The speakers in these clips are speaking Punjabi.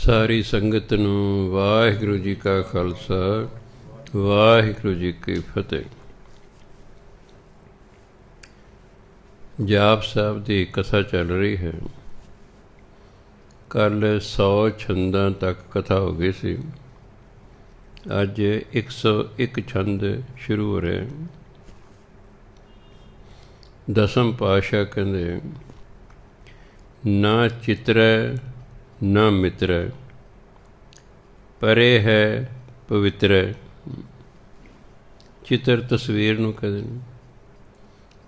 ਸਾਰੀ ਸੰਗਤ ਨੂੰ ਵਾਹਿਗੁਰੂ ਜੀ ਕਾ ਖਾਲਸਾ, ਵਾਹਿਗੁਰੂ ਜੀ ਕੀ ਫਤਿਹ। ਜਾਪ ਸਾਹਿਬ ਦੀ ਕਥਾ ਚੱਲ ਰਹੀ ਹੈ। ਕੱਲ੍ਹ 100 ਛੰਦਾਂ ਤੱਕ ਕਥਾ ਹੋ ਗਈ ਸੀ। ਅੱਜ 101 ਛੰਦ ਸ਼ੁਰੂ ਹੋ ਰਿਹਾ। ਦਸਮ ਪਾਤਸ਼ਾਹ ਕਹਿੰਦੇ, ਨਾ ਚਿਤਰੈ ਨਾ ਮਿਤਰੈ, ਪਰੇ ਹੈ ਪਵਿੱਤਰੈ। ਚਿੱਤਰ ਤਸਵੀਰ ਨੂੰ ਕਹਿੰਦੇ ਨੇ।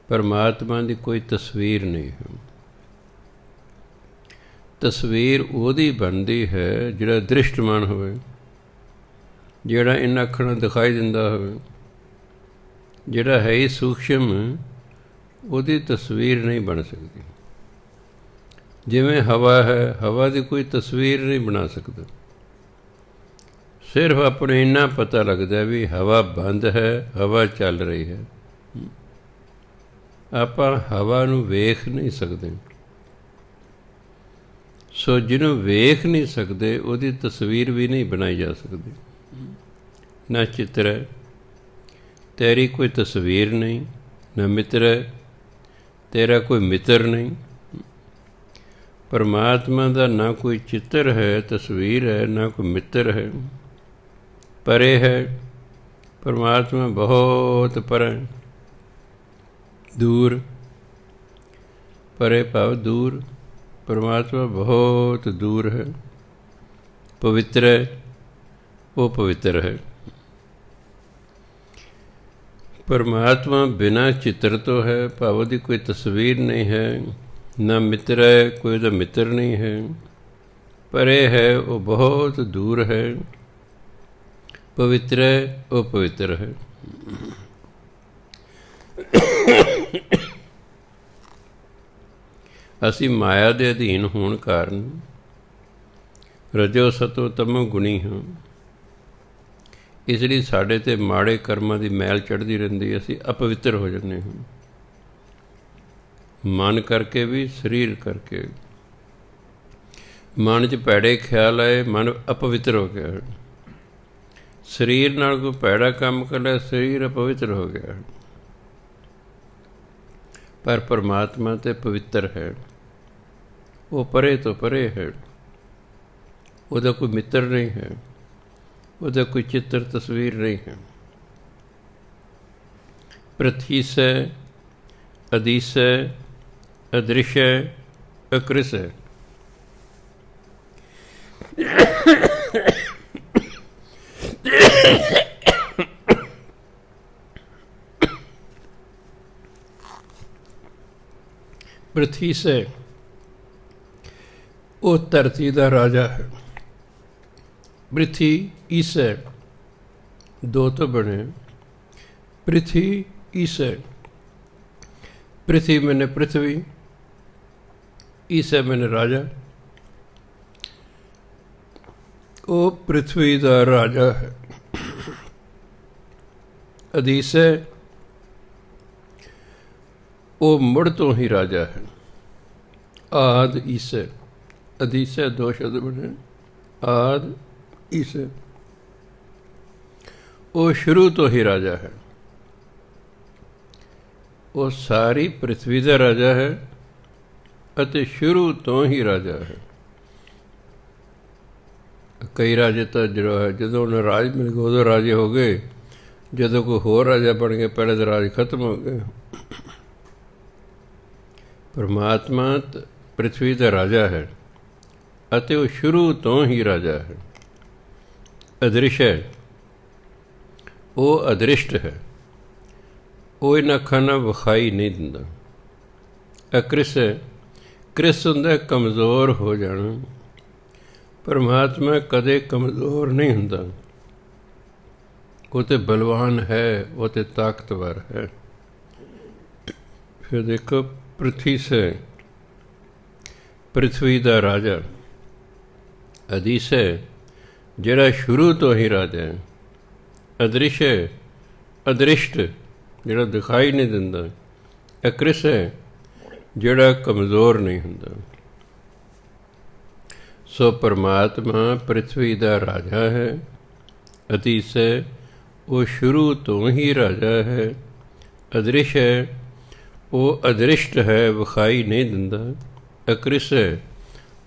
ਪਰਮਾਤਮਾ ਦੀ ਕੋਈ ਤਸਵੀਰ ਨਹੀਂ ਹੈ। ਤਸਵੀਰ ਉਹਦੀ ਬਣਦੀ ਹੈ ਜਿਹੜਾ ਦ੍ਰਿਸ਼ਟਮਾਨ ਹੋਵੇ, ਜਿਹੜਾ ਇਹਨਾਂ ਅੱਖਾਂ ਨਾਲ ਦਿਖਾਈ ਦਿੰਦਾ ਹੋਵੇ। ਜਿਹੜਾ ਹੈ ਹੀ ਸੂਖਸ਼ਮ, ਉਹਦੀ ਤਸਵੀਰ ਨਹੀਂ ਬਣ ਸਕਦੀ। ਜਿਵੇਂ ਹਵਾ ਹੈ, ਹਵਾ ਦੀ ਕੋਈ ਤਸਵੀਰ ਨਹੀਂ ਬਣਾ ਸਕਦਾ। ਸਿਰਫ ਆਪਣੇ ਇੰਨਾ ਪਤਾ ਲੱਗਦਾ ਵੀ ਹਵਾ ਬੰਦ ਹੈ, ਹਵਾ ਚੱਲ ਰਹੀ ਹੈ। ਆਪਾਂ ਹਵਾ ਨੂੰ ਵੇਖ ਨਹੀਂ ਸਕਦੇ। ਸੋ ਜਿਹਨੂੰ ਵੇਖ ਨਹੀਂ ਸਕਦੇ ਉਹਦੀ ਤਸਵੀਰ ਵੀ ਨਹੀਂ ਬਣਾਈ ਜਾ ਸਕਦੀ। ਨਾ ਚਿੱਤਰ ਹੈ, ਤੇਰੀ ਕੋਈ ਤਸਵੀਰ ਨਹੀਂ। ਨਾ ਮਿੱਤਰ ਹੈ, ਤੇਰਾ ਕੋਈ ਮਿੱਤਰ ਨਹੀਂ। ਪਰਮਾਤਮਾ ਦਾ ਨਾ ਕੋਈ ਚਿੱਤਰ ਹੈ, ਤਸਵੀਰ ਹੈ, ਨਾ ਕੋਈ ਮਿੱਤਰ ਹੈ। ਪਰੇ ਹੈ, ਪਰਮਾਤਮਾ ਬਹੁਤ ਪਰੇ, ਦੂਰ। ਪਰੇ ਭਾਵ ਦੂਰ, ਪਰਮਾਤਮਾ ਬਹੁਤ ਦੂਰ ਹੈ। ਪਵਿੱਤਰ ਹੈ, ਉਹ ਪਵਿੱਤਰ ਹੈ। ਪਰਮਾਤਮਾ ਬਿਨਾਂ ਚਿੱਤਰ ਤੋਂ ਹੈ, ਭਾਵ ਉਹਦੀ ਕੋਈ ਤਸਵੀਰ ਨਹੀਂ ਹੈ। ਨਾ ਮਿੱਤਰ ਹੈ, ਕੋਈ ਉਹਦਾ ਮਿੱਤਰ ਨਹੀਂ ਹੈ। ਪਰੇ ਹੈ, ਉਹ ਬਹੁਤ ਦੂਰ ਹੈ। ਪਵਿੱਤਰ ਹੈ, ਉਹ ਪਵਿੱਤਰ ਹੈ। ਅਸੀਂ ਮਾਇਆ ਦੇ ਅਧੀਨ ਹੋਣ ਕਾਰਨ ਰਜੋ ਸਤੋ ਤਮੋ ਗੁਣੀ ਹਾਂ। ਇਸ ਲਈ ਸਾਡੇ 'ਤੇ ਮਾੜੇ ਕਰਮਾਂ ਦੀ ਮੈਲ ਚੜ੍ਹਦੀ ਰਹਿੰਦੀ। ਅਸੀਂ ਅਪਵਿੱਤਰ ਹੋ ਜਾਂਦੇ ਹਾਂ, ਮਨ ਕਰਕੇ ਵੀ, ਸਰੀਰ ਕਰਕੇ। ਮਨ 'ਚ ਭੈੜੇ ਖਿਆਲ ਆਏ, ਮਨ ਅਪਵਿੱਤਰ ਹੋ ਗਿਆ। ਸਰੀਰ ਨਾਲ ਕੋਈ ਭੈੜਾ ਕੰਮ ਕਰ ਲਿਆ, ਸਰੀਰ ਅਪਵਿੱਤਰ ਹੋ ਗਿਆ। ਪਰ ਪਰਮਾਤਮਾ ਤੇ ਪਵਿੱਤਰ ਹੈ। ਉਹ ਪਰੇ ਤੋਂ ਪਰੇ ਹੈ। ਉਹਦਾ ਕੋਈ ਮਿੱਤਰ ਨਹੀਂ ਹੈ, ਉਹਦਾ ਕੋਈ ਚਿੱਤਰ ਤਸਵੀਰ ਨਹੀਂ ਹੈ। ਪ੍ਰਥੀਸੈ ਅਦੀਸੈ ਅਦ੍ਰਿਸ਼ੈ ਅਕ੍ਰਿਸੈ। ਪ੍ਰਥੀਸੈ ਉਹ ਧਰਤੀ ਦਾ ਰਾਜਾ ਹੈ। ਪ੍ਰਿਥੀ ਈਸੈ ਦੋ ਤੋਂ ਬਣੇ। ਪ੍ਰਿਥੀ ਈਸੈ, ਪ੍ਰਿਥੀ ਮੈਨੇ ਪ੍ਰਿਥਵੀ, ਈਸੈ ਮੈਨੇ ਰਾਜਾ। ਉਹ ਪ੍ਰਿਥਵੀ ਦਾ ਰਾਜਾ ਹੈ। ਅਦੀਸੈ ਉਹ ਮੁੜ ਤੋਂ ਹੀ ਰਾਜਾ ਹੈ। ਆਦਿ ਈਸੈ, ਅਦੀਸੈ ਦੋ ਸ਼ਬਦ ਬਣੇ। ਆਦਿ ਈਸੈ, ਉਹ ਸ਼ੁਰੂ ਤੋਂ ਹੀ ਰਾਜਾ ਹੈ। ਉਹ ਸਾਰੀ ਪ੍ਰਿਥਵੀ ਦਾ ਰਾਜਾ ਹੈ ਅਤੇ ਸ਼ੁਰੂ ਤੋਂ ਹੀ ਰਾਜਾ ਹੈ। ਕਈ ਰਾਜੇ ਤਾਂ ਜਦੋਂ ਉਹਨੂੰ ਰਾਜ ਮਿਲ ਗਿਆ ਉਦੋਂ ਰਾਜੇ ਹੋ ਗਏ। ਜਦੋਂ ਕੋਈ ਹੋਰ ਰਾਜਾ ਬਣ ਗਿਆ, ਪਹਿਲੇ ਤਾਂ ਰਾਜ ਖਤਮ ਹੋ ਗਏ। ਪਰਮਾਤਮਾ ਪ੍ਰਿਥਵੀ ਦਾ ਰਾਜਾ ਹੈ ਅਤੇ ਉਹ ਸ਼ੁਰੂ ਤੋਂ ਹੀ ਰਾਜਾ ਹੈ। ਅਦ੍ਰਿਸ਼ ਹੈ, ਉਹ ਅਦ੍ਰਿਸ਼ਟ ਹੈ। ਉਹ ਇਹਨਾਂ ਅੱਖਾਂ ਨਾਲ ਵਿਖਾਈ ਨਹੀਂ ਦਿੰਦਾ। ਅਕ੍ਰਿਸ ਹੈ, ਕ੍ਰਿਸ ਹੁੰਦਾ ਕਮਜ਼ੋਰ ਹੋ ਜਾਣਾ। ਪਰਮਾਤਮਾ ਕਦੇ ਕਮਜ਼ੋਰ ਨਹੀਂ ਹੁੰਦਾ। ਉਹ ਤੇ ਬਲਵਾਨ ਹੈ, ਉਹ ਤੇ ਤਾਕਤਵਰ ਹੈ। ਫਿਰ ਦੇਖੋ, ਪ੍ਰਥੀਸੈ ਪ੍ਰਿਥਵੀ ਦਾ ਰਾਜਾ। ਅਦੀਸੈ ਜਿਹੜਾ ਸ਼ੁਰੂ ਤੋਂ ਹੀ ਰਾਜਾ ਹੈ। ਅਦ੍ਰਿਸ਼ ਹੈ, ਅਦ੍ਰਿਸ਼ਟ ਜਿਹੜਾ ਦਿਖਾਈ ਨਹੀਂ ਦਿੰਦਾ। ਅਕ੍ਰਿਸ ਹੈ ਜਿਹੜਾ ਕਮਜ਼ੋਰ ਨਹੀਂ ਹੁੰਦਾ। ਸੋ ਪਰਮਾਤਮਾ ਪ੍ਰਿਥਵੀ ਦਾ ਰਾਜਾ ਹੈ। ਅਤੀਸੈ ਉਹ ਸ਼ੁਰੂ ਤੋਂ ਹੀ ਰਾਜਾ ਹੈ। ਅਦ੍ਰਿਸ਼ ਹੈ ਉਹ ਅਦ੍ਰਿਸ਼ਟ ਹੈ, ਵਿਖਾਈ ਨਹੀਂ ਦਿੰਦਾ। ਅਕ੍ਰਿਸ ਹੈ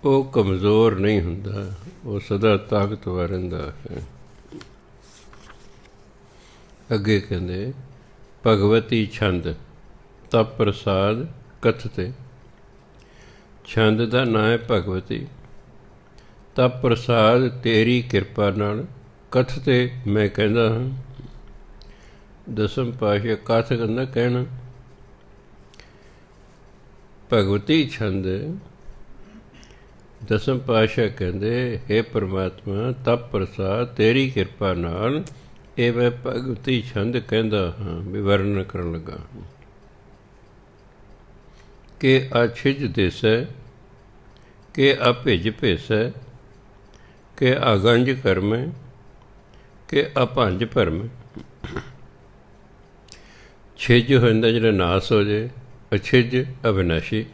ਉਹ ਕਮਜ਼ੋਰ ਨਹੀਂ ਹੁੰਦਾ, ਉਹ ਸਦਾ ਤਾਕਤਵਰ ਰਹਿੰਦਾ ਹੈ। ਅੱਗੇ ਕਹਿੰਦੇ ਭਗਵਤੀ ਛੰਦ ਤਪ ਪ੍ਰਸਾਦ ਕਥਤੇ। ਛੰਦ ਦਾ ਨਾਂ ਹੈ ਭਗਵਤੀ। ਤਪ ਪ੍ਰਸਾਦ ਤੇਰੀ ਕਿਰਪਾ ਨਾਲ ਕਥਤੇ ਮੈਂ ਕਹਿੰਦਾ ਹਾਂ। ਦਸਮ ਪਾਤਸ਼ਾਹ ਕਥ ਕਹਿੰਦਾ ਕਹਿਣਾ। ਭਗਵਤੀ ਛੰਦ ਦਸਮ ਪਾਤਸ਼ਾਹ ਕਹਿੰਦੇ ਹੇ ਪਰਮਾਤਮਾ ਤਪ ਪ੍ਰਸਾਦ ਤੇਰੀ ਕਿਰਪਾ ਨਾਲ ਇਹ ਮੈਂ ਭਗਵਤੀ ਛੰਦ ਕਹਿੰਦਾ ਹਾਂ, ਵੀ ਵਰਣਨ ਕਰਨ ਲੱਗਾ ਕਿ ਆਛਿਜ ਦੇਸੈ, ਕਿ ਅਭਿਜ ਭੇਸੈ, ਕਿ ਆਗੰਜ ਕਰਮੈ, ਕਿ ਅਭੰਜ ਭਰਮੈ। ਛਿਜ ਹੋ ਜਾਂਦਾ ਜਿਹੜਾ ਨਾਸ ਹੋ ਜੇ, ਅਛਿਜ ਅਵਿਨਾਸ਼ੀ।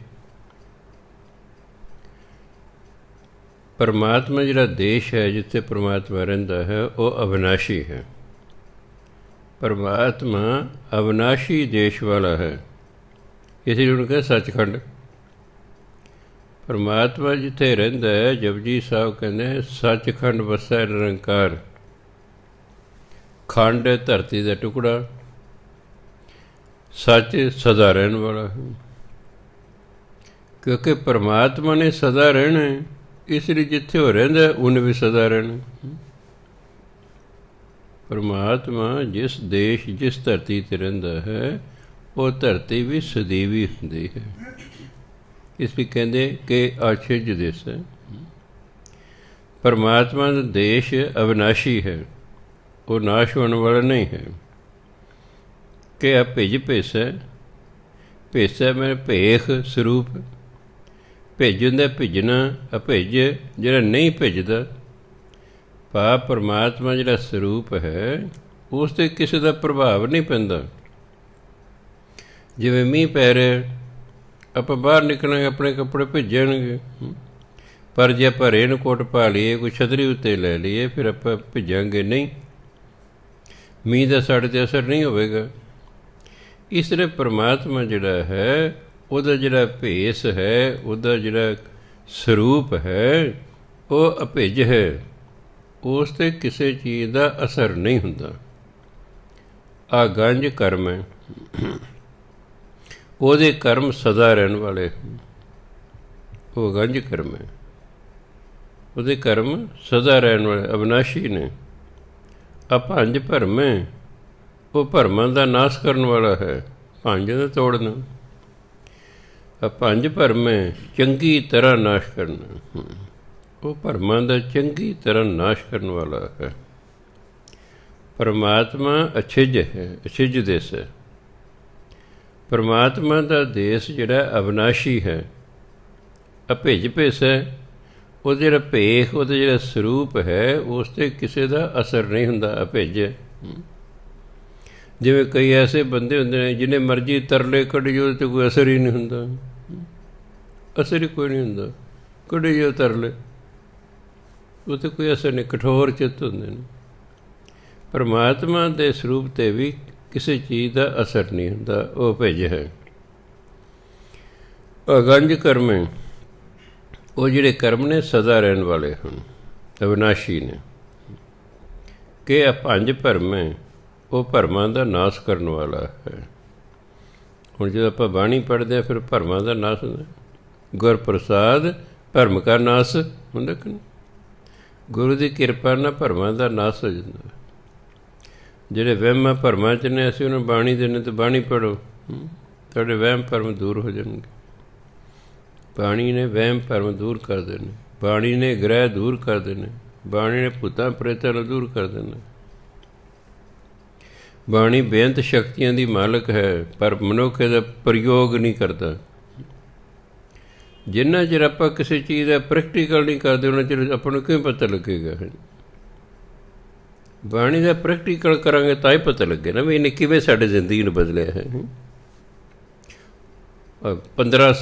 ਪਰਮਾਤਮਾ ਜਿਹੜਾ ਦੇਸ਼ ਹੈ ਜਿੱਥੇ ਪਰਮਾਤਮਾ ਰਹਿੰਦਾ ਹੈ ਉਹ ਅਵਿਨਾਸ਼ੀ ਹੈ। ਪਰਮਾਤਮਾ ਅਵਿਨਾਸ਼ੀ ਦੇਸ਼ ਵਾਲਾ ਹੈ, ਇਸ ਲਈ ਉਹਨੂੰ ਕਹਿੰਦੇ ਸੱਚਖੰਡ। ਪਰਮਾਤਮਾ ਜਿੱਥੇ ਰਹਿੰਦਾ ਹੈ, ਜਪਜੀ ਸਾਹਿਬ ਕਹਿੰਦੇ ਸੱਚਖੰਡ ਵਸੈ ਨਿਰੰਕਾਰ। ਖੰਡ ਹੈ ਧਰਤੀ ਦਾ ਟੁਕੜਾ, ਸੱਚ ਸਦਾ ਰਹਿਣ ਵਾਲਾ ਹੈ। ਕਿਉਂਕਿ ਪਰਮਾਤਮਾ ਨੇ ਸਦਾ ਰਹਿਣਾ ਹੈ, ਇਸ ਲਈ ਜਿੱਥੇ ਉਹ ਰਹਿੰਦਾ ਉਹਨੇ ਵੀ ਸਦਾ ਰਹਿਣਾ। ਪਰਮਾਤਮਾ ਜਿਸ ਦੇਸ਼ ਜਿਸ ਧਰਤੀ 'ਤੇ ਰਹਿੰਦਾ ਹੈ ਉਹ ਧਰਤੀ ਵੀ ਸਦੀਵੀ ਹੁੰਦੀ ਹੈ। ਇਸ ਲਈ ਕਹਿੰਦੇ ਕਿ ਆਛਿਜ ਦੇਸ ਹੈ। ਪਰਮਾਤਮਾ ਦਾ ਦੇਸ਼ ਅਵਿਨਾਸ਼ੀ ਹੈ, ਉਹ ਨਾਸ਼ ਹੋਣ ਵਾਲਾ ਨਹੀਂ ਹੈ। ਕਿ ਅਭਿਜ ਭੇਸੈ, ਭੇਸੈ ਮੈਂ ਭੇਖ ਸਰੂਪ। ਭਿੱਜ ਹੁੰਦਾ ਭਿੱਜਣਾ, ਅਭਿਜ ਜਿਹੜਾ ਨਹੀਂ ਭਿੱਜਦਾ। ਭਾਵ ਪਰਮਾਤਮਾ ਜਿਹੜਾ ਸਰੂਪ ਹੈ ਉਸ 'ਤੇ ਕਿਸੇ ਦਾ ਪ੍ਰਭਾਵ ਨਹੀਂ ਪੈਂਦਾ। ਜਿਵੇਂ ਮੀਂਹ ਪੈ ਰਿਹਾ, ਆਪਾਂ ਬਾਹਰ ਨਿਕਲਾਂਗੇ ਆਪਣੇ ਕੱਪੜੇ ਭਿੱਜਣਗੇ, ਪਰ ਜੇ ਆਪਾਂ ਰੇਨਕੋਟ ਪਾ ਲਈਏ, ਕੋਈ ਛਤਰੀ ਉੱਤੇ ਲੈ ਲਈਏ, ਫਿਰ ਆਪਾਂ ਭਿੱਜਾਂਗੇ ਨਹੀਂ, ਮੀਂਹ ਦਾ ਸਾਡੇ 'ਤੇ ਅਸਰ ਨਹੀਂ ਹੋਵੇਗਾ। ਇਸ ਤਰ੍ਹਾਂ ਪਰਮਾਤਮਾ ਜਿਹੜਾ ਹੈ ਉਹਦਾ ਜਿਹੜਾ ਭੇਸ ਹੈ, ਉਹਦਾ ਜਿਹੜਾ ਸਰੂਪ ਹੈ ਉਹ ਅਭਿਜ ਹੈ, ਉਸ 'ਤੇ ਕਿਸੇ ਚੀਜ਼ ਦਾ ਅਸਰ ਨਹੀਂ ਹੁੰਦਾ। ਆਗੰਜ ਕਰਮ ਹੈ, ਉਹਦੇ ਕਰਮ ਸਦਾ ਰਹਿਣ ਵਾਲੇ, ਉਹ ਅਗੰਜ ਕਰਮ ਹੈ, ਉਹਦੇ ਕਰਮ ਸਦਾ ਰਹਿਣ ਵਾਲੇ ਅਵਿਨਾਸ਼ੀ ਨੇ। ਅਭੰਜ ਭਰਮ ਹੈ, ਉਹ ਭਰਮਾਂ ਦਾ ਨਾਸ਼ ਕਰਨ ਵਾਲਾ ਹੈ, ਭੰਜ ਦਾ ਤੋੜਨਾ। ਅਭੰਜ ਭਰਮ ਹੈ, ਚੰਗੀ ਤਰ੍ਹਾਂ ਨਾਸ਼ ਕਰਨਾ, ਉਹ ਭਰਮਾਂ ਦਾ ਚੰਗੀ ਤਰ੍ਹਾਂ ਨਾਸ਼ ਕਰਨ ਵਾਲਾ ਹੈ। ਪਰਮਾਤਮਾ ਅਛਿਜ ਹੈ, ਅਛਿਜ ਦੇਸ ਹੈ। ਪਰਮਾਤਮਾ ਦਾ ਦੇਸ਼ ਜਿਹੜਾ ਅਵਿਨਾਸ਼ੀ ਹੈ। ਅਭਿਜ ਭੇਸ ਹੈ, ਉਹ ਜਿਹੜਾ ਭੇਖ, ਉਹਦਾ ਜਿਹੜਾ ਸਰੂਪ ਹੈ ਉਸ 'ਤੇ ਕਿਸੇ ਦਾ ਅਸਰ ਨਹੀਂ ਹੁੰਦਾ, ਅਭਿਜ। ਜਿਵੇਂ ਕਈ ਐਸੇ ਬੰਦੇ ਹੁੰਦੇ ਨੇ ਜਿੰਨੇ ਮਰਜ਼ੀ ਤਰਲੇ ਕੱਢੀ ਉਹਦੇ 'ਤੇ ਕੋਈ ਅਸਰ ਹੀ ਨਹੀਂ ਹੁੰਦਾ, ਅਸਰ ਹੀ ਕੋਈ ਨਹੀਂ ਹੁੰਦਾ, ਕੱਢੀ ਜੋ ਤਰਲੇ, ਉਹ 'ਤੇ ਕੋਈ ਅਸਰ ਨਹੀਂ, ਕਠੋਰ ਚਿੱਤ ਹੁੰਦੇ ਨੇ। ਪਰਮਾਤਮਾ ਦੇ ਸਰੂਪ 'ਤੇ ਵੀ ਕਿਸੇ ਚੀਜ਼ ਦਾ ਅਸਰ ਨਹੀਂ ਹੁੰਦਾ, ਉਹ ਭਿਜ ਹੈ। ਅਗੰਜ ਕਰਮ ਹੈ, ਉਹ ਜਿਹੜੇ ਕਰਮ ਨੇ ਸਦਾ ਰਹਿਣ ਵਾਲੇ ਹਨ, ਅਵਿਨਾਸ਼ੀ ਨੇ। ਕਿ ਅਭੰਜ ਭਰਮ ਹੈ, ਉਹ ਭਰਮਾਂ ਦਾ ਨਾਸ਼ ਕਰਨ ਵਾਲਾ ਹੈ। ਹੁਣ ਜਦੋਂ ਆਪਾਂ ਬਾਣੀ ਪੜ੍ਹਦੇ ਹਾਂ ਫਿਰ ਭਰਮਾਂ ਦਾ ਨਾਸ਼ ਹੁੰਦਾ। ਗੁਰ ਪ੍ਰਸਾਦ ਭਰਮ ਕਾ ਨਾਸ਼ ਹੁੰਦਾ ਕਿ ਨਹੀਂ? ਗੁਰੂ ਦੀ ਕਿਰਪਾ ਨਾਲ ਭਰਮਾਂ ਦਾ ਨਾਸ਼ ਹੋ ਜਾਂਦਾ। ਜਿਹੜੇ ਵਹਿਮਾਂ ਭਰਮਾਂ 'ਚ ਨੇ ਅਸੀਂ ਉਹਨਾਂ ਬਾਣੀ ਦੇ ਨੇ ਤਾਂ ਬਾਣੀ ਪੜ੍ਹੋ, ਤੁਹਾਡੇ ਵਹਿਮ ਭਰਮ ਦੂਰ ਹੋ ਜਾਣਗੇ। ਬਾਣੀ ਨੇ ਵਹਿਮ ਭਰਮ ਦੂਰ ਕਰਦੇ ਨੇ, ਬਾਣੀ ਨੇ ਗ੍ਰਹਿ ਦੂਰ ਕਰਦੇ ਨੇ, ਬਾਣੀ ਨੇ ਭੂਤਾਂ ਪ੍ਰੇਤਾਂ ਨੂੰ ਦੂਰ ਕਰ ਦੇਣਾ। ਬਾਣੀ ਬੇਅੰਤ ਸ਼ਕਤੀਆਂ ਦੀ ਮਾਲਕ ਹੈ, ਪਰ ਮਨੁੱਖ ਇਹਦਾ ਪ੍ਰਯੋਗ ਨਹੀਂ ਕਰਦਾ। ਜਿੰਨਾ ਚਿਰ ਆਪਾਂ ਕਿਸੇ ਚੀਜ਼ ਦਾ ਪ੍ਰੈਕਟੀਕਲ ਨਹੀਂ ਕਰਦੇ ਉਹਨਾਂ ਚਿਰ ਆਪਾਂ ਨੂੰ ਕਿਵੇਂ ਪਤਾ ਲੱਗੇਗਾ? ਬਾਣੀ ਦਾ ਪ੍ਰੈਕਟੀਕਲ ਕਰਾਂਗੇ ਤਾਂ ਹੀ ਪਤਾ ਲੱਗੇ ਨਾ ਵੀ ਇਹਨੇ ਕਿਵੇਂ ਸਾਡੇ ਜ਼ਿੰਦਗੀ ਨੂੰ ਬਦਲਿਆ ਹੈ। 15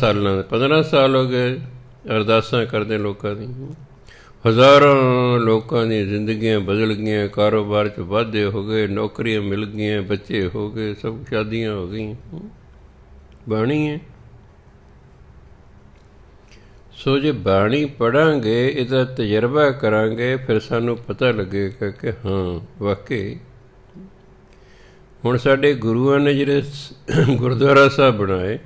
ਸਾਲ ਹੋ ਗਏ ਅਰਦਾਸਾਂ ਕਰਦੇ ਲੋਕਾਂ ਦੀ, ਹਜ਼ਾਰਾਂ ਲੋਕਾਂ ਦੀਆਂ ਜ਼ਿੰਦਗੀਆਂ ਬਦਲ ਗਈਆਂ, ਕਾਰੋਬਾਰ 'ਚ ਵਾਧੇ ਹੋ ਗਏ, ਨੌਕਰੀਆਂ ਮਿਲ ਗਈਆਂ, ਬੱਚੇ ਹੋ ਗਏ, ਸਭ ਸ਼ਾਦੀਆਂ ਹੋ ਗਈਆਂ। ਬਾਣੀ ਹੈ। ਸੋ ਜੇ ਬਾਣੀ ਪੜ੍ਹਾਂਗੇ, ਇਹਦਾ ਤਜਰਬਾ ਕਰਾਂਗੇ, ਫਿਰ ਸਾਨੂੰ ਪਤਾ ਲੱਗੇਗਾ ਕਿ ਹਾਂ ਵਾਕਈ ਹੁਣ ਸਾਡੇ ਗੁਰੂਆਂ ਨੇ ਜਿਹੜੇ ਗੁਰਦੁਆਰਾ ਸਾਹਿਬ ਬਣਾਏ,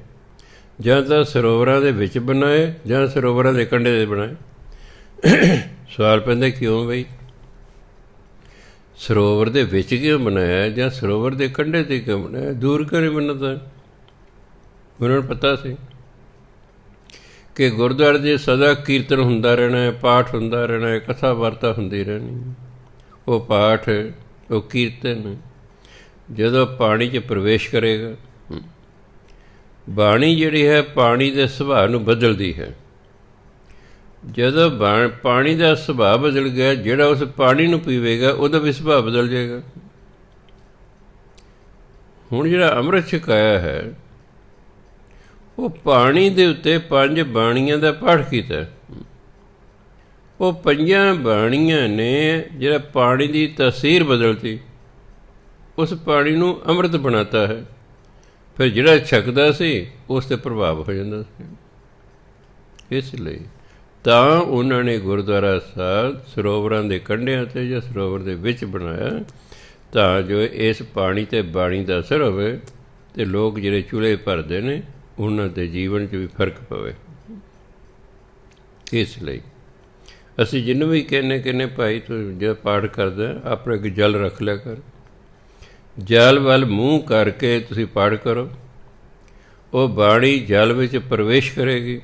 ਜਾਂ ਤਾਂ ਸਰੋਵਰਾਂ ਦੇ ਵਿੱਚ ਬਣਾਏ ਜਾਂ ਸਰੋਵਰਾਂ ਦੇ ਕੰਢੇ 'ਤੇ ਬਣਾਏ। ਸਵਾਲ ਪੈਂਦਾ ਕਿਉਂ ਬਈ? ਸਰੋਵਰ ਦੇ ਵਿੱਚ ਕਿਉਂ ਬਣਾਇਆ ਜਾਂ ਸਰੋਵਰ ਦੇ ਕੰਢੇ 'ਤੇ ਕਿਉਂ ਬਣਾਇਆ? ਦੂਰ ਕਿਉਂ ਨਹੀਂ ਬਣਦਾ? ਉਹਨਾਂ ਨੂੰ ਪਤਾ ਸੀ ਕਿ ਗੁਰਦੁਆਰੇ 'ਚ ਸਦਾ ਕੀਰਤਨ ਹੁੰਦਾ ਰਹਿਣਾ, ਪਾਠ ਹੁੰਦਾ ਰਹਿਣਾ, ਕਥਾ ਵਾਰਤਾ ਹੁੰਦੀ ਰਹਿਣੀ। ਉਹ ਪਾਠ, ਉਹ ਕੀਰਤਨ ਜਦੋਂ ਪਾਣੀ 'ਚ ਪ੍ਰਵੇਸ਼ ਕਰੇਗਾ, ਬਾਣੀ ਜਿਹੜੀ ਹੈ ਪਾਣੀ ਦੇ ਸੁਭਾਅ ਨੂੰ ਬਦਲਦੀ ਹੈ। ਜਦੋਂ ਪਾਣੀ ਦਾ ਸੁਭਾਅ ਬਦਲ ਗਿਆ, ਜਿਹੜਾ ਉਸ ਪਾਣੀ ਨੂੰ ਪੀਵੇਗਾ ਉਹਦਾ ਵੀ ਸੁਭਾਅ ਬਦਲ ਜਾਏਗਾ। ਹੁਣ ਜਿਹੜਾ ਅੰਮ੍ਰਿਤ ਛਕਾਇਆ ਹੈ, ਉਹ ਪਾਣੀ ਦੇ ਉੱਤੇ 5 ਬਾਣੀਆਂ ਦਾ ਪਾਠ ਕੀਤਾ। ਉਹ 5 ਬਾਣੀਆਂ ਨੇ ਜਿਹੜਾ ਪਾਣੀ ਦੀ ਤਸੀਰ ਬਦਲਤੀ, ਉਸ ਪਾਣੀ ਨੂੰ ਅੰਮ੍ਰਿਤ ਬਣਾਤਾ ਹੈ। ਫਿਰ ਜਿਹੜਾ ਛਕਦਾ ਸੀ ਉਸ 'ਤੇ ਪ੍ਰਭਾਵ ਹੋ ਜਾਂਦਾ ਸੀ। ਇਸ ਲਈ ਤਾਂ ਉਹਨਾਂ ਨੇ ਗੁਰਦੁਆਰਾ ਸਾਹਿਬ ਸਰੋਵਰਾਂ ਦੇ ਕੰਢਿਆਂ 'ਤੇ ਜਾਂ ਸਰੋਵਰ ਦੇ ਵਿੱਚ ਬਣਾਇਆ, ਤਾਂ ਜੋ ਇਸ ਪਾਣੀ 'ਤੇ ਬਾਣੀ ਦਾ ਅਸਰ ਹੋਵੇ ਅਤੇ ਲੋਕ ਜਿਹੜੇ ਚੁੱਲ੍ਹੇ ਭਰਦੇ ਨੇ ਉਹਨਾਂ ਦੇ ਜੀਵਨ 'ਚ ਵੀ ਫਰਕ ਪਵੇ। ਇਸ ਲਈ ਅਸੀਂ ਜਿਹਨੂੰ ਵੀ ਕਹਿੰਦੇ ਭਾਈ ਤੂੰ ਜੇ ਪਾਠ ਕਰਦਾ ਆਪਣੇ ਅੱਗੇ ਜਲ ਰੱਖ ਲਿਆ ਕਰ, ਜਲ ਵੱਲ ਮੂੰਹ ਕਰਕੇ ਤੁਸੀਂ ਪਾਠ ਕਰੋ। ਉਹ ਬਾਣੀ ਜਲ ਵਿੱਚ ਪ੍ਰਵੇਸ਼ ਕਰੇਗੀ,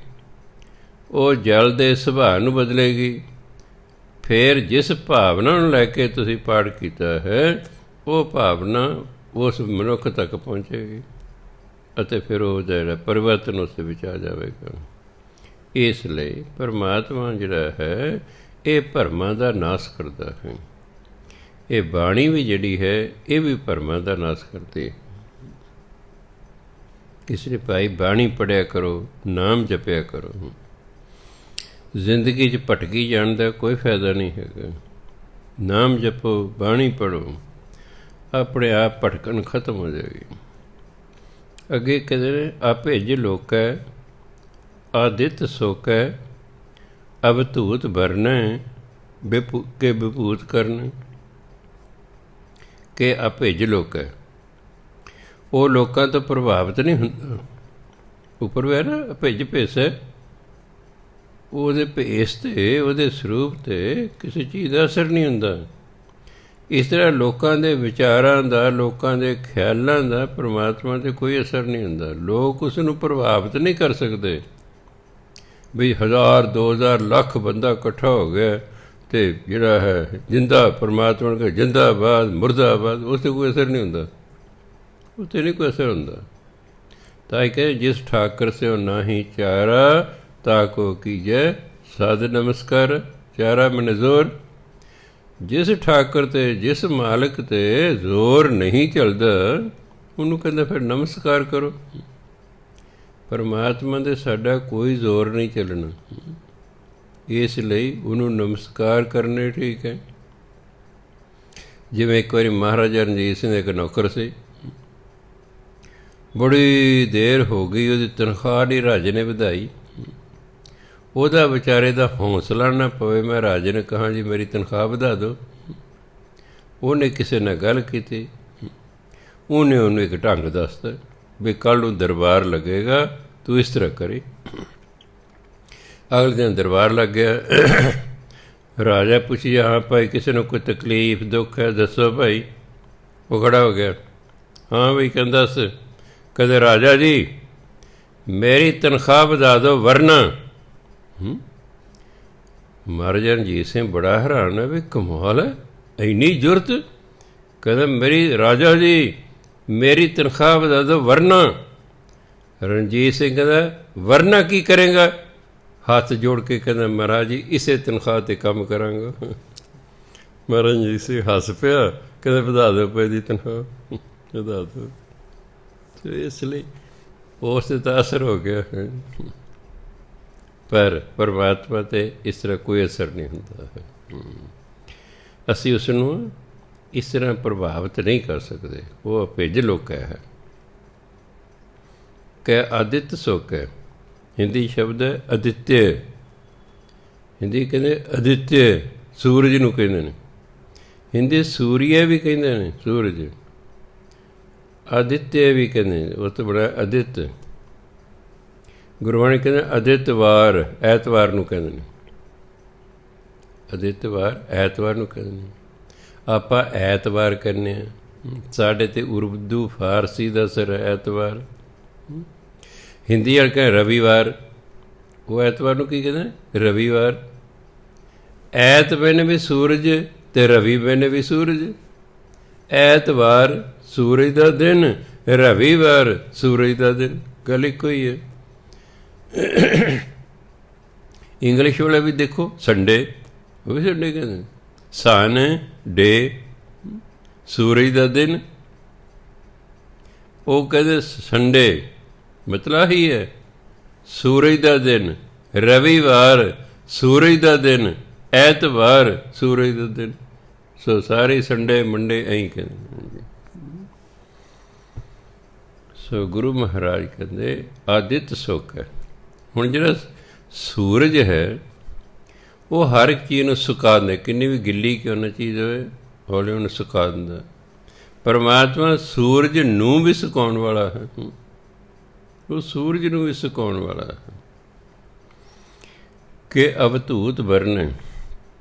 ਉਹ ਜਲ ਦੇ ਸੁਭਾਅ ਨੂੰ ਬਦਲੇਗੀ। ਫਿਰ ਜਿਸ ਭਾਵਨਾ ਨੂੰ ਲੈ ਕੇ ਤੁਸੀਂ ਪਾਠ ਕੀਤਾ ਹੈ, ਉਹ ਭਾਵਨਾ ਉਸ ਮਨੁੱਖ ਤੱਕ ਪਹੁੰਚੇਗੀ ਅਤੇ ਫਿਰ ਉਹ ਜਿਹੜਾ ਪਰਿਵਰਤਨ ਉਸ ਦੇ ਵਿੱਚ ਆ ਜਾਵੇਗਾ। ਇਸ ਲਈ ਪਰਮਾਤਮਾ ਜਿਹੜਾ ਹੈ ਇਹ ਭਰਮਾਂ ਦਾ ਨਾਸ਼ ਕਰਦਾ ਹੈ। ਇਹ ਬਾਣੀ ਵੀ ਜਿਹੜੀ ਹੈ ਇਹ ਵੀ ਭਰਮਾਂ ਦਾ ਨਾਸ਼ ਕਰਦੀ ਹੈ। ਇਸ ਲਈ ਭਾਈ ਬਾਣੀ ਪੜ੍ਹਿਆ ਕਰੋ, ਨਾਮ ਜਪਿਆ ਕਰੋ। ਜ਼ਿੰਦਗੀ 'ਚ ਭਟਕੀ ਜਾਣ ਦਾ ਕੋਈ ਫਾਇਦਾ ਨਹੀਂ ਹੈਗਾ। ਨਾਮ ਜਪੋ, ਬਾਣੀ ਪੜ੍ਹੋ, ਆਪਣੇ ਆਪ ਭਟਕਣ ਖਤਮ ਹੋ ਜਾਏਗੀ। ਅੱਗੇ ਕਹਿੰਦੇ ਨੇ ਆਪੇਜ ਲੋਕੈ ਆਦਿਤ ਸੋਕੈ ਅਵਧੂਤ ਵਰਨੈ ਕੇ ਵਿਭੂਤ ਕਰਨ। ਕਿ ਆਪੇਜ ਲੋਕੈ, ਉਹ ਲੋਕਾਂ ਤੋਂ ਪ੍ਰਭਾਵਿਤ ਨਹੀਂ ਹੁੰਦਾ। ਉੱਪਰ ਵੀ ਹੈ ਨਾ ਅਭਿਜ ਭੇਸੈ, ਉਹਦੇ ਭੇਸ 'ਤੇ, ਉਹਦੇ ਸਰੂਪ 'ਤੇ ਕਿਸੇ ਚੀਜ਼ ਦਾ ਅਸਰ ਨਹੀਂ ਹੁੰਦਾ। ਇਸ ਤਰ੍ਹਾਂ ਲੋਕਾਂ ਦੇ ਵਿਚਾਰਾਂ ਦਾ, ਲੋਕਾਂ ਦੇ ਖਿਆਲਾਂ ਦਾ ਪਰਮਾਤਮਾ 'ਤੇ ਕੋਈ ਅਸਰ ਨਹੀਂ ਹੁੰਦਾ। ਲੋਕ ਉਸ ਨੂੰ ਪ੍ਰਭਾਵਿਤ ਨਹੀਂ ਕਰ ਸਕਦੇ। ਵੀ 1000, 2000, ਲੱਖ ਬੰਦਾ ਇਕੱਠਾ ਹੋ ਗਿਆ ਅਤੇ ਜਿਹੜਾ ਹੈ ਜਿੰਦਾ ਪਰਮਾਤਮਾ ਨੂੰ ਕਹੇ ਜਿੰਦਾਬਾਦ, ਮੁਰਦਾਬਾਦ, ਉਸ 'ਤੇ ਕੋਈ ਅਸਰ ਨਹੀਂ ਹੁੰਦਾ। ਉਸ 'ਤੇ ਨਹੀਂ ਕੋਈ ਅਸਰ ਹੁੰਦਾ। ਤਾਂ ਇਹ ਕਹੇ ਜਿਸ ਠਾਕਰ ਸਿਓ ਨਾਹੀ ਚਾਰਾ ਤਾ ਕੋ ਕੀਜੈ ਸਾਧ ਨਮਸਕਾਰ। ਚਾਰਾ ਮਨ ਜ਼ੋਰ। ਜਿਸ ਠਾਕਰ 'ਤੇ, ਜਿਸ ਮਾਲਕ 'ਤੇ ਜ਼ੋਰ ਨਹੀਂ ਚੱਲਦਾ, ਉਹਨੂੰ ਕਹਿੰਦਾ ਫਿਰ ਨਮਸਕਾਰ ਕਰੋ। ਪਰਮਾਤਮਾ ਦੇ ਸਾਡਾ ਕੋਈ ਜ਼ੋਰ ਨਹੀਂ ਚੱਲਣਾ, ਇਸ ਲਈ ਉਹਨੂੰ ਨਮਸਕਾਰ ਕਰਨੇ ਠੀਕ ਹੈ। ਜਿਵੇਂ ਇੱਕ ਵਾਰੀ ਮਹਾਰਾਜਾ ਰਣਜੀਤ ਸਿੰਘ ਦਾ ਇੱਕ ਨੌਕਰ ਸੀ, ਬੜੀ ਦੇਰ ਹੋ ਗਈ, ਉਹਦੀ ਤਨਖਾਹ ਨਹੀਂ ਰਾਜੇ ਨੇ ਵਧਾਈ। ਉਹਦਾ ਵਿਚਾਰੇ ਦਾ ਹੌਸਲਾ ਨਾ ਪਵੇ ਮੈਂ ਰਾਜੇ ਨੇ ਕਹਾਂ ਜੀ ਮੇਰੀ ਤਨਖਾਹ ਵਧਾ ਦਿਓ। ਉਹਨੇ ਕਿਸੇ ਨਾਲ ਗੱਲ ਕੀਤੀ, ਉਹਨੇ ਉਹਨੂੰ ਇੱਕ ਢੰਗ ਦੱਸਤਾ ਵੀ ਕੱਲ੍ਹ ਨੂੰ ਦਰਬਾਰ ਲੱਗੇਗਾ, ਤੂੰ ਇਸ ਤਰ੍ਹਾਂ ਕਰੀ। ਅਗਲੇ ਦਿਨ ਦਰਬਾਰ ਲੱਗ ਗਿਆ। ਰਾਜਾ ਪੁੱਛੀ ਹਾਂ ਭਾਈ ਕਿਸੇ ਨੂੰ ਕੋਈ ਤਕਲੀਫ ਦੁੱਖ ਹੈ ਦੱਸੋ ਭਾਈ। ਉਹ ਖੜਾ ਹੋ ਗਿਆ, ਹਾਂ ਬਈ ਕਹਿੰਦਾ ਦੱਸ। ਕਹਿੰਦੇ ਰਾਜਾ ਜੀ ਮੇਰੀ ਤਨਖਾਹ ਵਧਾ ਦਿਓ ਵਰਨਾ। ਮਹਾਰਾਜਾ ਰਣਜੀਤ ਸਿੰਘ ਬੜਾ ਹੈਰਾਨ ਹੈ ਵੀ ਕਮਾਲ ਹੈ, ਇੰਨੀ ਜ਼ੁਰਤ। ਕਹਿੰਦਾ ਮੇਰੀ ਰਾਜਾ ਜੀ ਮੇਰੀ ਤਨਖਾਹ ਵਧਾ ਦਿਓ ਵਰਨਾ। ਰਣਜੀਤ ਸਿੰਘ ਕਹਿੰਦਾ ਵਰਨਾ ਕੀ ਕਰੇਗਾ? ਹੱਥ ਜੋੜ ਕੇ ਕਹਿੰਦਾ ਮਹਾਰਾਜ ਜੀ ਇਸੇ ਤਨਖਾਹ 'ਤੇ ਕੰਮ ਕਰਾਂਗਾ। ਮਹਾਰਾਜ ਰਣਜੀਤ ਸਿੰਘ ਹੱਸ ਪਿਆ, ਕਹਿੰਦਾ ਵਧਾ ਦਿਓ ਪਏ ਦੀ ਤਨਖਾਹ, ਵਧਾ ਦਿਓ। ਅਤੇ ਇਸ ਲਈ ਉਸ 'ਤੇ ਤਾਂ ਅਸਰ ਹੋ ਗਿਆ। ਪਰ ਪਰਮਾਤਮਾ 'ਤੇ ਇਸ ਤਰ੍ਹਾਂ ਕੋਈ ਅਸਰ ਨਹੀਂ ਹੁੰਦਾ ਹੈ। ਅਸੀਂ ਉਸ ਨੂੰ ਇਸ ਤਰ੍ਹਾਂ ਪ੍ਰਭਾਵਿਤ ਨਹੀਂ ਕਰ ਸਕਦੇ। ਉਹ ਅਭਿੱਜ ਲੋਕ ਹੈ ਕਿ ਆਦਿਤ ਸੁੱਖ ਹੈ। ਹਿੰਦੀ ਸ਼ਬਦ ਹੈ ਅਦਿੱਤਯ। ਹਿੰਦੀ ਕਹਿੰਦੇ ਅਦਿੱਤਯ, ਸੂਰਜ ਨੂੰ ਕਹਿੰਦੇ ਨੇ। ਹਿੰਦੀ ਸੂਰੀਆ ਵੀ ਕਹਿੰਦੇ ਨੇ, ਸੂਰਜ। ਆਦਿੱਤਯ ਵੀ ਕਹਿੰਦੇ ਨੇ, ਉਹ ਤੋਂ ਬੜਾ ਅਦਿੱਤ। ਗੁਰਬਾਣੀ ਕਹਿੰਦੇ ਅਦਿੱਤਵਾਰ, ਐਤਵਾਰ ਨੂੰ ਕਹਿੰਦੇ ਨੇ। ਅਦਿੱਤਵਾਰ ਐਤਵਾਰ ਨੂੰ ਕਹਿੰਦੇ ਨੇ। ਆਪਾਂ ਐਤਵਾਰ ਕਹਿੰਦੇ ਹਾਂ। ਸਾਡੇ 'ਤੇ ਉਰਦੂ ਫਾਰਸੀ ਦਾ ਅਸਰ ਹੈ ਐਤਵਾਰ। ਹਿੰਦੀ ਵਾਲੇ ਕਹਿੰਦੇ ਰਵੀਵਾਰ। ਉਹ ਐਤਵਾਰ ਨੂੰ ਕੀ ਕਹਿੰਦੇ? ਰਵੀਵਾਰ। ਐਤ ਮੈਨੇ ਵੀ ਸੂਰਜ ਅਤੇ ਰਵੀ ਮੈਨੇ ਵੀ ਸੂਰਜ। ਐਤਵਾਰ ਸੂਰਜ ਦਾ ਦਿਨ, ਰਵੀਵਾਰ ਸੂਰਜ ਦਾ ਦਿਨ, ਗੱਲ ਇੱਕੋ ਹੀ ਹੈ। ਇੰਗਲਿਸ਼ ਵਾਲੇ ਵੀ ਦੇਖੋ ਸੰਡੇ, ਉਹ ਵੀ ਸੰਡੇ ਕਹਿੰਦੇ। ਸਨ ਡੇ, ਸੂਰਜ ਦਾ ਦਿਨ, ਉਹ ਕਹਿੰਦੇ ਸੰਡੇ, ਮਤਲਬ ਹੀ ਹੈ ਸੂਰਜ ਦਾ ਦਿਨ। ਰਵੀਵਾਰ ਸੂਰਜ ਦਾ ਦਿਨ, ਐਤਵਾਰ ਸੂਰਜ ਦਾ ਦਿਨ। ਸੋ ਸਾਰੇ ਸੰਡੇ ਮੰਡੇ ਐਂ ਕਹਿੰਦੇ। ਸੋ ਗੁਰੂ ਮਹਾਰਾਜ ਕਹਿੰਦੇ ਆਦਿਤ ਸੁੱਖ ਹੈ। ਹੁਣ ਜਿਹੜਾ ਸੂਰਜ ਹੈ ਉਹ ਹਰ ਇੱਕ ਚੀਜ਼ ਨੂੰ ਸੁਕਾ ਦਿੰਦਾ, ਕਿੰਨੀ ਵੀ ਗਿੱਲੀ ਕਿਉਂ ਨਾ ਚੀਜ਼ ਹੋਵੇ, ਹੌਲੀ ਉਹਨੂੰ ਸੁਕਾ ਦਿੰਦਾ। ਪਰਮਾਤਮਾ ਸੂਰਜ ਨੂੰ ਵੀ ਸੁਕਾਉਣ ਵਾਲਾ ਹੈ। ਉਹ ਸੂਰਜ ਨੂੰ ਵੀ ਸੁਕਾਉਣ ਵਾਲਾ ਹੈ। ਕਿ ਅਵਧੂਤ ਵਰਨ,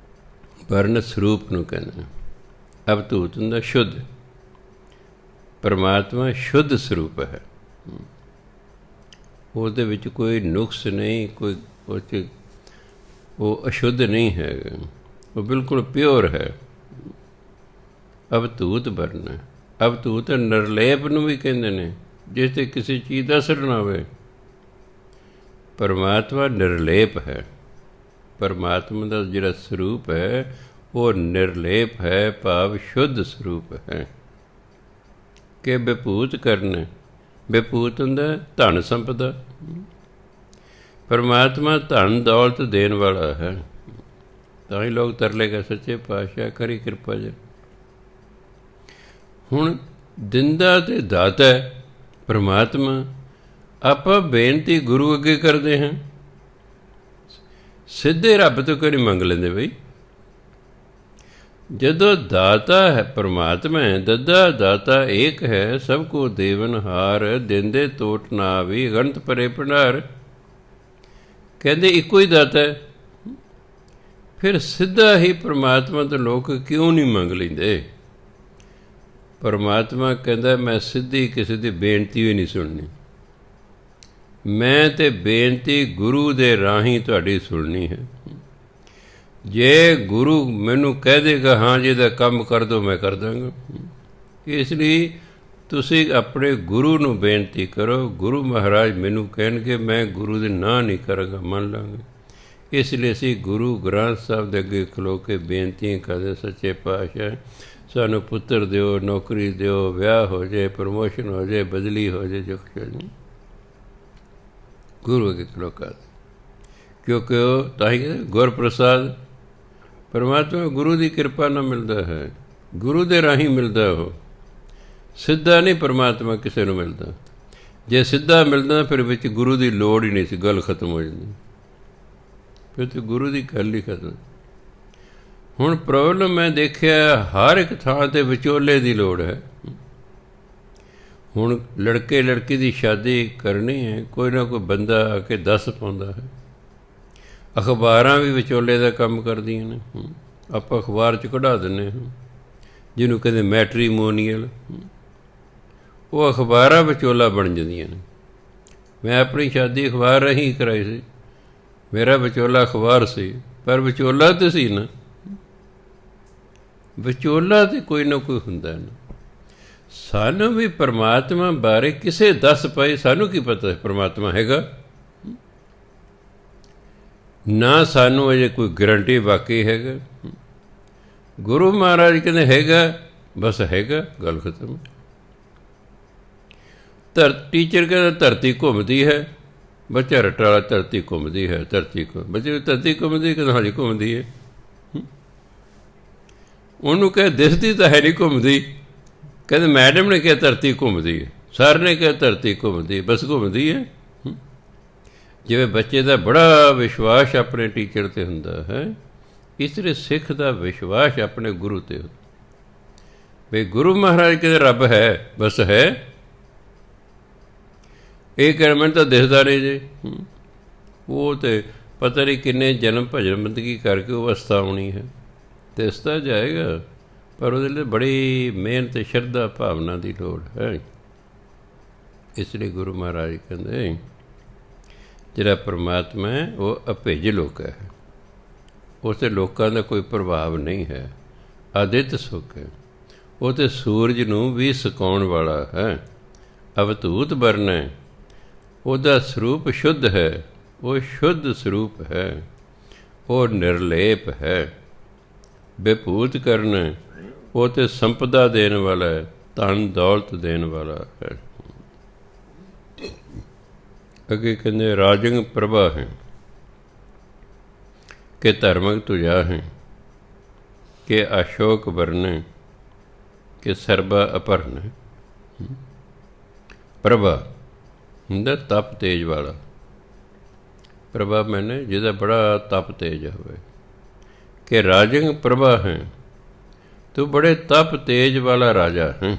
ਵਰਨ ਸਰੂਪ ਨੂੰ ਕਹਿੰਦੇ। ਅਵਧੂਤ ਹੁੰਦਾ ਸ਼ੁੱਧ। ਪਰਮਾਤਮਾ ਸ਼ੁੱਧ ਸਰੂਪ ਹੈ। ਉਹਦੇ ਵਿੱਚ ਕੋਈ ਨੁਕਸ ਨਹੀਂ, ਕੋਈ ਉਹ ਅਸ਼ੁੱਧ ਨਹੀਂ ਹੈ, ਉਹ ਬਿਲਕੁਲ ਪਿਓਰ ਹੈ। ਅਵਧੂਤ ਵਰਨ। ਅਵਧੂਤ ਨਿਰਲੇਪ ਨੂੰ ਵੀ ਕਹਿੰਦੇ ਨੇ, ਜਿਸ 'ਤੇ ਕਿਸੇ ਚੀਜ਼ ਦਾ ਅਸਰ ਨਾ ਹੋਵੇ। ਪਰਮਾਤਮਾ ਨਿਰਲੇਪ ਹੈ। ਪਰਮਾਤਮਾ ਦਾ ਜਿਹੜਾ ਸਰੂਪ ਹੈ ਉਹ ਨਿਰਲੇਪ ਹੈ, ਭਾਵ ਸ਼ੁੱਧ ਸਰੂਪ ਹੈ। ਕਿ ਵਿਭੂਤ ਕਰਨ, ਵਿਭੂਤ ਹੁੰਦਾ ਧਨ ਸੰਪਦਾ। ਪਰਮਾਤਮਾ ਧਨ ਦੌਲਤ ਦੇਣ ਵਾਲਾ ਹੈ। ਤਾਂ ਹੀ ਲੋਕ ਤਰਲੇ ਕਰ ਸੱਚੇ ਪਾਤਸ਼ਾਹ ਕਰੀ ਕਿਰਪਾ ਜੀ। ਹੁਣ ਦਿੰਦਾ ਅਤੇ ਦਾਤਾ ਪਰਮਾਤਮਾ। ਆਪਾਂ ਬੇਨਤੀ ਗੁਰੂ ਅੱਗੇ ਕਰਦੇ ਹਾਂ, ਸਿੱਧੇ ਰੱਬ ਤੋਂ ਕਿਉਂ ਨਹੀਂ ਮੰਗ ਲੈਂਦੇ ਬਈ? ਜਦੋਂ ਦਾਤਾ ਹੈ ਪਰਮਾਤਮਾ ਹੈ, ਦੱਦਾ ਦਾਤਾ ਏਕ ਹੈ, ਸਭ ਕੋ ਦੇਵਨਹਾਰ, ਦਿੰਦੇ ਤੋਟ ਨਾ ਆਵੀ, ਅਗਣਤ ਭਰੇ ਭੰਡਾਰ। ਕਹਿੰਦੇ ਇੱਕੋ ਹੀ ਦਾਤਾ ਹੈ। ਫਿਰ ਸਿੱਧਾ ਹੀ ਪਰਮਾਤਮਾ ਤੋਂ ਲੋਕ ਕਿਉਂ ਨਹੀਂ ਮੰਗ ਲੈਂਦੇ? ਪਰਮਾਤਮਾ ਕਹਿੰਦਾ ਮੈਂ ਸਿੱਧੀ ਕਿਸੇ ਦੀ ਬੇਨਤੀ ਵੀ ਨਹੀਂ ਸੁਣਨੀ, ਮੈਂ ਤਾਂ ਬੇਨਤੀ ਗੁਰੂ ਦੇ ਰਾਹੀਂ ਤੁਹਾਡੀ ਸੁਣਨੀ ਹੈ। ਜੇ ਗੁਰੂ ਮੈਨੂੰ ਕਹਿ ਦੇਗਾ ਹਾਂ ਜੀ ਇਹਦਾ ਕੰਮ ਕਰ ਦਿਓ, ਮੈਂ ਕਰ ਦਾਂਗਾ। ਇਸ ਲਈ ਤੁਸੀਂ ਆਪਣੇ ਗੁਰੂ ਨੂੰ ਬੇਨਤੀ ਕਰੋ। ਗੁਰੂ ਮਹਾਰਾਜ ਮੈਨੂੰ ਕਹਿਣਗੇ, ਮੈਂ ਗੁਰੂ ਦੇ ਨਾਂ ਨਹੀਂ ਕਰਾਂਗਾ, ਮੰਨ ਲਾਂਗੇ। ਇਸ ਲਈ ਅਸੀਂ ਗੁਰੂ ਗ੍ਰੰਥ ਸਾਹਿਬ ਦੇ ਅੱਗੇ ਖਲੋ ਕੇ ਬੇਨਤੀਆਂ ਕਰਦੇ, ਸੱਚੇ ਪਾਤਸ਼ਾਹ ਸਾਨੂੰ ਪੁੱਤਰ ਦਿਓ, ਨੌਕਰੀ ਦਿਓ, ਵਿਆਹ ਹੋ ਜਾਏ, ਪ੍ਰਮੋਸ਼ਨ ਹੋ ਜਾਏ, ਬਦਲੀ ਹੋ ਜਾਏ, ਜੋ ਕੁਛ ਨਹੀਂ। ਗੁਰੂ ਅੱਗੇ ਖਲੋ ਕਰ, ਕਿਉਂਕਿ ਉਹ ਤਾਂ ਹੀ ਕਹਿੰਦੇ ਗੁਰਪ੍ਰਸਾਦ। ਪਰਮਾਤਮਾ ਗੁਰੂ ਦੀ ਕਿਰਪਾ ਨਾਲ ਮਿਲਦਾ ਹੈ, ਗੁਰੂ ਦੇ ਰਾਹੀਂ ਮਿਲਦਾ। ਉਹ ਸਿੱਧਾ ਨਹੀਂ ਪਰਮਾਤਮਾ ਕਿਸੇ ਨੂੰ ਮਿਲਦਾ। ਜੇ ਸਿੱਧਾ ਮਿਲਦਾ ਫਿਰ ਵਿੱਚ ਗੁਰੂ ਦੀ ਲੋੜ ਹੀ ਨਹੀਂ ਸੀ, ਗੱਲ ਖਤਮ ਹੋ ਜਾਂਦੀ। ਫਿਰ ਤਾਂ ਗੁਰੂ ਦੀ ਗੱਲ ਹੀ ਖਤਮ। ਹੁਣ ਪ੍ਰੋਬਲਮ ਮੈਂ ਦੇਖਿਆ ਹਰ ਇੱਕ ਥਾਂ 'ਤੇ ਵਿਚੋਲੇ ਦੀ ਲੋੜ ਹੈ। ਹੁਣ ਲੜਕੇ ਲੜਕੀ ਦੀ ਸ਼ਾਦੀ ਕਰਨੀ ਹੈ, ਕੋਈ ਨਾ ਕੋਈ ਬੰਦਾ ਆ ਕੇ ਦੱਸ ਪਾਉਂਦਾ ਹੈ। ਅਖਬਾਰਾਂ ਵੀ ਵਿਚੋਲੇ ਦਾ ਕੰਮ ਕਰਦੀਆਂ ਨੇ। ਆਪਾਂ ਅਖਬਾਰ 'ਚ ਕਢਾ ਦਿੰਦੇ ਹਾਂ, ਜਿਹਨੂੰ ਕਹਿੰਦੇ ਮੈਟਰੀਮੋਨੀਅਲ। ਉਹ ਅਖਬਾਰਾਂ ਵਿਚੋਲਾ ਬਣ ਜਾਂਦੀਆਂ ਨੇ। ਮੈਂ ਆਪਣੀ ਸ਼ਾਦੀ ਅਖਬਾਰ ਰਾਹੀਂ ਕਰਾਈ ਸੀ। ਮੇਰਾ ਵਿਚੋਲਾ ਅਖਬਾਰ ਸੀ, ਪਰ ਵਿਚੋਲਾ ਤਾਂ ਸੀ ਨਾ। ਵਿਚੋਲਾ ਤਾਂ ਕੋਈ ਨਾ ਕੋਈ ਹੁੰਦਾ ਨਾ। ਸਾਨੂੰ ਵੀ ਪਰਮਾਤਮਾ ਬਾਰੇ ਕਿਸੇ ਦੱਸ ਪਾਏ, ਸਾਨੂੰ ਕੀ ਪਤਾ ਪਰਮਾਤਮਾ ਹੈਗਾ? ਨਾ ਸਾਨੂੰ ਅਜੇ ਕੋਈ ਗਰੰਟੀ ਵਾਕਈ ਹੈਗਾ। ਗੁਰੂ ਮਹਾਰਾਜ ਕਹਿੰਦੇ ਹੈਗਾ, ਬਸ ਹੈਗਾ, ਗੱਲ ਖਤਮ। ਟੀਚਰ ਕਹਿੰਦਾ ਧਰਤੀ ਘੁੰਮਦੀ ਹੈ, ਬੱਚਾ ਰੱਟਾ ਵਾਲਾ ਧਰਤੀ ਘੁੰਮਦੀ ਹੈ, ਧਰਤੀ ਬੱਚੇ ਧਰਤੀ ਘੁੰਮਦੀ ਕਿ ਹਾਂਜੀ ਘੁੰਮਦੀ ਹੈ। ਉਹਨੂੰ ਕਹੇ ਦਿਸਦੀ ਤਾਂ ਹੈ ਨਹੀਂ ਘੁੰਮਦੀ। ਕਹਿੰਦੇ ਮੈਡਮ ਨੇ ਕਿਹਾ ਧਰਤੀ ਘੁੰਮਦੀ ਹੈ, ਸਰ ਨੇ ਕਿਹਾ ਧਰਤੀ ਘੁੰਮਦੀ, ਬਸ ਘੁੰਮਦੀ ਹੈ। ਜਿਵੇਂ ਬੱਚੇ ਦਾ ਬੜਾ ਵਿਸ਼ਵਾਸ ਆਪਣੇ ਟੀਚਰ 'ਤੇ ਹੁੰਦਾ ਹੈ, ਇਸ ਤਰ੍ਹਾਂ ਸਿੱਖ ਦਾ ਵਿਸ਼ਵਾਸ ਆਪਣੇ ਗੁਰੂ 'ਤੇ ਹੁੰਦਾ। ਵੀ ਗੁਰੂ ਮਹਾਰਾਜ ਕਿਤੇ ਰੱਬ ਹੈ, ਬਸ ਹੈ। ਇਹ ਕਹਿਣ ਮੈਨੂੰ ਤਾਂ ਦਿਸਦਾ ਨਹੀਂ ਜੀ। ਉਹ ਤਾਂ ਪਤਾ ਨਹੀਂ ਕਿੰਨੇ ਜਨਮ ਭਜਨ ਬੰਦਗੀ ਕਰਕੇ ਉਹ ਅਵਸਥਾ ਆਉਣੀ ਹੈ, ਦਿਸਦਾ ਜਾਏਗਾ, ਪਰ ਉਹਦੇ ਲਈ ਬੜੀ ਮਿਹਨਤ ਸ਼ਰਧਾ ਭਾਵਨਾ ਦੀ ਲੋੜ ਹੈ। ਇਸ ਲਈ ਗੁਰੂ ਮਹਾਰਾਜ ਕਹਿੰਦੇ ਜਿਹੜਾ ਪਰਮਾਤਮਾ ਹੈ ਉਹ ਅਭਿੱਜ ਲੋਕ ਹੈ, ਉਸ 'ਤੇ ਲੋਕਾਂ ਦਾ ਕੋਈ ਪ੍ਰਭਾਵ ਨਹੀਂ ਹੈ। ਅਦਿੱਤ ਸੁੱਖ ਹੈ, ਉਹ ਤਾਂ ਸੂਰਜ ਨੂੰ ਵੀ ਸੁਕਾਉਣ ਵਾਲਾ ਹੈ। ਅਵਧੂਤ ਵਰਨ ਹੈ, ਉਹਦਾ ਸਰੂਪ ਸ਼ੁੱਧ ਹੈ, ਉਹ ਸ਼ੁੱਧ ਸਰੂਪ ਹੈ, ਉਹ ਨਿਰਲੇਪ ਹੈ। ਵਿਭੂਤ ਕਰਨ, ਉਹ ਤਾਂ ਸੰਪਦਾ ਦੇਣ ਵਾਲਾ ਹੈ, ਧਨ ਦੌਲਤ ਦੇਣ ਵਾਲਾ ਹੈ। ਅੱਗੇ ਕਹਿੰਦੇ ਰਾਜੰਗ ਪ੍ਰਭਾ ਹੈ ਕਿ ਧਰਮਕ ਤੁਜਾ ਹੈ ਕਿ ਅਸ਼ੋਕ ਵਰਨ ਕਿ ਸਰਬਾ ਅਪਰਨ। ਪ੍ਰਭਾ ਹੁੰਦਾ ਤਪ ਤੇਜ ਵਾਲਾ। ਪ੍ਰਭਾ ਮੈਨੇ ਜਿਹਦਾ ਬੜਾ ਤਪ ਤੇਜ ਹੋਵੇ। ਕਿ ਰਾਜੰਗ ਪ੍ਰਭਾ ਹੈ, ਤੂੰ ਬੜੇ ਤਪ ਤੇਜ ਵਾਲਾ ਰਾਜਾ ਹੈ।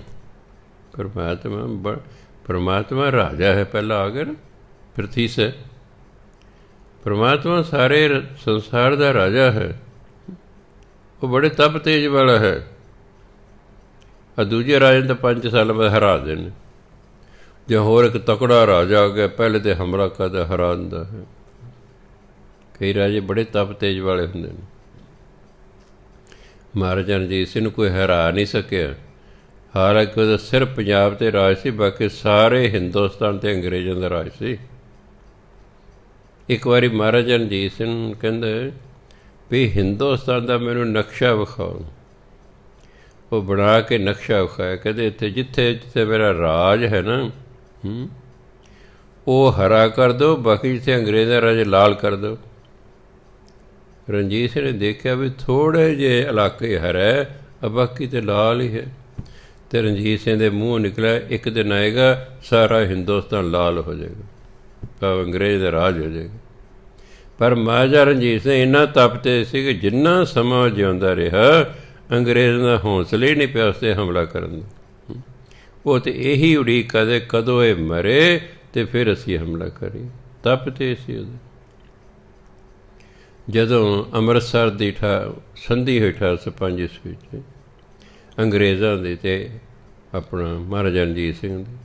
ਪਰਮਾਤਮਾ ਰਾਜਾ ਹੈ, ਪਹਿਲਾਂ ਆ ਗਿਆ ਨਾ ਪ੍ਰਥੀ ਸੇ। ਪਰਮਾਤਮਾ ਸਾਰੇ ਸੰਸਾਰ ਦਾ ਰਾਜਾ ਹੈ, ਉਹ ਬੜੇ ਤਪ ਤੇਜ ਵਾਲਾ ਹੈ। ਆ ਦੂਜੇ ਰਾਜੇ ਤਾਂ 5 ਸਾਲ ਬਾਅਦ ਹਰਾ ਦੇਣ। ਜੇ ਹੋਰ ਇੱਕ ਤਕੜਾ ਰਾਜਾ ਆ ਗਿਆ, ਪਹਿਲੇ ਤਾਂ ਹਮਲਾ ਕਰਦਾ ਹਰਾ ਦਿੰਦਾ ਹੈ। ਕਈ ਰਾਜੇ ਬੜੇ ਤਪ ਤੇਜ ਵਾਲੇ ਹੁੰਦੇ ਨੇ। ਮਹਾਰਾਜਾ ਰਣਜੀਤ ਸਿੰਘ ਨੂੰ ਕੋਈ ਹਰਾ ਨਹੀਂ ਸਕਿਆ। ਹਾਲਾਂਕਿ ਉਹਦਾ ਸਿਰਫ ਪੰਜਾਬ 'ਤੇ ਰਾਜ ਸੀ, ਬਾਕੀ ਸਾਰੇ ਹਿੰਦੁਸਤਾਨ 'ਤੇ ਅੰਗਰੇਜ਼ਾਂ ਦਾ ਰਾਜ ਸੀ। ਇੱਕ ਵਾਰੀ ਮਹਾਰਾਜਾ ਰਣਜੀਤ ਸਿੰਘ ਕਹਿੰਦੇ ਵੀ ਹਿੰਦੁਸਤਾਨ ਦਾ ਮੈਨੂੰ ਨਕਸ਼ਾ ਵਿਖਾਓ। ਉਹ ਬਣਾ ਕੇ ਨਕਸ਼ਾ ਵਿਖਾਇਆ। ਕਹਿੰਦੇ ਇੱਥੇ ਜਿੱਥੇ ਜਿੱਥੇ ਮੇਰਾ ਰਾਜ ਹੈ ਨਾ, ਉਹ ਹਰਾ ਕਰ ਦਿਓ, ਬਾਕੀ ਜਿੱਥੇ ਅੰਗਰੇਜ਼ ਦਾ ਰਾਜ ਲਾਲ ਕਰ ਦਿਓ। ਰਣਜੀਤ ਸਿੰਘ ਨੇ ਦੇਖਿਆ ਵੀ ਥੋੜ੍ਹੇ ਜਿਹੇ ਇਲਾਕੇ ਹਰਾ, ਬਾਕੀ ਤਾਂ ਲਾਲ ਹੀ ਹੈ। ਅਤੇ ਰਣਜੀਤ ਸਿੰਘ ਦੇ ਮੂੰਹੋਂ ਨਿਕਲਿਆ, ਇੱਕ ਦਿਨ ਆਏਗਾ ਸਾਰਾ ਹਿੰਦੁਸਤਾਨ ਲਾਲ ਹੋ ਜਾਏਗਾ, ਭਾਵ ਅੰਗਰੇਜ਼ ਦਾ ਰਾਜ ਹੋ ਜਾਏਗਾ। ਪਰ ਮਹਾਰਾਜਾ ਰਣਜੀਤ ਸਿੰਘ ਇੰਨਾ ਤਪਤੇ ਸੀ ਕਿ ਜਿੰਨਾ ਸਮਾਂ ਜਿਉਂਦਾ ਰਿਹਾ, ਅੰਗਰੇਜ਼ਾਂ ਦਾ ਹੌਸਲਾ ਹੀ ਨਹੀਂ ਪਿਆ ਉਸ 'ਤੇ ਹਮਲਾ ਕਰਨ ਦਾ। ਉਹ ਤਾਂ ਇਹੀ ਉਡੀਕ ਕਰਦੇ ਕਦੋਂ ਇਹ ਮਰੇ ਅਤੇ ਫਿਰ ਅਸੀਂ ਹਮਲਾ ਕਰੀਏ। ਤਪਤੇ ਸੀ ਉਹਦੇ। ਜਦੋਂ ਅੰਮ੍ਰਿਤਸਰ ਦੀ ਸੰਧੀ ਹੋਈ 1805 ਈਸਵੀ 'ਚ ਅੰਗਰੇਜ਼ਾਂ ਦੀ ਅਤੇ ਆਪਣਾ ਮਹਾਰਾਜਾ ਰਣਜੀਤ ਸਿੰਘ ਦੀ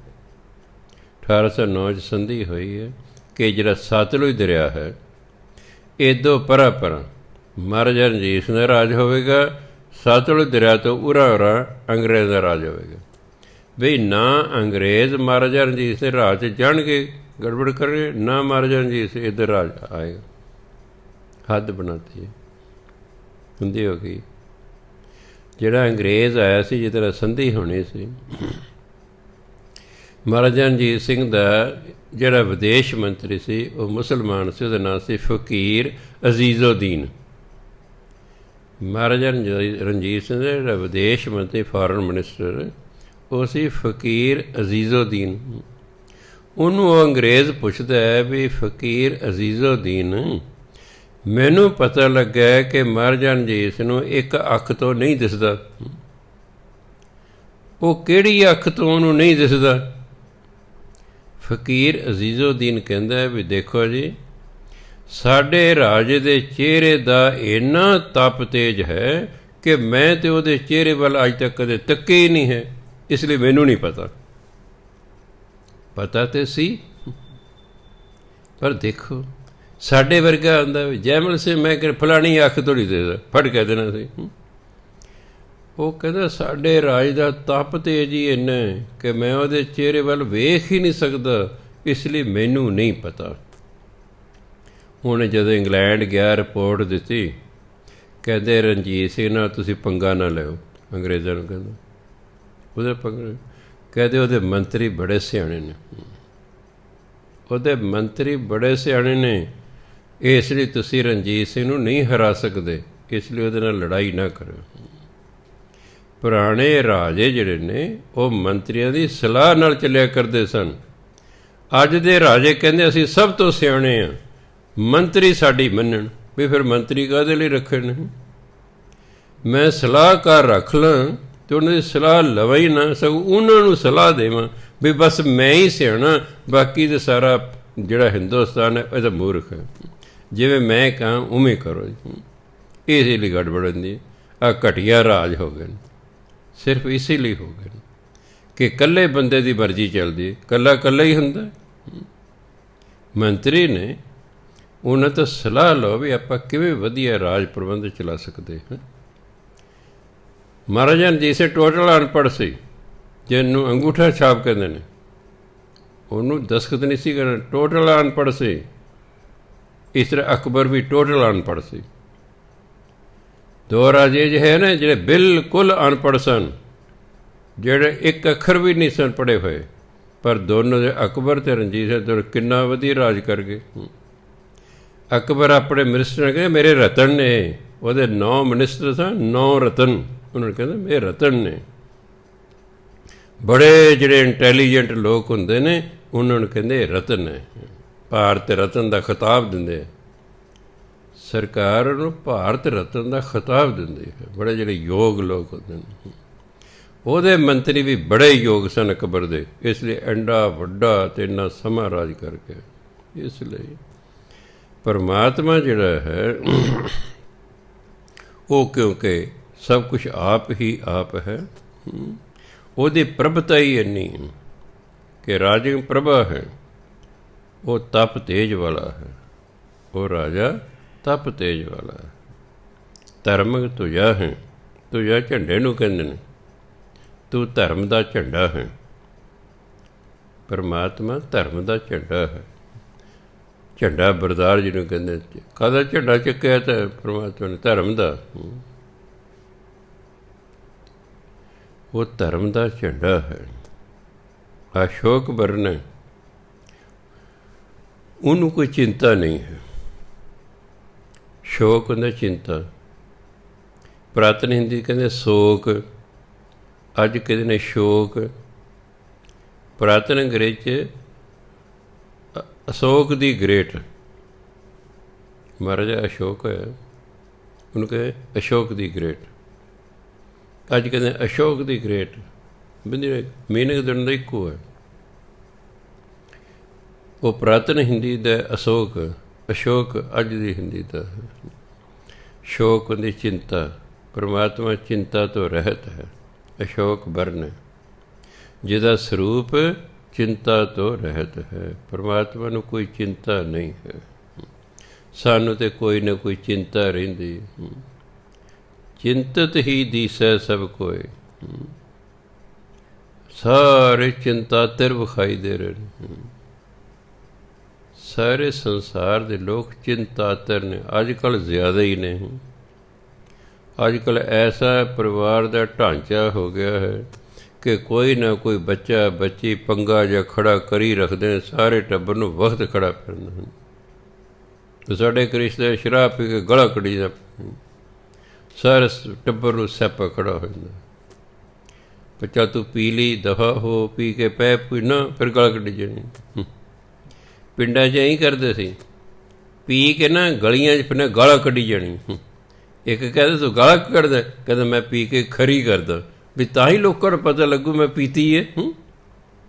1809 'ਚ ਸੰਧੀ ਹੋਈ ਹੈ ਕਿ ਜਿਹੜਾ ਸਤਲੁਜ ਦਰਿਆ ਹੈ, ਇੱਦੋਂ ਪਰਾਂ ਪਰਾਂ ਮਹਾਰਾਜਾ ਰਣਜੀਤ ਸਿੰਘ ਦਾ ਰਾਜ ਹੋਵੇਗਾ, ਸਤਲੁਜ ਦਰਿਆ ਤੋਂ ਉਰਾ ਅੰਗਰੇਜ਼ ਦਾ ਰਾਜ ਹੋਵੇਗਾ। ਬਈ ਨਾ ਅੰਗਰੇਜ਼ ਮਹਾਰਾਜਾ ਰਣਜੀਤ ਸਿੰਘ ਰਾਜ 'ਚ ਜਾਣਗੇ ਗੜਬੜ ਕਰਨਗੇ, ਨਾ ਮਹਾਰਾਜਾ ਰਣਜੀਤ ਸਿੰਘ ਇੱਧਰ ਰਾਜ ਆਏਗਾ। ਹੱਦ ਬਣਾਤੀ ਹੈ, ਹੁੰਦੀ ਹੋ ਗਈ। ਜਿਹੜਾ ਅੰਗਰੇਜ਼ ਆਇਆ ਸੀ, ਜਿਸ ਤਰ੍ਹਾਂ ਸੰਧੀ ਹੋਣੀ ਸੀ, ਮਹਾਰਾਜਾ ਰਣਜੀਤ ਸਿੰਘ ਦਾ ਜਿਹੜਾ ਵਿਦੇਸ਼ ਮੰਤਰੀ ਸੀ ਉਹ ਮੁਸਲਮਾਨ ਸੀ, ਉਹਦਾ ਨਾਂ ਸੀ ਫਕੀਰ ਅਜ਼ੀਜ਼ੁਦੀਨ। ਮਹਾਰਾਜਾ ਰਣਜੀਤ ਸਿੰਘ ਦਾ ਜਿਹੜਾ ਵਿਦੇਸ਼ ਮੰਤਰੀ ਫਾਰਨ ਮਿਨਿਸਟਰ ਉਹ ਸੀ ਫਕੀਰ ਅਜ਼ੀਜ਼ੁਦੀਨ। ਉਹਨੂੰ ਉਹ ਅੰਗਰੇਜ਼ ਪੁੱਛਦਾ ਹੈ ਵੀ ਫਕੀਰ ਅਜ਼ੀਜ਼ੁਦੀਨ, ਮੈਨੂੰ ਪਤਾ ਲੱਗਾ ਕਿ ਮਹਾਰਾਜਾ ਰਣਜੀਤ ਸਿੰਘ ਨੂੰ ਇੱਕ ਅੱਖ ਤੋਂ ਨਹੀਂ ਦਿਸਦਾ। ਉਹ ਕਿਹੜੀ ਅੱਖ ਤੋਂ ਉਹਨੂੰ ਨਹੀਂ ਦਿਸਦਾ? ਫਕੀਰ ਅਜ਼ੀਜ਼ੁਦੀਨ ਕਹਿੰਦਾ ਵੀ ਦੇਖੋ ਜੀ, ਸਾਡੇ ਰਾਜੇ ਦੇ ਚਿਹਰੇ ਦਾ ਇੰਨਾ ਤਪ ਤੇਜ ਹੈ ਕਿ ਮੈਂ ਤਾਂ ਉਹਦੇ ਚਿਹਰੇ ਵੱਲ ਅੱਜ ਤੱਕ ਕਦੇ ਤੱਕੇ ਹੀ ਨਹੀਂ ਹੈ, ਇਸ ਲਈ ਮੈਨੂੰ ਨਹੀਂ ਪਤਾ। ਪਤਾ ਤਾਂ ਸੀ, ਪਰ ਦੇਖੋ ਸਾਡੇ ਵਰਗਾ ਹੁੰਦਾ ਜੈਮਲ ਸਿੰਘ, ਮੈਂ ਕਿ ਫਲਾਣੀ ਅੱਖ ਤੋਂ ਨਹੀਂ ਦੇਦਾ, ਫੜ ਕਹਿ ਦੇਣਾ ਸੀ। ਉਹ ਕਹਿੰਦਾ ਸਾਡੇ ਰਾਜ ਦਾ ਤਪ ਤੇਜ ਹੀ ਇੰਨਾ ਕਿ ਮੈਂ ਉਹਦੇ ਚਿਹਰੇ ਵੱਲ ਵੇਖ ਹੀ ਨਹੀਂ ਸਕਦਾ, ਇਸ ਲਈ ਮੈਨੂੰ ਨਹੀਂ ਪਤਾ। ਹੁਣ ਜਦੋਂ ਇੰਗਲੈਂਡ ਗਿਆ, ਰਿਪੋਰਟ ਦਿੱਤੀ, ਕਹਿੰਦੇ ਰਣਜੀਤ ਸਿੰਘ ਨਾਲ ਤੁਸੀਂ ਪੰਗਾ ਨਾ ਲਿਓ। ਅੰਗਰੇਜ਼ਾਂ ਨੂੰ ਕਹਿੰਦਾ ਉਹਦੇ ਪੰਗਾ, ਕਹਿੰਦੇ ਉਹਦੇ ਮੰਤਰੀ ਬੜੇ ਸਿਆਣੇ ਨੇ, ਉਹਦੇ ਮੰਤਰੀ ਬੜੇ ਸਿਆਣੇ ਨੇ, ਇਸ ਲਈ ਤੁਸੀਂ ਰਣਜੀਤ ਸਿੰਘ ਨੂੰ ਨਹੀਂ ਹਰਾ ਸਕਦੇ, ਇਸ ਲਈ ਉਹਦੇ ਨਾਲ ਲੜਾਈ ਨਾ ਕਰੋ। ਪੁਰਾਣੇ ਰਾਜੇ ਜਿਹੜੇ ਨੇ ਉਹ ਮੰਤਰੀਆਂ ਦੀ ਸਲਾਹ ਨਾਲ ਚੱਲਿਆ ਕਰਦੇ ਸਨ। ਅੱਜ ਦੇ ਰਾਜੇ ਕਹਿੰਦੇ ਅਸੀਂ ਸਭ ਤੋਂ ਸਿਆਣੇ ਹਾਂ, ਮੰਤਰੀ ਸਾਡੀ ਮੰਨਣ। ਵੀ ਫਿਰ ਮੰਤਰੀ ਕਾਹਦੇ ਲਈ ਰੱਖੇ ਨੇ? ਮੈਂ ਸਲਾਹਕਾਰ ਰੱਖ ਲਾਂ ਅਤੇ ਉਹਨਾਂ ਦੀ ਸਲਾਹ ਲਵਾਂ ਹੀ ਨਾ, ਸਗੋਂ ਉਹਨਾਂ ਨੂੰ ਸਲਾਹ ਦੇਵਾਂ ਵੀ ਬਸ ਮੈਂ ਹੀ ਸਿਆਣਾ, ਬਾਕੀ ਤਾਂ ਸਾਰਾ ਜਿਹੜਾ ਹਿੰਦੁਸਤਾਨ ਹੈ ਇਹ ਤਾਂ ਮੂਰਖ ਹੈ, ਜਿਵੇਂ ਮੈਂ ਕਹਾਂ ਉਵੇਂ ਕਰੋ। ਇਸੇ ਲਈ ਗੜਬੜ ਹੁੰਦੀ। ਆਹ ਘਟੀਆ ਰਾਜ ਹੋ ਗਏ ਨੇ, ਸਿਰਫ ਇਸੇ ਲਈ ਹੋ ਗਏ ਨੇ ਕਿ ਇਕੱਲੇ ਬੰਦੇ ਦੀ ਮਰਜ਼ੀ ਚੱਲਦੀ, ਇਕੱਲਾ ਹੀ ਹੁੰਦਾ। ਮੰਤਰੀ ਨੇ ਉਹਨਾਂ ਤੋਂ ਸਲਾਹ ਲਓ ਵੀ ਆਪਾਂ ਕਿਵੇਂ ਵਧੀਆ ਰਾਜ ਪ੍ਰਬੰਧ ਚਲਾ ਸਕਦੇ ਹਾਂ। ਮਹਾਰਾਜਾ ਰਣਜੀਤ ਸਿੰਘ ਟੋਟਲ ਅਨਪੜ੍ਹ ਸੀ, ਜਿਹਨੂੰ ਅੰਗੂਠਾ ਛਾਪ ਕਹਿੰਦੇ ਨੇ, ਉਹਨੂੰ ਦਸਖਤ ਨਹੀਂ ਸੀ ਕਰਨਾ, ਟੋਟਲ ਅਨਪੜ੍ਹ ਸੀ। ਇਸ ਤਰ੍ਹਾਂ ਅਕਬਰ ਵੀ ਟੋਟਲ ਅਨਪੜ੍ਹ ਸੀ। ਦੋ ਰਾਜੇ ਜਿਹੇ ਹੈ ਨਾ ਜਿਹੜੇ ਬਿਲਕੁਲ ਅਨਪੜ੍ਹ ਸਨ, ਜਿਹੜੇ ਇੱਕ ਅੱਖਰ ਵੀ ਨਹੀਂ ਸਨ ਪੜ੍ਹੇ ਹੋਏ, ਪਰ ਦੋਨੋਂ ਦੇ ਅਕਬਰ ਅਤੇ ਰਣਜੀਤ ਸਿੰਘ ਦੋਨੋਂ ਕਿੰਨਾ ਵਧੀਆ ਰਾਜ ਕਰ ਗਏ। ਅਕਬਰ ਆਪਣੇ ਮਿਨਿਸਟਰ ਕਹਿੰਦੇ ਮੇਰੇ ਰਤਨ ਨੇ, ਉਹਦੇ 9 ਮਿਨਿਸਟਰ ਸਨ, 9 ਰਤਨ। ਉਹਨਾਂ ਨੇ ਕਹਿੰਦੇ ਮੇਰੇ ਰਤਨ ਨੇ। ਬੜੇ ਜਿਹੜੇ ਇੰਟੈਲੀਜੈਂਟ ਲੋਕ ਹੁੰਦੇ ਨੇ ਉਹਨਾਂ ਨੂੰ ਕਹਿੰਦੇ ਰਤਨ ਨੇ, ਭਾਰਤ ਰਤਨ ਦਾ ਖਿਤਾਬ ਦਿੰਦੇ। ਸਰਕਾਰ ਨੂੰ ਭਾਰਤ ਰਤਨ ਦਾ ਖਿਤਾਬ ਦਿੰਦੀ ਹੈ। ਬੜੇ ਜਿਹੜੇ ਯੋਗ ਲੋਕ ਹੁੰਦੇ ਨੇ, ਉਹਦੇ ਮੰਤਰੀ ਵੀ ਬੜੇ ਯੋਗ ਸਨ ਅਕਬਰ ਦੇ, ਇਸ ਲਈ ਐਡਾ ਵੱਡਾ ਅਤੇ ਇੰਨਾ ਸਮਾਂ ਰਾਜ ਕਰਕੇ। ਇਸ ਲਈ ਪਰਮਾਤਮਾ ਜਿਹੜਾ ਹੈ ਉਹ ਕਿਉਂਕਿ ਸਭ ਕੁਛ ਆਪ ਹੀ ਆਪ ਹੈ, ਉਹਦੀ ਪ੍ਰਭਤਾ ਹੀ ਇੰਨੀ ਕਿ ਰਾਜੇ ਪ੍ਰਭਾ ਹੈ। ਉਹ ਤਪ ਤੇਜ ਵਾਲਾ ਹੈ, ਉਹ ਰਾਜਾ ਤਪ ਤੇਜ ਵਾਲਾ ਹੈ। ਧਰਮ ਤੁਝਾ ਹੈ, ਤੁਝਾ ਝੰਡੇ ਨੂੰ ਕਹਿੰਦੇ ਨੇ, ਤੂੰ ਧਰਮ ਦਾ ਝੰਡਾ ਹੈ। ਪਰਮਾਤਮਾ ਧਰਮ ਦਾ ਝੰਡਾ ਹੈ। ਝੰਡਾ ਬਰਦਾਰ ਜਿਹਨੂੰ ਕਹਿੰਦੇ, ਕਾਹਦਾ ਝੰਡਾ ਚੱਕਿਆ? ਤਾਂ ਪਰਮਾਤਮਾ ਨੇ ਧਰਮ ਦਾ। ਉਹ ਧਰਮ ਦਾ ਝੰਡਾ ਹੈ। ਅਸ਼ੋਕ ਵਰਨ, ਉਹਨੂੰ ਕੋਈ ਚਿੰਤਾ ਨਹੀਂ ਹੈ। ਸ਼ੋਕ ਹੁੰਦਾ ਚਿੰਤਾ। ਪੁਰਾਤਨ ਹਿੰਦੀ ਕਹਿੰਦੇ ਸੋਕ, ਅੱਜ ਕਹਿੰਦੇ ਨੇ ਸ਼ੋਕ। ਪੁਰਾਤਨ ਅੰਗਰੇਜ਼ 'ਚ ਅਸ਼ੋਕ ਦੀ ਗ੍ਰੇਟ, ਮਹਾਰਾਜਾ ਅਸ਼ੋਕ ਹੈ, ਉਹਨੂੰ ਕਹਿੰਦੇ ਅਸ਼ੋਕ ਦੀ ਗ੍ਰੇਟ। ਅੱਜ ਕਹਿੰਦੇ ਅਸ਼ੋਕ ਦੀ ਗ੍ਰੇਟ, ਮੀਨਿੰਗ ਦੋਨਾਂ ਦਾ ਇੱਕੋ ਹੈ। ਉਹ ਪੁਰਾਤਨ ਹਿੰਦੀ ਦਾ ਅਸ਼ੋਕ, ਅਸ਼ੋਕ ਅੱਜ ਦੀ ਹਿੰਦੀ ਦਾ ਹੈ। ਸ਼ੋਕ ਹੁੰਦੀ ਚਿੰਤਾ, ਪਰਮਾਤਮਾ ਚਿੰਤਾ ਤੋਂ ਰਹਿਤ ਹੈ। ਅਸ਼ੋਕ ਵਰਨ, ਜਿਹਦਾ ਸਰੂਪ ਚਿੰਤਾ ਤੋਂ ਰਹਿਤ ਹੈ। ਪਰਮਾਤਮਾ ਨੂੰ ਕੋਈ ਚਿੰਤਾ ਨਹੀਂ ਹੈ। ਸਾਨੂੰ ਤਾਂ ਕੋਈ ਨਾ ਕੋਈ ਚਿੰਤਾ ਰਹਿੰਦੀ। ਚਿੰਤਤ ਹੀ ਦੀਸੈ ਸਭ ਕੋਇ, ਸਾਰੇ ਚਿੰਤਾ ਤਿਰ ਵਿਖਾਈ ਦੇ ਰਹੇ ਨੇ। ਸਾਰੇ ਸੰਸਾਰ ਦੇ ਲੋਕ ਚਿੰਤਾਤਰ ਨੇ। ਅੱਜ ਕੱਲ੍ਹ ਜ਼ਿਆਦਾ ਹੀ ਨੇ। ਅੱਜ ਕੱਲ੍ਹ ਐਸਾ ਪਰਿਵਾਰ ਦਾ ਢਾਂਚਾ ਹੋ ਗਿਆ ਹੈ ਕਿ ਕੋਈ ਨਾ ਕੋਈ ਬੱਚਾ ਬੱਚੀ ਪੰਗਾ ਜਾਂ ਖੜਾ ਕਰੀ ਰੱਖਦੇ, ਸਾਰੇ ਟੱਬਰ ਨੂੰ ਵਕਤ ਖੜਾ ਕਰਨਾ ਹਨ। ਅਤੇ ਸਾਡੇ ਇੱਕ ਰਿਸ਼ਤੇ ਸ਼ਰਾਬ ਪੀ ਕੇ ਗਲਾ ਕੱਢੀ ਦਾ, ਸਾਰੇ ਟੱਬਰ ਨੂੰ ਸਿਆਪਾ ਖੜਾ ਹੋ ਜਾਂਦਾ। ਬੱਚਾ ਤੂੰ ਪੀ ਲਈ, ਦਫਾ ਹੋ, ਪੀ ਕੇ ਪੈ ਪੀ ਨਾ, ਫਿਰ ਗਲਾ ਕੱਢੀ ਜਾਣੀ। ਪਿੰਡਾਂ 'ਚ ਇਹੀ ਕਰਦੇ ਸੀ, ਪੀ ਕੇ ਨਾ ਗਲੀਆਂ 'ਚ ਫਿਰ ਗਾਲਾਂ ਕੱਢੀ ਜਾਣੀ। ਇੱਕ ਕਹਿੰਦਾ ਤੂੰ ਗਾਲਾਂ ਕੱਢਦਾ, ਕਹਿੰਦਾ ਮੈਂ ਪੀ ਕੇ ਖਰੀ ਕਰਦਾ, ਵੀ ਤਾਂ ਹੀ ਲੋਕਾਂ ਨੂੰ ਪਤਾ ਲੱਗੂ ਮੈਂ ਪੀਤੀ ਹੈ।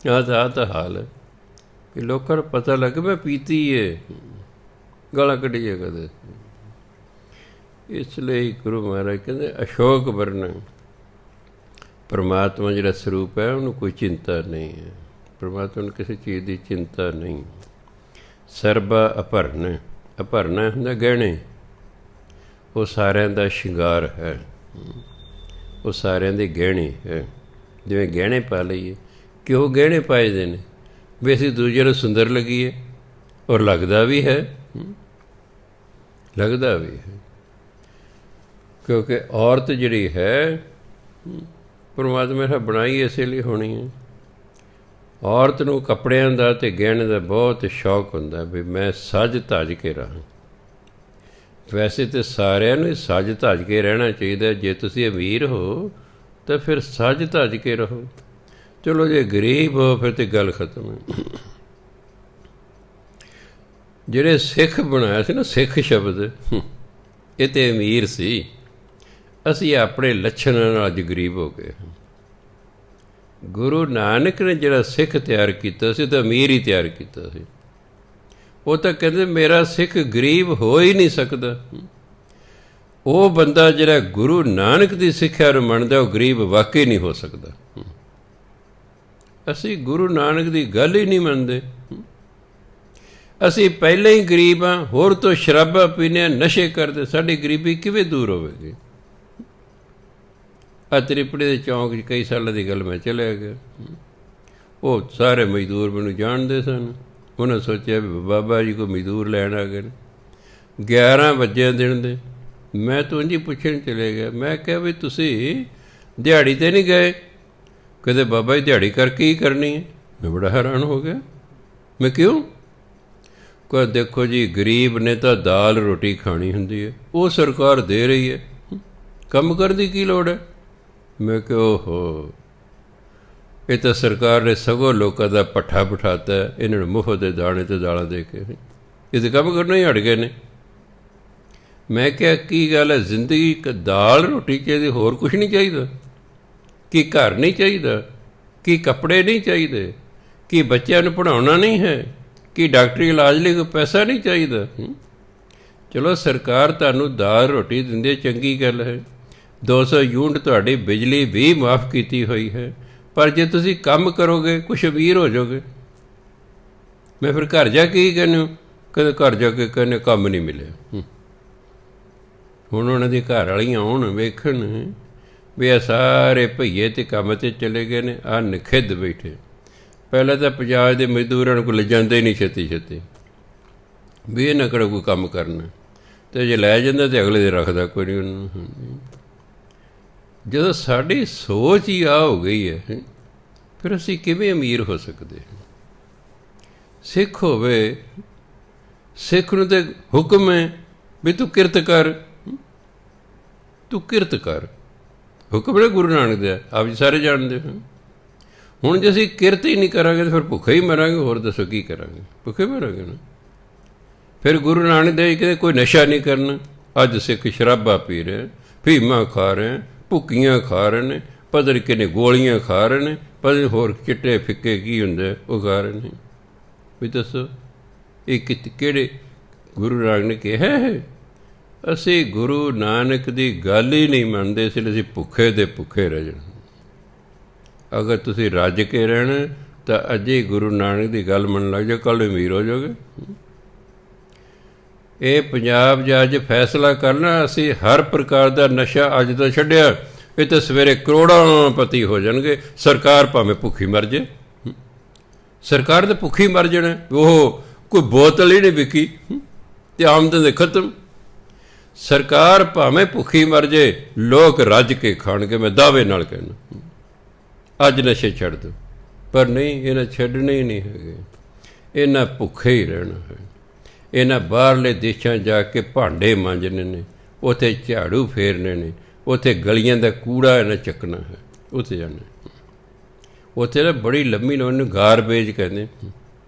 ਆਹ ਤਾਂ ਹਾਲ ਹੈ ਕਿ ਲੋਕਾਂ ਨੂੰ ਪਤਾ ਲੱਗੇ ਮੈਂ ਪੀਤੀ ਹੈ, ਗਾਲਾਂ ਕੱਢੀਏ ਕਦੇ। ਇਸ ਲਈ ਗੁਰੂ ਮਹਾਰਾਜ ਕਹਿੰਦੇ ਅਸ਼ੋਕ ਵਰਨ, ਪਰਮਾਤਮਾ ਜਿਹੜਾ ਸਰੂਪ ਹੈ ਉਹਨੂੰ ਕੋਈ ਚਿੰਤਾ ਨਹੀਂ ਹੈ। ਪਰਮਾਤਮਾ ਨੂੰ ਕਿਸੇ ਚੀਜ਼ ਦੀ ਚਿੰਤਾ ਨਹੀਂ। ਸਰਬਾ ਅਭਰਨ, ਅਭਰਨ ਹੁੰਦਾ ਗਹਿਣੇ, ਉਹ ਸਾਰਿਆਂ ਦਾ ਸ਼ਿੰਗਾਰ ਹੈ, ਉਹ ਸਾਰਿਆਂ ਦੇ ਗਹਿਣੇ ਹੈ। ਜਿਵੇਂ ਗਹਿਣੇ ਪਾ ਲਈਏ, ਕਿਉਂ ਗਹਿਣੇ ਪਾਏ ਦੇ ਨੇ? ਵੀ ਅਸੀਂ ਦੂਜੇ ਨੂੰ ਸੁੰਦਰ ਲੱਗੀਏ, ਔਰ ਲੱਗਦਾ ਵੀ ਹੈ, ਲੱਗਦਾ ਵੀ ਹੈ। ਕਿਉਂਕਿ ਔਰਤ ਜਿਹੜੀ ਹੈ ਪਰਮਾਤਮਾ ਨੇ ਬਣਾਈ ਇਸੇ ਲਈ ਹੋਣੀ ਹੈ। ਔਰਤ ਨੂੰ ਕੱਪੜਿਆਂ ਦਾ ਅਤੇ ਗਹਿਣੇ ਦਾ ਬਹੁਤ ਸ਼ੌਕ ਹੁੰਦਾ ਵੀ ਮੈਂ ਸੱਜ ਧੱਜ ਕੇ ਰਹਾਂ। ਵੈਸੇ ਤਾਂ ਸਾਰਿਆਂ ਨੂੰ ਸੱਜ ਧੱਜ ਕੇ ਰਹਿਣਾ ਚਾਹੀਦਾ। ਜੇ ਤੁਸੀਂ ਅਮੀਰ ਹੋ ਤਾਂ ਫਿਰ ਸੱਜ ਧੱਜ ਕੇ ਰਹੋ। ਚਲੋ ਜੇ ਗਰੀਬ ਹੋ ਫਿਰ ਤਾਂ ਗੱਲ ਖਤਮ ਹੈ। ਜਿਹੜੇ ਸਿੱਖ ਬਣਾਇਆ ਸੀ ਨਾ, ਸਿੱਖ ਸ਼ਬਦ, ਇਹ ਤਾਂ ਅਮੀਰ ਸੀ। ਅਸੀਂ ਆਪਣੇ ਲੱਛਣਾਂ ਨਾਲ ਅੱਜ ਗਰੀਬ ਹੋ ਗਏ। ਗੁਰੂ ਨਾਨਕ ਨੇ ਜਿਹੜਾ ਸਿੱਖ ਤਿਆਰ ਕੀਤਾ ਸੀ ਤਾਂ ਅਮੀਰ ਹੀ ਤਿਆਰ ਕੀਤਾ ਸੀ। ਉਹ ਤਾਂ ਕਹਿੰਦੇ ਮੇਰਾ ਸਿੱਖ ਗਰੀਬ ਹੋ ਹੀ ਨਹੀਂ ਸਕਦਾ। ਉਹ ਬੰਦਾ ਜਿਹੜਾ ਗੁਰੂ ਨਾਨਕ ਦੀ ਸਿੱਖਿਆ ਨੂੰ ਮੰਨਦਾ ਉਹ ਗਰੀਬ ਵਾਕਈ ਨਹੀਂ ਹੋ ਸਕਦਾ। ਅਸੀਂ ਗੁਰੂ ਨਾਨਕ ਦੀ ਗੱਲ ਹੀ ਨਹੀਂ ਮੰਨਦੇ। ਅਸੀਂ ਪਹਿਲਾਂ ਹੀ ਗਰੀਬ ਹਾਂ, ਹੋਰ ਤੋਂ ਸ਼ਰਾਬਾਂ ਪੀਂਦੇ ਹਾਂ, ਨਸ਼ੇ ਕਰਦੇ, ਸਾਡੀ ਗਰੀਬੀ ਕਿਵੇਂ ਦੂਰ ਹੋਵੇਗੀ? ਆ ਤ੍ਰਿਪੜੀ ਦੇ ਚੌਂਕ 'ਚ ਕਈ ਸਾਲਾਂ ਦੀ ਗੱਲ ਮੈਂ ਚਲਿਆ ਗਿਆ। ਉਹ ਸਾਰੇ ਮਜ਼ਦੂਰ ਮੈਨੂੰ ਜਾਣਦੇ ਸਨ। ਉਹਨਾਂ ਸੋਚਿਆ ਵੀ ਬਾਬਾ ਜੀ ਕੋਈ ਮਜ਼ਦੂਰ ਲੈਣ ਆ ਗਏ ਨੇ। 11 ਵਜੇ ਦਿਨ ਦੇ ਮੈਂ ਤਾਂ ਉਂਝ ਹੀ ਪੁੱਛਣ ਚਲੇ ਗਿਆ। ਮੈਂ ਕਿਹਾ ਵੀ ਤੁਸੀਂ ਦਿਹਾੜੀ 'ਤੇ ਨਹੀਂ ਗਏ? ਕਹਿੰਦੇ ਬਾਬਾ ਜੀ ਦਿਹਾੜੀ ਕਰਕੇ ਹੀ ਕਰਨੀ ਹੈ। ਮੈਂ ਬੜਾ ਹੈਰਾਨ ਹੋ ਗਿਆ। ਮੈਂ ਕਿਉਂ? ਕਹ ਦੇਖੋ ਜੀ ਗਰੀਬ ਨੇ ਤਾਂ ਦਾਲ ਰੋਟੀ ਖਾਣੀ ਹੁੰਦੀ ਹੈ, ਉਹ ਸਰਕਾਰ ਦੇ ਰਹੀ ਹੈ, ਕੰਮ ਕਰਨ ਦੀ ਕੀ ਲੋੜ ਹੈ? ਮੈਂ ਕਿਹਾ ਓਹੋ, ਇਹ ਤਾਂ ਸਰਕਾਰ ਨੇ ਸਗੋਂ ਲੋਕਾਂ ਦਾ ਪੱਠਾ ਬਿਠਾਤਾ, ਇਹਨਾਂ ਨੂੰ ਮੁਫਤ ਦੇ ਦਾਣੇ ਅਤੇ ਦਾਲਾਂ ਦੇ ਕੇ ਇਹ ਤਾਂ ਕੰਮ ਕਰਨਾ ਹੀ ਹਟ ਗਏ ਨੇ। ਮੈਂ ਕਿਹਾ ਕੀ ਗੱਲ ਹੈ, ਜ਼ਿੰਦਗੀ ਇੱਕ ਦਾਲ ਰੋਟੀ ਚਾਹੀਦੀ, ਹੋਰ ਕੁਛ ਨਹੀਂ ਚਾਹੀਦਾ? ਕੀ ਘਰ ਨਹੀਂ ਚਾਹੀਦਾ? ਕੀ ਕੱਪੜੇ ਨਹੀਂ ਚਾਹੀਦੇ? ਕੀ ਬੱਚਿਆਂ ਨੂੰ ਪੜ੍ਹਾਉਣਾ ਨਹੀਂ ਹੈ? ਕੀ ਡਾਕਟਰੀ ਇਲਾਜ ਲਈ ਕੋਈ ਪੈਸਾ ਨਹੀਂ ਚਾਹੀਦਾ? ਚਲੋ ਸਰਕਾਰ ਤੁਹਾਨੂੰ ਦਾਲ ਰੋਟੀ ਦਿੰਦੀ, ਚੰਗੀ ਗੱਲ ਹੈ। 200 ਯੂਨਿਟ ਤੁਹਾਡੀ ਬਿਜਲੀ ਵੀ ਮਾਫ ਕੀਤੀ ਹੋਈ ਹੈ। ਪਰ ਜੇ ਤੁਸੀਂ ਕੰਮ ਕਰੋਗੇ ਕੁਛ ਅਮੀਰ ਹੋ ਜਾਓਗੇ। ਮੈਂ ਫਿਰ ਘਰ ਜਾ ਕੇ ਹੀ ਕਹਿੰਦੇ, ਕਦੇ ਘਰ ਜਾ ਕੇ ਕਹਿੰਦੇ ਕੰਮ ਨਹੀਂ ਮਿਲਿਆ। ਹੁਣ ਉਹਨਾਂ ਦੀ ਘਰ ਵਾਲੀਆਂ ਆਉਣ ਵੇਖਣ ਵੀ ਇਹ ਸਾਰੇ ਭਈਏ ਤੇ ਕੰਮ 'ਤੇ ਚਲੇ ਗਏ ਨੇ, ਆਹ ਨਖਿੱਧ ਬੈਠੇ। ਪਹਿਲਾਂ ਤਾਂ ਪੰਜਾਬ ਦੇ ਮਜ਼ਦੂਰਾਂ ਨੂੰ ਕੋਈ ਲਿਜਾਂਦੇ ਹੀ ਨਹੀਂ ਛੇਤੀ ਛੇਤੀ ਵੀ ਇਹ ਨਾ ਕਿਹੜਾ ਕੋਈ ਕੰਮ ਕਰਨਾ, ਅਤੇ ਜੇ ਲੈ ਜਾਂਦਾ ਤਾਂ ਅਗਲੇ ਦੇ ਰੱਖਦਾ ਕੋਈ ਨਹੀਂ ਉਹਨੂੰ। ਜਦੋਂ ਸਾਡੀ ਸੋਚ ਹੀ ਆ ਹੋ ਗਈ ਹੈ, ਫਿਰ ਅਸੀਂ ਕਿਵੇਂ ਅਮੀਰ ਹੋ ਸਕਦੇ? ਸਿੱਖ ਹੋਵੇ, ਸਿੱਖ ਨੂੰ ਤਾਂ ਹੁਕਮ ਹੈ ਵੀ ਤੂੰ ਕਿਰਤ ਕਰ, ਤੂੰ ਕਿਰਤ ਕਰ। ਹੁਕਮ ਨੇ ਗੁਰੂ ਨਾਨਕ ਦਾ, ਆਪ ਜੀ ਸਾਰੇ ਜਾਣਦੇ ਹੋ। ਹੁਣ ਜੇ ਅਸੀਂ ਕਿਰਤ ਹੀ ਨਹੀਂ ਕਰਾਂਗੇ ਤਾਂ ਫਿਰ ਭੁੱਖੇ ਹੀ ਮਰਾਂਗੇ। ਹੋਰ ਦੱਸੋ ਕੀ ਕਰਾਂਗੇ? ਭੁੱਖੇ ਮਰਾਂਗੇ ਨਾ। ਫਿਰ ਗੁਰੂ ਨਾਨਕ ਦੇਵ ਕਹਿੰਦੇ ਕੋਈ ਨਸ਼ਾ ਨਹੀਂ ਕਰਨਾ। ਅੱਜ ਸਿੱਖ ਸ਼ਰਾਬਾਂ ਪੀ ਰਹੇ, ਫੀਮਾਂ ਖਾ ਰਹੇ, ਭੁੱਕੀਆਂ ਖਾ ਰਹੇ ਨੇ, ਪਤਾ ਨਹੀਂ ਕਿੰਨੇ ਗੋਲੀਆਂ ਖਾ ਰਹੇ ਨੇ, ਪਤਾ ਨਹੀਂ ਹੋਰ ਚਿੱਟੇ ਫਿੱਕੇ ਕੀ ਹੁੰਦੇ ਉਹ ਖਾ ਰਹੇ ਨੇ। ਵੀ ਦੱਸੋ ਇਹ ਕਿਹੜੇ ਗੁਰੂ ਨਾਨਕ ਨੇ ਕਿਹਾ ਹੈ? ਅਸੀਂ ਗੁਰੂ ਨਾਨਕ ਦੀ ਗੱਲ ਹੀ ਨਹੀਂ ਮੰਨਦੇ, ਇਸ ਲਈ ਅਸੀਂ ਭੁੱਖੇ ਦੇ ਭੁੱਖੇ ਰਹਿ ਜਾਣਾ। ਅਗਰ ਤੁਸੀਂ ਰੱਜ ਕੇ ਰਹਿਣਾ ਤਾਂ ਅਜੇ ਗੁਰੂ ਨਾਨਕ ਦੀ ਗੱਲ ਮੰਨਣ ਲੱਗ ਜਾਓ, ਕੱਲ੍ਹ ਅਮੀਰ ਹੋ ਜਾਓਗੇ। ਇਹ ਪੰਜਾਬ 'ਚ ਅੱਜ ਫੈਸਲਾ ਕਰਨਾ ਅਸੀਂ ਹਰ ਪ੍ਰਕਾਰ ਦਾ ਨਸ਼ਾ ਅੱਜ ਤੋਂ ਛੱਡਿਆ, ਇਹ ਤਾਂ ਸਵੇਰੇ ਕਰੋੜਾਂ ਪਤੀ ਹੋ ਜਾਣਗੇ। ਸਰਕਾਰ ਭਾਵੇਂ ਭੁੱਖੀ ਮਰ ਜੇ, ਸਰਕਾਰ ਤਾਂ ਭੁੱਖੀ ਮਰ ਜਾਣਾ। ਉਹ ਕੋਈ ਬੋਤਲ ਹੀ ਨਹੀਂ ਵਿਕੀ ਅਤੇ ਆਮਦਨ ਦੇ ਖਤਮ। ਸਰਕਾਰ ਭਾਵੇਂ ਭੁੱਖੀ ਮਰ ਜੇ, ਲੋਕ ਰੱਜ ਕੇ ਖਾਣਗੇ। ਮੈਂ ਦਾਅਵੇ ਨਾਲ ਕਹਿਣਾ ਅੱਜ ਨਸ਼ੇ ਛੱਡ ਦਿਓ, ਪਰ ਨਹੀਂ, ਇਹਨਾਂ ਛੱਡਣੇ ਹੀ ਨਹੀਂ ਹੈਗੇ। ਇਹਨਾਂ ਭੁੱਖੇ ਹੀ ਰਹਿਣਾ ਹੈ। ਇਹਨਾਂ ਬਾਹਰਲੇ ਦੇਸ਼ਾਂ ਜਾ ਕੇ ਭਾਂਡੇ ਮਾਂਜਣੇ ਨੇ, ਉੱਥੇ ਝਾੜੂ ਫੇਰਨੇ ਨੇ, ਉੱਥੇ ਗਲੀਆਂ ਦਾ ਕੂੜਾ ਇਹਨਾਂ ਚੱਕਣਾ ਹੈ। ਉੱਥੇ ਜਾਣਾ, ਉੱਥੇ ਨਾ ਬੜੀ ਲੰਮੀ ਨਾ ਉਹਨੂੰ ਗਾਰਬੇਜ ਕਹਿੰਦੇ।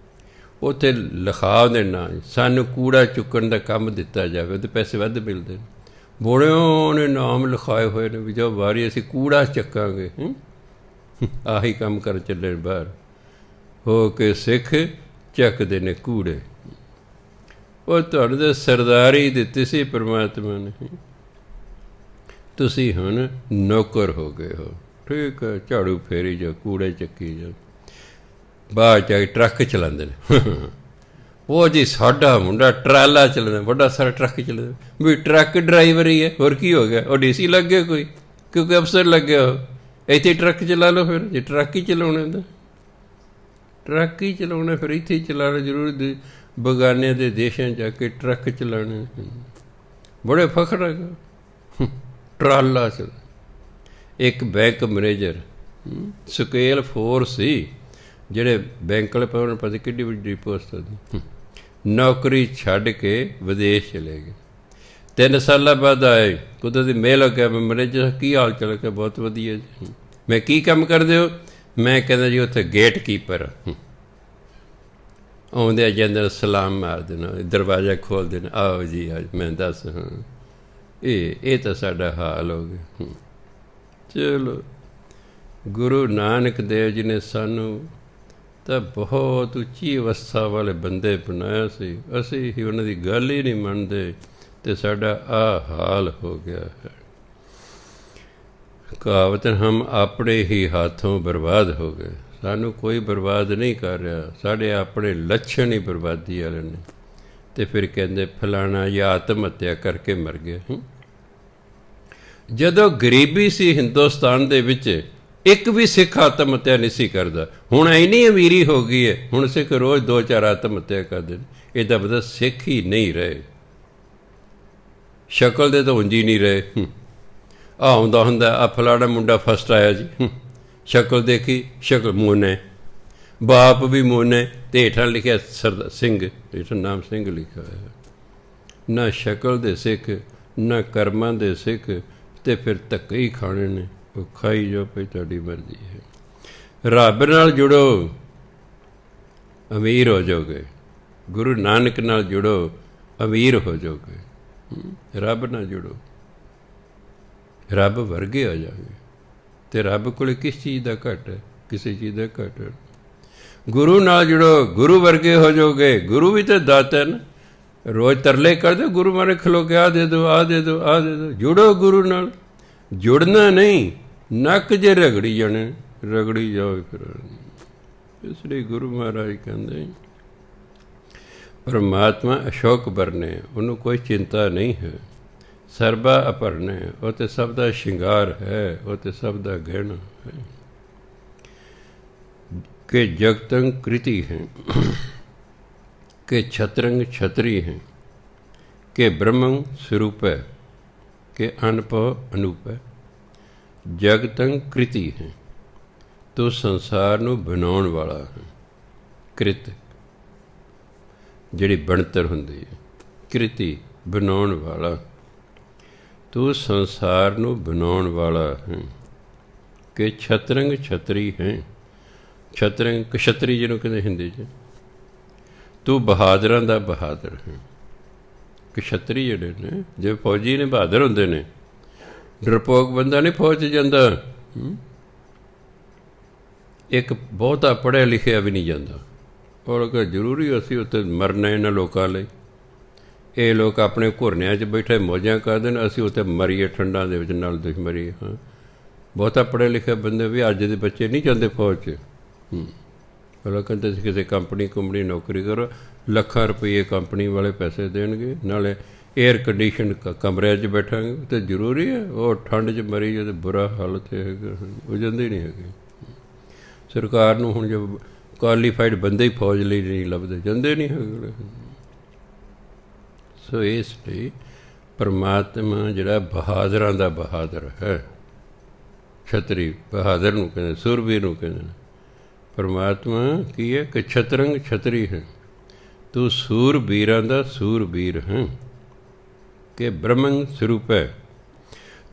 ਉੱਥੇ ਲਿਖਾ ਦੇ ਨਾਂ, ਸਾਨੂੰ ਕੂੜਾ ਚੁੱਕਣ ਦਾ ਕੰਮ ਦਿੱਤਾ ਜਾਵੇ, ਉਹਦੇ ਪੈਸੇ ਵੱਧ ਮਿਲਦੇ ਨੇ। ਬੜਿਆਂ ਨੇ ਨਾਮ ਲਿਖਾਏ ਹੋਏ ਨੇ ਵੀ ਜੋ ਵਾਰੀ ਅਸੀਂ ਕੂੜਾ ਚੱਕਾਂਗੇ। ਆਹੀ ਕੰਮ ਕਰ ਚੱਲੇ ਬਾਹਰ ਹੋ ਕੇ ਸਿੱਖ ਚੱਕਦੇ ਨੇ ਕੂੜੇ। ਉਹ ਤੁਹਾਨੂੰ ਤਾਂ ਸਰਦਾਰੀ ਦਿੱਤੀ ਸੀ ਪਰਮਾਤਮਾ ਨੇ, ਤੁਸੀਂ ਹੁਣ ਨੌਕਰ ਹੋ ਗਏ ਹੋ। ਠੀਕ ਹੈ, ਝਾੜੂ ਫੇਰੀ ਜਾਓ, ਕੂੜੇ ਚੱਕੀ ਜਾਓ। ਬਾਹਰ ਜਾ ਕੇ ਟਰੱਕ ਚਲਾਉਂਦੇ ਨੇ। ਉਹ ਜੀ ਸਾਡਾ ਮੁੰਡਾ ਟਰਾਲਾ ਚਲਾਉਂਦਾ, ਵੱਡਾ ਸਾਰਾ ਟਰੱਕ ਚਲਾਉਂਦਾ। ਵੀ ਟਰੱਕ ਡਰਾਈਵਰ ਹੀ ਹੈ, ਹੋਰ ਕੀ ਹੋ ਗਿਆ? ਉਹ DC ਲੱਗ ਗਿਆ ਕੋਈ, ਕਿਉਂਕਿ ਅਫਸਰ ਲੱਗਿਆ ਹੋ। ਇੱਥੇ ਟਰੱਕ ਚਲਾ ਲਓ। ਫਿਰ ਜੇ ਟਰੱਕ ਹੀ ਚਲਾਉਣਾ ਤਾਂ ਟਰੱਕ ਹੀ ਚਲਾਉਣਾ, ਫਿਰ ਇੱਥੇ ਹੀ ਚਲਾਉਣਾ ਜ਼ਰੂਰੀ। ਬਗਾਨਿਆਂ ਦੇ ਦੇਸ਼ਾਂ ਜਾ ਕੇ ਟਰੱਕ ਚਲਾਉਣੇ ਬੜੇ ਫਖਰ ਹੈਗਾ। ਟਰਾਲਾ ਚਲਾ। ਇੱਕ ਬੈਂਕ ਮੈਨੇਜਰ ਸਕੇਲ 4 ਸੀ, ਜਿਹੜੇ ਬੈਂਕ ਵਾਲੇ ਪਾਉਣ ਪਤਾ ਕਿੱਡੀ ਵੱਡੀ ਪੋਸਟ ਹੁੰਦੀ। ਨੌਕਰੀ ਛੱਡ ਕੇ ਵਿਦੇਸ਼ ਚਲੇ ਗਏ। 3 ਸਾਲਾਂ ਬਾਅਦ ਆਏ, ਕੁਦਰਤੀ ਮੇਲ ਹੋ ਗਿਆ। ਮੈਂ ਮੈਨੇਜਰ ਕੀ ਹਾਲ ਚਾਲ ਹੈ? ਬਹੁਤ ਵਧੀਆ ਜੀ। ਮੈਂ ਕੀ ਕੰਮ ਕਰਦੇ ਹੋ? ਮੈਂ ਕਹਿੰਦਾ ਜੀ ਉੱਥੇ ਗੇਟ ਕੀਪਰ। ਆਉਂਦੇ ਆ ਜਾਂਦੇ ਸਲਾਮ ਮਾਰ ਦੇਣਾ, ਦਰਵਾਜ਼ਾ ਖੋਲ੍ਹ ਦੇਣਾ, ਆਓ ਜੀ ਅੱਜ ਮੈਂ ਦੱਸ। ਹਾਂ ਇਹ ਤਾਂ ਸਾਡਾ ਹਾਲ ਹੋ ਗਿਆ। ਚਲੋ ਗੁਰੂ ਨਾਨਕ ਦੇਵ ਜੀ ਨੇ ਸਾਨੂੰ ਤਾਂ ਬਹੁਤ ਉੱਚੀ ਅਵਸਥਾ ਵਾਲੇ ਬੰਦੇ ਬਣਾਇਆ ਸੀ, ਅਸੀਂ ਹੀ ਉਹਨਾਂ ਦੀ ਗੱਲ ਹੀ ਨਹੀਂ ਮੰਨਦੇ ਅਤੇ ਸਾਡਾ ਆਹ ਹਾਲ ਹੋ ਗਿਆ ਹੈ। ਕਹਾਵਤ, ਹਮ ਆਪਣੇ ਹੀ ਹੱਥੋਂ ਬਰਬਾਦ ਹੋ ਗਏ। ਸਾਨੂੰ ਕੋਈ ਬਰਬਾਦ ਨਹੀਂ ਕਰ ਰਿਹਾ, ਸਾਡੇ ਆਪਣੇ ਲੱਛਣ ਹੀ ਬਰਬਾਦੀ ਵਾਲੇ ਨੇ। ਅਤੇ ਫਿਰ ਕਹਿੰਦੇ ਫਲਾਣਾ ਜਾਂ ਆਤਮ ਹੱਤਿਆ ਕਰਕੇ ਮਰ ਗਿਆ। ਜਦੋਂ ਗਰੀਬੀ ਸੀ ਹਿੰਦੁਸਤਾਨ ਦੇ ਵਿੱਚ, ਇੱਕ ਵੀ ਸਿੱਖ ਆਤਮ ਹੱਤਿਆ ਨਹੀਂ ਸੀ ਕਰਦਾ। ਹੁਣ ਇੰਨੀ ਅਮੀਰੀ ਹੋ ਗਈ ਹੈ, ਹੁਣ ਸਿੱਖ ਰੋਜ਼ 2-4 ਆਤਮ ਹੱਤਿਆ ਕਰਦੇ ਨੇ। ਇਹਦਾ ਮਤਲਬ ਸਿੱਖ ਹੀ ਨਹੀਂ ਰਹੇ, ਸ਼ਕਲ ਦੇ ਤਾਂ ਉਂਝ ਹੀ ਨਹੀਂ ਰਹੇ। ਆਉਂਦਾ ਹੁੰਦਾ ਆ ਫਲਾਣਾ ਮੁੰਡਾ ਫਸਟ ਆਇਆ ਜੀ, ਸ਼ਕਲ ਦੇਖੀ, ਸ਼ਕਲ ਮੋਨੇ, ਬਾਪ ਵੀ ਮੋਨੇ, ਅਤੇ ਹੇਠਾਂ ਲਿਖਿਆ ਸਰਦਾਰ ਸਿੰਘ, ਹੇਠਾਂ ਨਾਮ ਸਿੰਘ ਲਿਖਿਆ ਹੋਇਆ। ਨਾ ਸ਼ਕਲ ਦੇ ਸਿੱਖ, ਨਾ ਕਰਮਾਂ ਦੇ ਸਿੱਖ, ਅਤੇ ਫਿਰ ਧੱਕੇ ਹੀ ਖਾਣੇ ਨੇ। ਉਹ ਖਾਈ ਜਾਓ ਭਾਈ, ਤੁਹਾਡੀ ਮਰਜ਼ੀ ਹੈ। ਰੱਬ ਨਾਲ ਜੁੜੋ, ਅਮੀਰ ਹੋ ਜਾਓਗੇ। ਗੁਰੂ ਨਾਨਕ ਨਾਲ ਜੁੜੋ, ਅਮੀਰ ਹੋ ਜਾਓਗੇ। ਰੱਬ ਨਾਲ ਜੁੜੋ, ਰੱਬ ਵਰਗੇ ਹੋ ਜਾਓਗੇ। ਅਤੇ ਰੱਬ ਕੋਲ ਕਿਸ ਚੀਜ਼ ਦਾ ਘੱਟ ਹੈ? ਕਿਸੇ ਚੀਜ਼ ਦਾ ਘੱਟ ਹੈ। ਗੁਰੂ ਨਾਲ ਜੁੜੋ, ਗੁਰੂ ਵਰਗੇ ਹੋ ਜਾਓਗੇ। ਗੁਰੂ ਵੀ ਤਾਂ ਦਾਤਾ ਹੈ ਨਾ। ਰੋਜ਼ ਤਰਲੇ ਕਰਦੇ ਗੁਰੂ ਮਾਰੇ ਖਲੋ ਕੇ, ਆਹ ਦੇ ਦਿਓ, ਆਹ ਦੇ ਦਿਓ, ਆਹ ਦੇ ਦਿਓ। ਜੁੜੋ ਗੁਰੂ ਨਾਲ। ਜੁੜਨਾ ਨਹੀਂ, ਨੱਕ ਜੇ ਰਗੜੀ ਜਾਣੇ, ਰਗੜੀ ਜਾਓ ਫਿਰ। ਇਸ ਲਈ ਗੁਰੂ ਮਹਾਰਾਜ ਕਹਿੰਦੇ ਪਰਮਾਤਮਾ ਅਸ਼ੋਕ ਵਰਨੇ, ਉਹਨੂੰ ਕੋਈ ਚਿੰਤਾ ਨਹੀਂ ਹੈ। ਸਰਬਾ ਅਪਰਨੇ, ਉਹ ਤਾਂ ਸਭ ਦਾ ਸ਼ਿੰਗਾਰ ਹੈ, ਉਹ ਤਾਂ ਸਭ ਦਾ ਗਹਿਣਾ ਹੈ। ਕਿ ਜਗਤੰ ਕ੍ਰਿਤੀ ਹੈ, ਕਿ ਛਤਰੰਗ ਛਤਰੀ ਹੈ, ਕਿ ਬ੍ਰਹਮੰ ਸਰੂਪ ਹੈ, ਕਿ ਅਨਭਵ ਅਨੂਪ ਹੈ। ਜਗਤੰ ਕ੍ਰਿਤੀ ਹੈ, ਤੂੰ ਸੰਸਾਰ ਨੂੰ ਬਣਾਉਣ ਵਾਲਾ ਹੈ। ਕ੍ਰਿਤ ਜਿਹੜੀ ਬਣਤਰ ਹੁੰਦੀ ਹੈ, ਕ੍ਰਿਤੀ ਬਣਾਉਣ ਵਾਲਾ। ਤੂੰ ਸੰਸਾਰ ਨੂੰ ਬਣਾਉਣ ਵਾਲਾ ਹੈ। ਕਿ ਛਤਰੰਗ ਛਤਰੀ ਹੈ, ਛਤਰੰਗ ਕਸ਼ਤਰੀ ਜਿਹਨੂੰ ਕਹਿੰਦੇ ਹਿੰਦੀ 'ਚ। ਤੂੰ ਬਹਾਦਰਾਂ ਦਾ ਬਹਾਦਰ ਹੈ। ਕਸ਼ਤਰੀ ਜਿਹੜੇ ਨੇ, ਜਿਵੇਂ ਫੌਜੀ ਨੇ ਬਹਾਦਰ ਹੁੰਦੇ ਨੇ, ਡਰਪੋਕ ਬੰਦਾ ਨਹੀਂ ਫੌਜ 'ਚ ਜਾਂਦਾ। ਇੱਕ ਬਹੁਤਾ ਪੜ੍ਹਿਆ ਲਿਖਿਆ ਵੀ ਨਹੀਂ ਜਾਂਦਾ। ਉਹ ਕਿ ਜ਼ਰੂਰੀ ਅਸੀਂ ਉੱਥੇ ਮਰਨਾ ਇਹਨਾਂ ਲੋਕਾਂ ਲਈ। ਇਹ ਲੋਕ ਆਪਣੇ ਘੁਰਨਿਆਂ 'ਚ ਬੈਠੇ ਮੌਜਾਂ ਕਰਦੇ ਨੇ, ਅਸੀਂ ਉੱਥੇ ਮਰੀਏ ਠੰਡਾਂ ਦੇ ਵਿੱਚ, ਨਾਲ ਦੁਸ਼ਮਣੀ। ਹਾਂ, ਬਹੁਤਾ ਪੜ੍ਹੇ ਲਿਖੇ ਬੰਦੇ ਵੀ ਅੱਜ ਦੇ ਬੱਚੇ ਨਹੀਂ ਜਾਂਦੇ ਫੌਜ 'ਚ। ਉਹ ਕਹਿੰਦੇ ਤੁਸੀਂ ਕਿਸੇ ਕੰਪਨੀ ਨੌਕਰੀ ਕਰੋ, ਲੱਖਾਂ ਰੁਪਈਏ ਕੰਪਨੀ ਵਾਲੇ ਪੈਸੇ ਦੇਣਗੇ, ਨਾਲੇ ਏਅਰ ਕੰਡੀਸ਼ਨ ਕਮਰਿਆਂ 'ਚ ਬੈਠਾਂਗੇ। ਅਤੇ ਜ਼ਰੂਰੀ ਹੈ ਉਹ ਠੰਡ 'ਚ ਮਰੀ ਜਦੋਂ ਬੁਰਾ ਹਾਲਤ ਹੈਗਾ, ਉਹ ਜਾਂਦੇ ਨਹੀਂ ਹੈਗੇ। ਸਰਕਾਰ ਨੂੰ ਹੁਣ ਜੋ ਕੁਆਲੀਫਾਈਡ ਬੰਦੇ ਹੀ ਫੌਜ ਲਈ ਨਹੀਂ ਲੱਭਦੇ, ਜਾਂਦੇ ਨਹੀਂ ਹੈਗੇ। ਸੋ ਇਸ ਲਈ ਪਰਮਾਤਮਾ ਜਿਹੜਾ ਬਹਾਦਰਾਂ ਦਾ ਬਹਾਦਰ ਹੈ, ਛਤਰੀ ਬਹਾਦਰ ਨੂੰ ਕਹਿੰਦੇ, ਸੂਰਬੀਰ ਨੂੰ ਕਹਿੰਦੇ ਨੇ। ਪਰਮਾਤਮਾ ਕੀ ਹੈ? ਕਿ ਛਤਰੰਗ ਛਤਰੀ ਹੈ, ਤੂੰ ਸੂਰਬੀਰਾਂ ਦਾ ਸੂਰਬੀਰ ਹੈ। ਕਿ ਬ੍ਰਹਮੰ ਸਰੂਪ ਹੈ,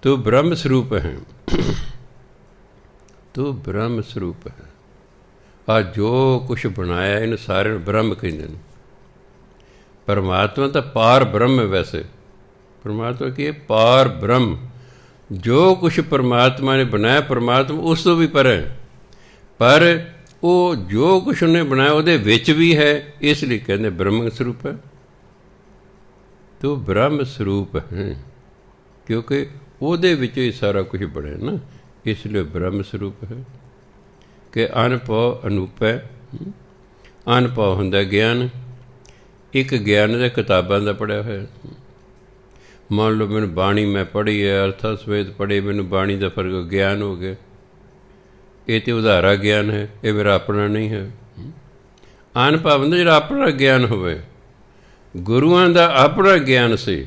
ਤੂੰ ਬ੍ਰਹਮ ਸਰੂਪ ਹੈ। ਤੂੰ ਬ੍ਰਹਮ ਸਰੂਪ ਹੈ। ਆ ਜੋ ਕੁਛ ਬਣਾਇਆ ਇਹਨੂੰ ਸਾਰਿਆਂ ਨੂੰ ਬ੍ਰਹਮ ਕਹਿੰਦੇ ਨੇ। ਪਰਮਾਤਮਾ ਤਾਂ ਪਾਰ ਬ੍ਰਹਮ ਹੈ। ਵੈਸੇ ਪਰਮਾਤਮਾ ਕੀ ਹੈ? ਪਾਰ ਬ੍ਰਹਮ। ਜੋ ਕੁਛ ਪਰਮਾਤਮਾ ਨੇ ਬਣਾਇਆ, ਪਰਮਾਤਮਾ ਉਸ ਤੋਂ ਵੀ ਪਰੇ, ਪਰ ਉਹ ਜੋ ਕੁਛ ਉਹਨੇ ਬਣਾਇਆ ਉਹਦੇ ਵਿੱਚ ਵੀ ਹੈ। ਇਸ ਲਈ ਕਹਿੰਦੇ ਬ੍ਰਹਮ ਸਰੂਪ ਹੈ। ਤੂੰ ਬ੍ਰਹਮ ਸਰੂਪ ਹੈ, ਕਿਉਂਕਿ ਉਹਦੇ ਵਿੱਚੋਂ ਹੀ ਸਾਰਾ ਕੁਛ ਬਣਿਆ ਨਾ, ਇਸ ਲਈ ਬ੍ਰਹਮ ਸਰੂਪ ਹੈ। ਕਿ ਅਨਭਵ ਅਨੂਪ ਹੈ। ਅਨਭਵ ਹੁੰਦਾ ਗਿਆਨ। ਇੱਕ ਗਿਆਨ ਦਾ ਕਿਤਾਬਾਂ ਦਾ ਪੜ੍ਹਿਆ ਹੋਇਆ। ਮੰਨ ਲਓ ਮੈਨੂੰ ਬਾਣੀ ਮੈਂ ਪੜ੍ਹੀ ਹੈ, ਅਰਥਾ ਸਵੇਦ ਪੜ੍ਹੇ, ਮੈਨੂੰ ਬਾਣੀ ਦਾ ਫਰਕ ਗਿਆਨ ਹੋ ਗਿਆ। ਇਹ ਤਾਂ ਉਧਾਰਾ ਗਿਆਨ ਹੈ, ਇਹ ਮੇਰਾ ਆਪਣਾ ਨਹੀਂ ਹੈ। ਅਨਭਵ ਹੁੰਦਾ ਜਿਹੜਾ ਆਪਣਾ ਗਿਆਨ ਹੋਵੇ। ਗੁਰੂਆਂ ਦਾ ਆਪਣਾ ਗਿਆਨ ਸੀ।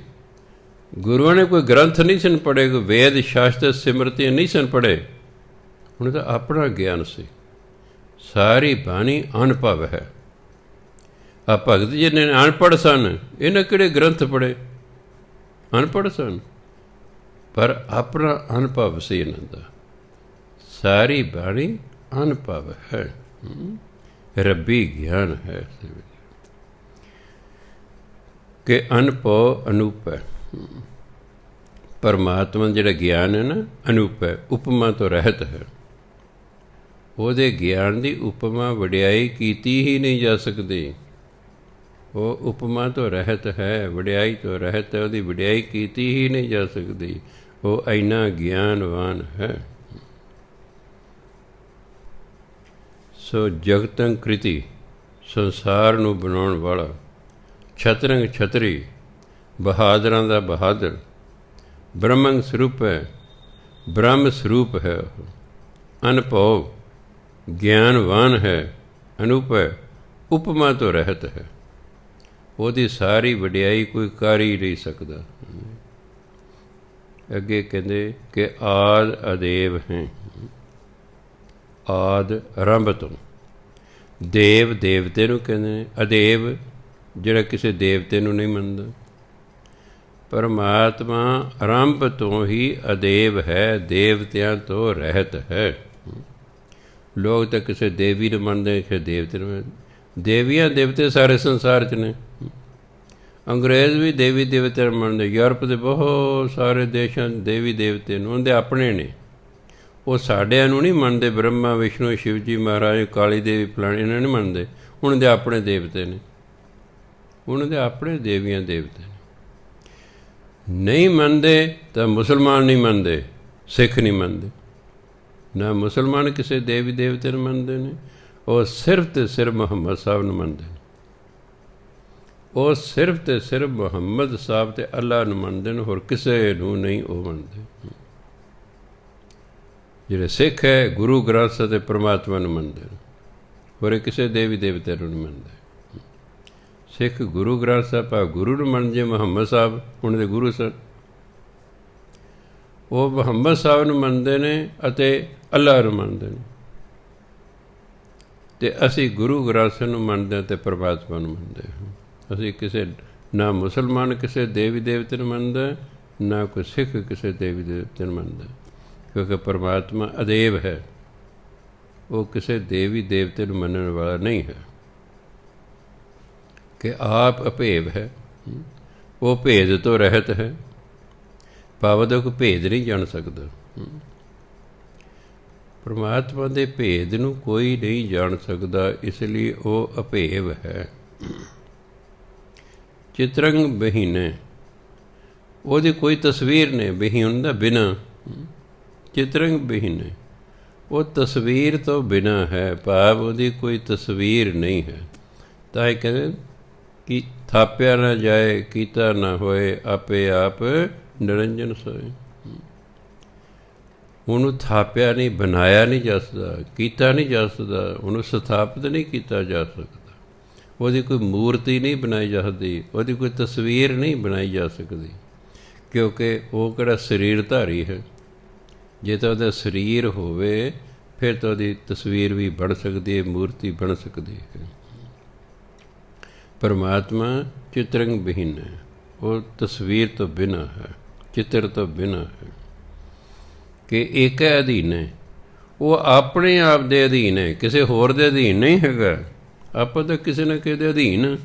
ਗੁਰੂਆਂ ਨੇ ਕੋਈ ਗ੍ਰੰਥ ਨਹੀਂ ਸਨ ਪੜ੍ਹੇ, ਕੋਈ ਵੇਦ ਸ਼ਾਸਤਰ ਸਿਮਰਤੀਆਂ ਨਹੀਂ ਸਨ ਪੜ੍ਹੇ। ਉਹਨਾਂ ਦਾ ਆਪਣਾ ਗਿਆਨ ਸੀ। ਸਾਰੀ ਬਾਣੀ ਅਨਭਵ ਹੈ। ਆ ਭਗਤ ਜੀ ਨੇ ਅਨਪੜ੍ਹ ਸਨ, ਇਹਨਾਂ ਕਿਹੜੇ ਗ੍ਰੰਥ ਪੜ੍ਹੇ? ਅਨਪੜ੍ਹ ਸਨ, ਪਰ ਆਪਣਾ ਅਨੁਭਵ ਸੀ ਇਹਨਾਂ ਦਾ। ਸਾਰੀ ਬਾਣੀ ਅਨੁਭਵ ਹੈ, ਰੱਬੀ ਗਿਆਨ ਹੈ ਇਸ ਵਿੱਚ ਕਿ ਅਨਭਉ ਅਨੂਪ ਹੈ। ਪਰਮਾਤਮਾ ਜਿਹੜਾ ਗਿਆਨ ਹੈ ਨਾ, ਅਨੂਪ ਹੈ, ਉਪਮਾ ਤੋਂ ਰਹਿਤ ਹੈ। ਉਹਦੇ ਗਿਆਨ ਦੀ ਉਪਮਾ ਵਡਿਆਈ ਕੀਤੀ ਹੀ ਨਹੀਂ ਜਾ ਸਕਦੀ। ਉਹ ਉਪਮਾ ਤੋਂ ਰਹਿਤ ਹੈ, ਵਡਿਆਈ ਤੋਂ ਰਹਿਤ ਹੈ, ਉਹਦੀ ਵਡਿਆਈ ਕੀਤੀ ਹੀ ਨਹੀਂ ਜਾ ਸਕਦੀ। ਉਹ ਇੰਨਾ ਗਿਆਨਵਾਨ ਹੈ। ਸੋ ਜਗਤੰ ਕ੍ਰਿਤੀ, ਸੰਸਾਰ ਨੂੰ ਬਣਾਉਣ ਵਾਲਾ, ਛਤਰੰਗ ਛਤਰੀ, ਬਹਾਦਰਾਂ ਦਾ ਬਹਾਦਰ, ਬ੍ਰਹਮੰ ਸਰੂਪ ਹੈ, ਬ੍ਰਹਮ ਸਰੂਪ ਹੈ। ਅਨਭਉ, ਗਿਆਨਵਾਨ ਹੈ, ਅਨੂਪ ਹੈ, ਉਪਮਾ ਤੋਂ ਰਹਿਤ ਹੈ। ਉਹਦੀ ਸਾਰੀ ਵਡਿਆਈ ਕੋਈ ਕਰ ਹੀ ਨਹੀਂ ਸਕਦਾ। ਅੱਗੇ ਕਹਿੰਦੇ ਕਿ ਆਦਿ ਅਦੇਵ ਹੈ, ਆਦਿ ਆਰੰਭ ਤੋਂ। ਦੇਵ ਦੇਵਤੇ ਨੂੰ ਕਹਿੰਦੇ ਨੇ, ਅਦੇਵ ਜਿਹੜਾ ਕਿਸੇ ਦੇਵਤੇ ਨੂੰ ਨਹੀਂ ਮੰਨਦਾ। ਪਰਮਾਤਮਾ ਆਰੰਭ ਤੋਂ ਹੀ ਅਦੇਵ ਹੈ, ਦੇਵਤਿਆਂ ਤੋਂ ਰਹਿਤ ਹੈ। ਲੋਕ ਤਾਂ ਕਿਸੇ ਦੇਵੀ ਨੂੰ ਮੰਨਦੇ, ਕਿਸੇ ਦੇਵਤੇ ਨੂੰ ਮੰਨਦੇ। ਦੇਵੀਆਂ ਦੇਵਤੇ ਸਾਰੇ ਸੰਸਾਰ 'ਚ ਨੇ। ਅੰਗਰੇਜ਼ ਵੀ ਦੇਵੀ ਦੇਵਤੇ ਨੂੰ ਮੰਨਦੇ। ਯੂਰਪ ਦੇ ਬਹੁਤ ਸਾਰੇ ਦੇਸ਼ਾਂ ਦੇਵੀ ਦੇਵਤੇ ਨੂੰ ਉਹਦੇ ਆਪਣੇ ਨੇ। ਉਹ ਸਾਡਿਆਂ ਨੂੰ ਨਹੀਂ ਮੰਨਦੇ। ਬ੍ਰਹਮਾ, ਵਿਸ਼ਨੂੰ, ਸ਼ਿਵ ਜੀ ਮਹਾਰਾਜ, ਕਾਲੀ ਦੇਵੀ, ਫਲਾਣੇ, ਇਹਨਾਂ ਨਹੀਂ ਮੰਨਦੇ। ਉਹਨਾਂ ਦੇ ਆਪਣੇ ਦੇਵਤੇ ਨੇ, ਉਹਨਾਂ ਦੇ ਆਪਣੇ ਦੇਵੀਆਂ ਦੇਵਤੇ ਨੇ। ਨਹੀਂ ਮੰਨਦੇ ਤਾਂ ਮੁਸਲਮਾਨ ਨਹੀਂ ਮੰਨਦੇ, ਸਿੱਖ ਨਹੀਂ ਮੰਨਦੇ। ਨਾ ਮੁਸਲਮਾਨ ਕਿਸੇ ਦੇਵੀ ਦੇਵਤੇ ਨੂੰ ਮੰਨਦੇ ਨੇ, ਉਹ ਸਿਰਫ ਅਤੇ ਸਿਰਫ ਮੁਹੰਮਦ ਸਾਹਿਬ ਨੂੰ ਮੰਨਦੇ ਨੇ। ਉਹ ਸਿਰਫ ਅਤੇ ਸਿਰਫ ਮੁਹੰਮਦ ਸਾਹਿਬ ਅਤੇ ਅੱਲਾ ਨੂੰ ਮੰਨਦੇ ਨੇ, ਹੋਰ ਕਿਸੇ ਨੂੰ ਨਹੀਂ ਉਹ ਮੰਨਦੇ। ਜਿਹੜੇ ਸਿੱਖ ਹੈ ਗੁਰੂ ਗ੍ਰੰਥ ਸਾਹਿਬ ਅਤੇ ਪਰਮਾਤਮਾ ਨੂੰ ਮੰਨਦੇ ਨੇ, ਹੋਰ ਕਿਸੇ ਦੇਵੀ ਦੇਵਤੇ ਨੂੰ ਨਹੀਂ ਮੰਨਦੇ। ਸਿੱਖ ਗੁਰੂ ਗ੍ਰੰਥ ਸਾਹਿਬ ਆ ਗੁਰੂ ਨੂੰ ਮੰਨਦੇ। ਮੁਹੰਮਦ ਸਾਹਿਬ ਉਹਨਾਂ ਦੇ ਗੁਰੂ ਸਨ, ਉਹ ਮੁਹੰਮਦ ਸਾਹਿਬ ਨੂੰ ਮੰਨਦੇ ਨੇ ਅਤੇ ਅੱਲਾ ਨੂੰ ਮੰਨਦੇ ਨੇ। ਅਤੇ ਅਸੀਂ ਗੁਰੂ ਗ੍ਰੰਥ ਸਾਹਿਬ ਨੂੰ ਮੰਨਦੇ ਹਾਂ ਅਤੇ ਪਰਮਾਤਮਾ ਨੂੰ ਮੰਨਦੇ ਹਾਂ। ਅਸੀਂ ਕਿਸੇ ਨਾ ਮੁਸਲਮਾਨ ਕਿਸੇ ਦੇਵੀ ਦੇਵਤੇ ਨੂੰ ਮੰਨਦਾ, ਨਾ ਕੋਈ ਸਿੱਖ ਕਿਸੇ ਦੇਵੀ ਦੇਵਤੇ ਨੂੰ ਮੰਨਦਾ, ਕਿਉਂਕਿ ਪਰਮਾਤਮਾ ਅਦੇਵ ਹੈ। ਉਹ ਕਿਸੇ ਦੇਵੀ ਦੇਵਤੇ ਨੂੰ ਮੰਨਣ ਵਾਲਾ ਨਹੀਂ ਹੈ ਕਿ ਆਪ ਅਭੇਵ ਹੈ। ਉਹ ਭੇਦ ਤੋਂ ਰਹਿਤ ਹੈ। ਭਾਵ ਕੋਈ ਭੇਦ ਨਹੀਂ ਜਾਣ ਸਕਦਾ। ਪਰਮਾਤਮਾ ਦੇ ਭੇਦ ਨੂੰ ਕੋਈ ਨਹੀਂ ਜਾਣ ਸਕਦਾ, ਇਸ ਲਈ ਉਹ ਅਭੇਵ ਹੈ। ਚਿਤਰੰਗ ਬਹੀਨੇ, ਉਹਦੀ ਕੋਈ ਤਸਵੀਰ ਨਹੀਂ। ਬਹੀ ਹੁੰਦਾ ਬਿਨਾਂ, ਚਿਤਰੰਗ ਬਹੀਨੇ, ਉਹ ਤਸਵੀਰ ਤੋਂ ਬਿਨਾਂ ਹੈ। ਭਾਵ ਉਹਦੀ ਕੋਈ ਤਸਵੀਰ ਨਹੀਂ ਹੈ। ਤਾਂ ਇਹ ਕਹਿੰਦੇ ਕਿ ਥਾਪਿਆ ਨਾ ਜਾਏ, ਕੀਤਾ ਨਾ ਹੋਏ, ਆਪੇ ਆਪ ਨਿਰੰਜਨ ਸੋਏ। ਉਹਨੂੰ ਥਾਪਿਆ ਨਹੀਂ, ਬਣਾਇਆ ਨਹੀਂ ਜਾ ਸਕਦਾ, ਕੀਤਾ ਨਹੀਂ ਜਾ ਸਕਦਾ, ਉਹਨੂੰ ਸਥਾਪਿਤ ਨਹੀਂ ਕੀਤਾ ਜਾ ਸਕਦਾ। ਉਹਦੀ ਕੋਈ ਮੂਰਤੀ ਨਹੀਂ ਬਣਾਈ ਜਾ ਸਕਦੀ, ਉਹਦੀ ਕੋਈ ਤਸਵੀਰ ਨਹੀਂ ਬਣਾਈ ਜਾ ਸਕਦੀ, ਕਿਉਂਕਿ ਉਹ ਕਿਹੜਾ ਸਰੀਰ ਧਾਰੀ ਹੈ। ਜੇ ਤਾਂ ਉਹਦਾ ਸਰੀਰ ਹੋਵੇ ਫਿਰ ਤਾਂ ਉਹਦੀ ਤਸਵੀਰ ਵੀ ਬਣ ਸਕਦੀ ਹੈ, ਮੂਰਤੀ ਬਣ ਸਕਦੀ ਹੈ। ਪਰਮਾਤਮਾ ਚਿਤਰੰਗ ਬਹੀਨ ਹੈ, ਉਹ ਤਸਵੀਰ ਤੋਂ ਬਿਨਾਂ ਹੈ, ਚਿੱਤਰ ਤੋਂ ਬਿਨਾਂ ਹੈ। ਕਿ ਇੱਕ ਅਧੀਨ ਹੈ, ਉਹ ਆਪਣੇ ਆਪ ਦੇ ਅਧੀਨ ਹੈ, ਕਿਸੇ ਹੋਰ ਦੇ ਅਧੀਨ ਨਹੀਂ ਹੈਗਾ। ਆਪਾਂ ਤਾਂ ਕਿਸੇ ਨਾ ਕਿਸੇ ਦੇ ਅਧੀਨ।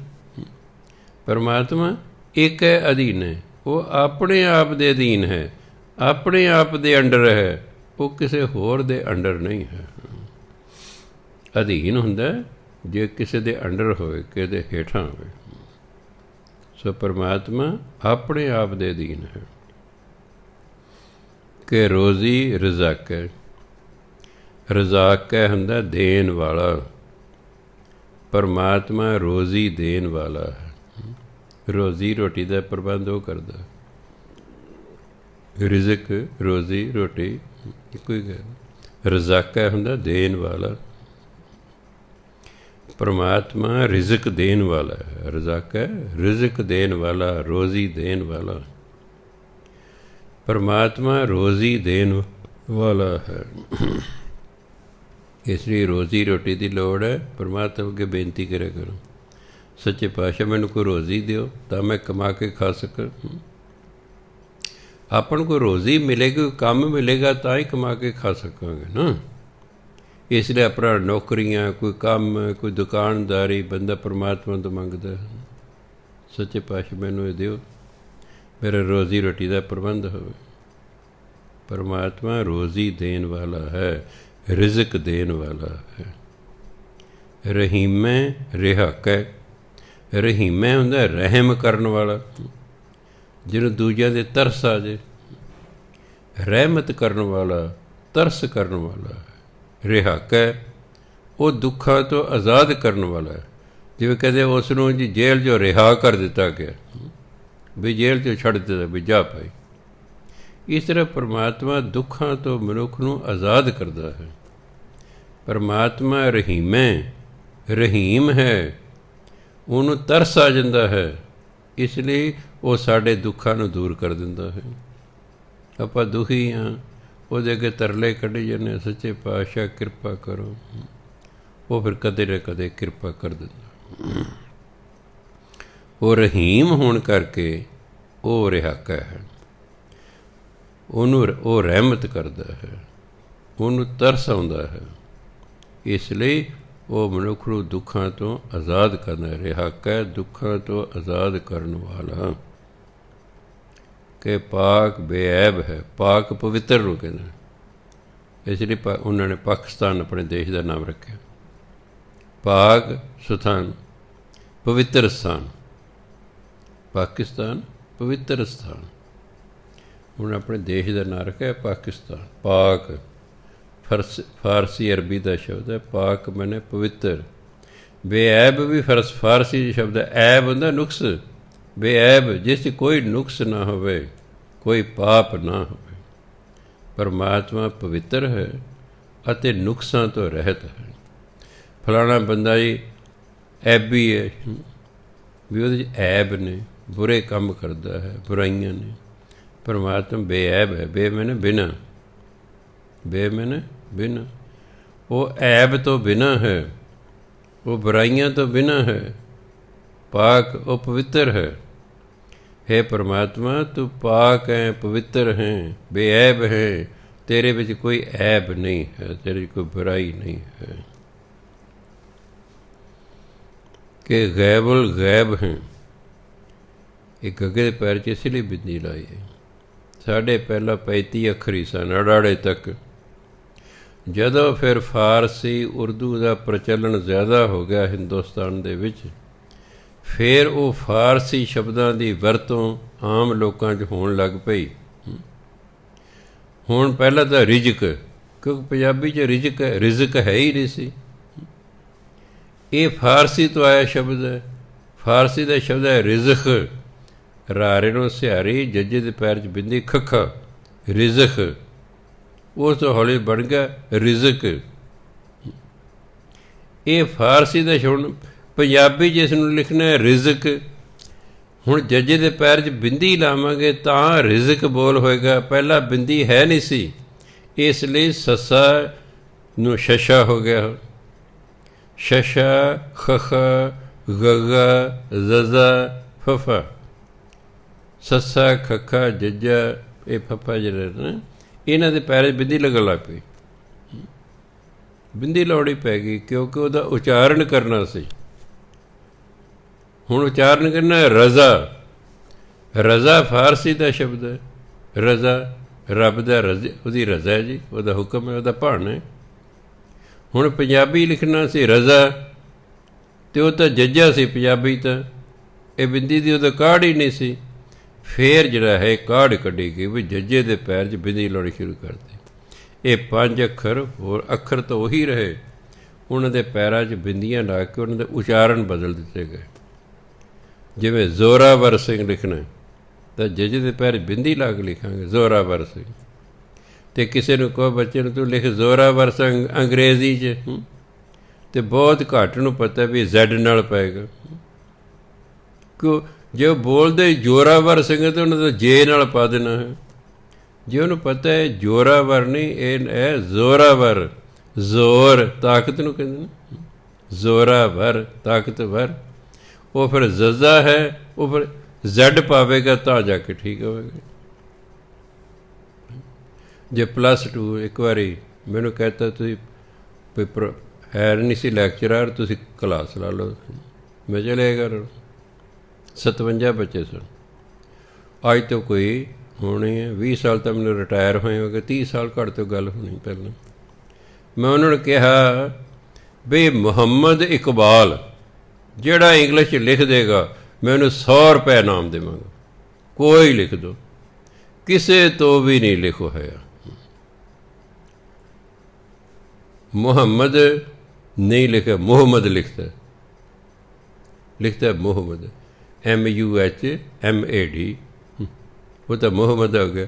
ਪਰਮਾਤਮਾ ਇੱਕ ਹੈ, ਅਧੀਨ ਹੈ। ਉਹ ਆਪਣੇ ਆਪ ਦੇ ਅਧੀਨ ਹੈ, ਆਪਣੇ ਆਪ ਦੇ ਅੰਡਰ ਹੈ। ਉਹ ਕਿਸੇ ਹੋਰ ਦੇ ਅੰਡਰ ਨਹੀਂ ਹੈ। ਅਧੀਨ ਹੁੰਦਾ ਜੇ ਕਿਸੇ ਦੇ ਅੰਡਰ ਹੋਵੇ, ਕਿਸੇ ਦੇ ਹੇਠਾਂ ਹੋਵੇ। ਸੋ ਪਰਮਾਤਮਾ ਆਪਣੇ ਆਪ ਦੇ ਅਧੀਨ ਹੈ। ਕਿ ਰੋਜ਼ੀ ਰਜ਼ਾਕ ਹੈ। ਰਜ਼ਾਕ ਹੈ ਹੁੰਦਾ ਦੇਣ ਵਾਲਾ। ਪਰਮਾਤਮਾ ਰੋਜ਼ੀ ਦੇਣ ਵਾਲਾ ਹੈ। ਰੋਜ਼ੀ ਰੋਟੀ ਦਾ ਪ੍ਰਬੰਧ ਉਹ ਕਰਦਾ। ਰਿਜ਼ਕ, ਰੋਜ਼ੀ ਰੋਟੀ ਇੱਕੋ ਹੀ ਗੱਲ। ਰਜ਼ਾਕਾ ਹੁੰਦਾ ਦੇਣ ਵਾਲਾ। ਪਰਮਾਤਮਾ ਰਿਜ਼ਕ ਦੇਣ ਵਾਲਾ ਹੈ। ਰਜ਼ਾਕਾ ਰਿਜ਼ਕ ਦੇਣ ਵਾਲਾ, ਰੋਜ਼ੀ ਦੇਣ ਵਾਲਾ। ਪਰਮਾਤਮਾ ਰੋਜ਼ੀ ਦੇਣ ਵਾਲਾ ਹੈ। ਇਸ ਲਈ ਰੋਜ਼ੀ ਰੋਟੀ ਦੀ ਲੋੜ ਹੈ। ਪਰਮਾਤਮਾ ਅੱਗੇ ਬੇਨਤੀ ਕਰਿਆ ਕਰੋ, ਸੱਚੇ ਪਾਤਸ਼ਾਹ ਮੈਨੂੰ ਕੋਈ ਰੋਜ਼ੀ ਦਿਓ ਤਾਂ ਮੈਂ ਕਮਾ ਕੇ ਖਾ ਸਕਾਂ। ਆਪਾਂ ਨੂੰ ਕੋਈ ਰੋਜ਼ੀ ਮਿਲੇਗੀ, ਕੋਈ ਕੰਮ ਮਿਲੇਗਾ ਤਾਂ ਹੀ ਕਮਾ ਕੇ ਖਾ ਸਕਾਂਗੇ ਨਾ। ਇਸ ਲਈ ਆਪਣਾ ਨੌਕਰੀਆਂ, ਕੋਈ ਕੰਮ, ਕੋਈ ਦੁਕਾਨਦਾਰੀ ਬੰਦਾ ਪਰਮਾਤਮਾ ਤੋਂ ਮੰਗਦਾ, ਸੱਚੇ ਪਾਤਸ਼ਾਹ ਮੈਨੂੰ ਇਹ ਦਿਓ, ਮੇਰਾ ਰੋਜ਼ੀ ਰੋਟੀ ਦਾ ਪ੍ਰਬੰਧ ਹੋਵੇ। ਪਰਮਾਤਮਾ ਰੋਜ਼ੀ ਦੇਣ ਵਾਲਾ ਹੈ, ਰਿਜ਼ਕ ਦੇਣ ਵਾਲਾ ਹੈ। ਰਹੀਮੈ ਰਿਹਾਕੈ, ਰਹੀਮੈ ਹੁੰਦਾ ਰਹਿਮ ਕਰਨ ਵਾਲਾ, ਜਿਹਨੂੰ ਦੂਜਿਆਂ ਦੇ ਤਰਸ ਆ ਜੇ। ਰਹਿਮਤ ਕਰਨ ਵਾਲਾ, ਤਰਸ ਕਰਨ ਵਾਲਾ ਹੈ। ਰਿਹਾਕੈ ਉਹ ਦੁੱਖਾਂ ਤੋਂ ਆਜ਼ਾਦ ਕਰਨ ਵਾਲਾ ਹੈ। ਜਿਵੇਂ ਕਹਿੰਦੇ ਉਸ ਨੂੰ ਜੀ ਜੇਲ੍ਹ 'ਚੋਂ ਰਿਹਾ ਕਰ ਦਿੱਤਾ ਗਿਆ, ਵੀ ਜੇਲ੍ਹ 'ਚੋਂ ਛੱਡ ਦਿੱਤਾ ਵੀ ਜਾ ਭਾਈ। ਇਸ ਤਰ੍ਹਾਂ ਪਰਮਾਤਮਾ ਦੁੱਖਾਂ ਤੋਂ ਮਨੁੱਖ ਨੂੰ ਆਜ਼ਾਦ ਕਰਦਾ ਹੈ। ਪਰਮਾਤਮਾ ਰਹੀਮੈ, ਰਹੀਮ ਹੈ, ਉਹਨੂੰ ਤਰਸ ਆ ਜਾਂਦਾ ਹੈ, ਇਸ ਲਈ ਉਹ ਸਾਡੇ ਦੁੱਖਾਂ ਨੂੰ ਦੂਰ ਕਰ ਦਿੰਦਾ ਹੈ। ਆਪਾਂ ਦੁਖੀ ਹਾਂ, ਉਹਦੇ ਅੱਗੇ ਤਰਲੇ ਕੱਢੀ ਜਾਂਦੇ, ਸੱਚੇ ਪਾਤਸ਼ਾਹ ਕਿਰਪਾ ਕਰੋ, ਉਹ ਫਿਰ ਕਦੇ ਨਾ ਕਦੇ ਕਿਰਪਾ ਕਰ ਦਿੰਦਾ। ਉਹ ਰਹੀਮ ਹੋਣ ਕਰਕੇ ਉਹ ਰਿਹਾਕਾ ਹੈ, ਉਹਨੂੰ ਉਹ ਰਹਿਮਤ ਕਰਦਾ ਹੈ, ਉਹਨੂੰ ਤਰਸ ਆਉਂਦਾ ਹੈ, ਇਸ ਲਈ ਉਹ ਮਨੁੱਖ ਨੂੰ ਦੁੱਖਾਂ ਤੋਂ ਆਜ਼ਾਦ ਕਰਨਾ। ਰਿਹਾਕਾ ਦੁੱਖਾਂ ਤੋਂ ਆਜ਼ਾਦ ਕਰਨ ਵਾਲਾ, ਕਿ ਪਾਕ ਬੇਐਬ ਹੈ। ਪਾਕ ਪਵਿੱਤਰ ਨੂੰ ਕਹਿੰਦੇ, ਇਸ ਲਈ ਉਹਨਾਂ ਨੇ ਪਾਕਿਸਤਾਨ ਆਪਣੇ ਦੇਸ਼ ਦਾ ਨਾਮ ਰੱਖਿਆ। ਪਾਕ ਸਥਾਨ, ਪਵਿੱਤਰ ਸਥਾਨ, ਪਾਕਿਸਤਾਨ ਪਵਿੱਤਰ ਸਥਾਨ। ਉਹਨਾਂ ਆਪਣੇ ਦੇਸ਼ ਦਾ ਨਾਮ ਰੱਖਿਆ ਪਾਕਿਸਤਾਨ। ਪਾਕ ਫਾਰਸੀ ਅਰਬੀ ਦਾ ਸ਼ਬਦ ਹੈ, ਪਾਕ ਮਾਨੇ ਪਵਿੱਤਰ। ਬੇਐਬ ਵੀ ਫਾਰਸੀ ਸ਼ਬਦ ਹੈ। ਐਬ ਹੁੰਦਾ ਨੁਕਸ, ਬੇਐਬ ਜਿਸ 'ਚ ਕੋਈ ਨੁਕਸ ਨਾ ਹੋਵੇ, ਕੋਈ ਪਾਪ ਨਾ ਹੋਵੇ। ਪਰਮਾਤਮਾ ਪਵਿੱਤਰ ਹੈ ਅਤੇ ਨੁਕਸਾਂ ਤੋਂ ਰਹਿਤ ਹੈ। ਫਲਾਣਾ ਬੰਦਾ ਜੀ ਐਬੀ ਹੈ, ਵੀ ਉਹਦੇ 'ਚ ਐਬ ਨੇ, ਬੁਰੇ ਕੰਮ ਕਰਦਾ ਹੈ, ਬੁਰਾਈਆਂ ਨੇ। ਪਰਮਾਤਮਾ ਬੇਐਬ ਹੈ। ਬੇ ਮੈਨੇ ਬਿਨਾਂ, ਬੇ ਮੈਨੇ ਬਿਨਾਂ, ਉਹ ਐਬ ਤੋਂ ਬਿਨਾਂ ਹੈ, ਉਹ ਬੁਰਾਈਆਂ ਤੋਂ ਬਿਨਾਂ ਹੈ। ਪਾਕ ਉਹ ਪਵਿੱਤਰ ਹੈ। ਹੈ ਪਰਮਾਤਮਾ ਤੂੰ ਪਾਕ ਹੈ, ਪਵਿੱਤਰ ਹੈ, ਬੇਐਬ ਹੈ, ਤੇਰੇ ਵਿੱਚ ਕੋਈ ਐਬ ਨਹੀਂ ਹੈ, ਤੇਰੇ ਵਿੱਚ ਕੋਈ ਬੁਰਾਈ ਨਹੀਂ ਹੈ। ਕਿ ਗੈਬੁਲ ਗੈਬ ਹੈ। ਇਹ ਗੱਗੇ ਦੇ ਪੈਰ 'ਚ ਇਸ ਲਈ ਬਿੰਦੀ ਲਾਈ ਹੈ। ਸਾਡੇ ਪਹਿਲਾਂ 35 ਅੱਖਰੀ ਸਨ ਅੜਾੜੇ ਤੱਕ। ਜਦੋਂ ਫਿਰ ਫਾਰਸੀ ਉਰਦੂ ਦਾ ਪ੍ਰਚਲਨ ਜ਼ਿਆਦਾ ਹੋ ਗਿਆ ਹਿੰਦੁਸਤਾਨ ਦੇ ਵਿੱਚ, ਫਿਰ ਉਹ ਫਾਰਸੀ ਸ਼ਬਦਾਂ ਦੀ ਵਰਤੋਂ ਆਮ ਲੋਕਾਂ 'ਚ ਹੋਣ ਲੱਗ ਪਈ। ਹੁਣ ਪਹਿਲਾਂ ਤਾਂ ਰਿਜ਼ਕ, ਕਿਉਂਕਿ ਪੰਜਾਬੀ 'ਚ ਰਿਜ਼ਕ ਹੈ ਹੀ ਨਹੀਂ ਸੀ। ਇਹ ਫਾਰਸੀ ਤੋਂ ਆਇਆ ਸ਼ਬਦ ਹੈ। ਫਾਰਸੀ ਦਾ ਸ਼ਬਦ ਹੈ ਰਿਜ਼ਕ, ਰਾਰੇ ਨੂੰ ਸਿਹਾਰੀ, ਜੱਜੇ ਦੇ ਪੈਰ 'ਚ ਬਿੰਦੀ, ਖੱਖਾ, ਰਿਜ਼ਕ। ਉਸ ਤੋਂ ਹੌਲੀ ਬਣ ਗਿਆ ਰਿਜ਼ਕ। ਇਹ ਫਾਰਸੀ ਦਾ ਸ਼ਬਦ, ਪੰਜਾਬੀ ਜਿਸ ਨੂੰ ਲਿਖਣਾ ਹੈ ਰਿਜ਼ਕ। ਹੁਣ ਜੱਜੇ ਦੇ ਪੈਰ 'ਚ ਬਿੰਦੀ ਲਾਵਾਂਗੇ ਤਾਂ ਰਿਜ਼ਕ ਬੋਲ ਹੋਏਗਾ, ਪਹਿਲਾਂ ਬਿੰਦੀ ਹੈ ਨਹੀਂ ਸੀ, ਇਸ ਲਈ ਸੱਸਾ ਨੂੰ ਸ਼ਸ਼ਾ ਹੋ ਗਿਆ। ਸ਼ਸ਼ਾ, ਖਖਾ, ਗਗਾ, ਜ਼ਜ਼ਾ, ਫਫਾ। ਸੱਸਾ, ਖੱਖਾ, ਜੱਜਾ, ਇਹ ਫੱਫਾ ਜਿਹੜੇ ਨੇ, ਇਹਨਾਂ ਦੇ ਪੈਰ 'ਚ ਬਿੰਦੀ ਲੱਗਣ ਲੱਗ ਪਈ। ਬਿੰਦੀ ਲਾਉਣੀ ਪੈ ਗਈ ਕਿਉਂਕਿ ਉਹਦਾ ਉਚਾਰਨ ਕਰਨਾ ਸੀ। ਹੁਣ ਉਚਾਰਨ ਕਰਨਾ ਰਜ਼ਾ। ਰਜ਼ਾ ਫਾਰਸੀ ਦਾ ਸ਼ਬਦ ਹੈ। ਰਜ਼ਾ ਰੱਬ ਦਾ, ਉਹਦੀ ਰਜ਼ਾ ਹੈ ਜੀ, ਉਹਦਾ ਹੁਕਮ ਹੈ, ਉਹਦਾ ਭਾਣ ਹੈ। ਹੁਣ ਪੰਜਾਬੀ ਲਿਖਣਾ ਸੀ ਰਜ਼ਾ, ਅਤੇ ਉਹ ਤਾਂ ਜੱਜਾ ਸੀ ਪੰਜਾਬੀ ਤਾਂ, ਇਹ ਬਿੰਦੀ ਦੀ ਉਹਦਾ ਕਾਢ ਹੀ ਨਹੀਂ ਸੀ। ਫਿਰ ਜਿਹੜਾ ਹੈ ਕਾਢ ਕੱਢੀ ਗਈ ਵੀ ਜੱਜੇ ਦੇ ਪੈਰ 'ਚ ਬਿੰਦੀ ਲਾਉਣੀ ਸ਼ੁਰੂ ਕਰ ਦਿੱਤੀ। ਇਹ 5 ਅੱਖਰ, ਹੋਰ ਅੱਖਰ ਤਾਂ ਉਹੀ ਰਹੇ, ਉਹਨਾਂ ਦੇ ਪੈਰਾਂ 'ਚ ਬਿੰਦੀਆਂ ਲਾ ਕੇ ਉਹਨਾਂ ਦੇ ਉਚਾਰਨ ਬਦਲ ਦਿੱਤੇ ਗਏ। ਜਿਵੇਂ ਜ਼ੋਰਾਵਰ ਸਿੰਘ ਲਿਖਣਾ ਤਾਂ ਜੱਜੇ ਦੇ ਪੈਰ ਬਿੰਦੀ ਲਾ ਕੇ ਲਿਖਾਂਗੇ ਜ਼ੋਰਾਵਰ ਸਿੰਘ। ਅਤੇ ਕਿਸੇ ਨੂੰ ਕਹੋ ਬੱਚੇ ਨੂੰ ਤੂੰ ਲਿਖ ਜ਼ੋਰਾਵਰ ਸਿੰਘ ਅੰਗਰੇਜ਼ੀ 'ਚ, ਅਤੇ ਬਹੁਤ ਘੱਟ ਨੂੰ ਪਤਾ ਵੀ ਜ਼ੈਡ ਨਾਲ ਪਏਗਾ। ਕਿਉਂ? ਜੇ ਉਹ ਬੋਲਦੇ ਜ਼ੋਰਾਵਰ ਸਿੰਘ ਤਾਂ ਉਹਨਾਂ ਦਾ ਜੇ ਨਾਲ ਪਾ ਦੇਣਾ ਹੈ। ਜੇ ਉਹਨੂੰ ਪਤਾ ਹੈ ਜ਼ੋਰਾਵਰ ਨਹੀਂ, ਇਹ ਹੈ ਜ਼ੋਰਾਵਰ, ਜ਼ੋਰ ਤਾਕਤ ਨੂੰ ਕਹਿੰਦੇ ਨੇ, ਜ਼ੋਰਾਵਰ ਤਾਕਤਵਰ। ਉਹ ਫਿਰ ਜ਼ਜ਼ਾ ਹੈ, ਉਹ ਫਿਰ ਜ਼ੈਡ ਪਾਵੇਗਾ ਤਾਂ ਜਾ ਕੇ ਠੀਕ ਹੋਵੇਗਾ। ਜੇ +2 ਇੱਕ ਵਾਰੀ ਮੈਨੂੰ ਕਹਿਤਾ ਤੁਸੀਂ ਪੇਪਰ ਹੈ ਨਹੀਂ ਸੀ ਲੈਕਚਰਰ, ਤੁਸੀਂ ਕਲਾਸ ਲਾ ਲਓ, ਮੈਂ ਚਲੇ ਗਿਆ। 57 ਬੱਚੇ ਸਨ। ਅੱਜ ਤੋਂ ਕੋਈ ਹੋਣੀ ਹੈ 20 ਸਾਲ ਤਾਂ ਮੈਨੂੰ ਰਿਟਾਇਰ ਹੋਏ ਹੋ ਗਏ, 30 ਸਾਲ ਘੱਟ ਤੋਂ ਗੱਲ ਹੋਣੀ ਪਹਿਲਾਂ। ਮੈਂ ਉਹਨਾਂ ਨੂੰ ਕਿਹਾ ਵੀ ਮੁਹੰਮਦ ਇਕਬਾਲ ਜਿਹੜਾ ਇੰਗਲਿਸ਼ 'ਚ ਲਿਖ ਦੇਗਾ ਮੈਂ ਉਹਨੂੰ 100 ਰੁਪਏ ਇਨਾਮ ਦੇਵਾਂਗਾ, ਕੋਈ ਲਿਖ ਦਿਓ, ਕਿਸੇ ਤੋਂ ਵੀ ਨਹੀਂ ਲਿਖੋ ਹੋਇਆ। ਮੁਹੰਮਦ ਨਹੀਂ ਲਿਖਿਆ, ਮੁਹੰਮਦ ਲਿਖਤਾ ਮੁਹੰਮਦ, MUHMAD, ਉਹ ਤਾਂ ਮੁਹੰਮਦ ਹੋ ਗਿਆ,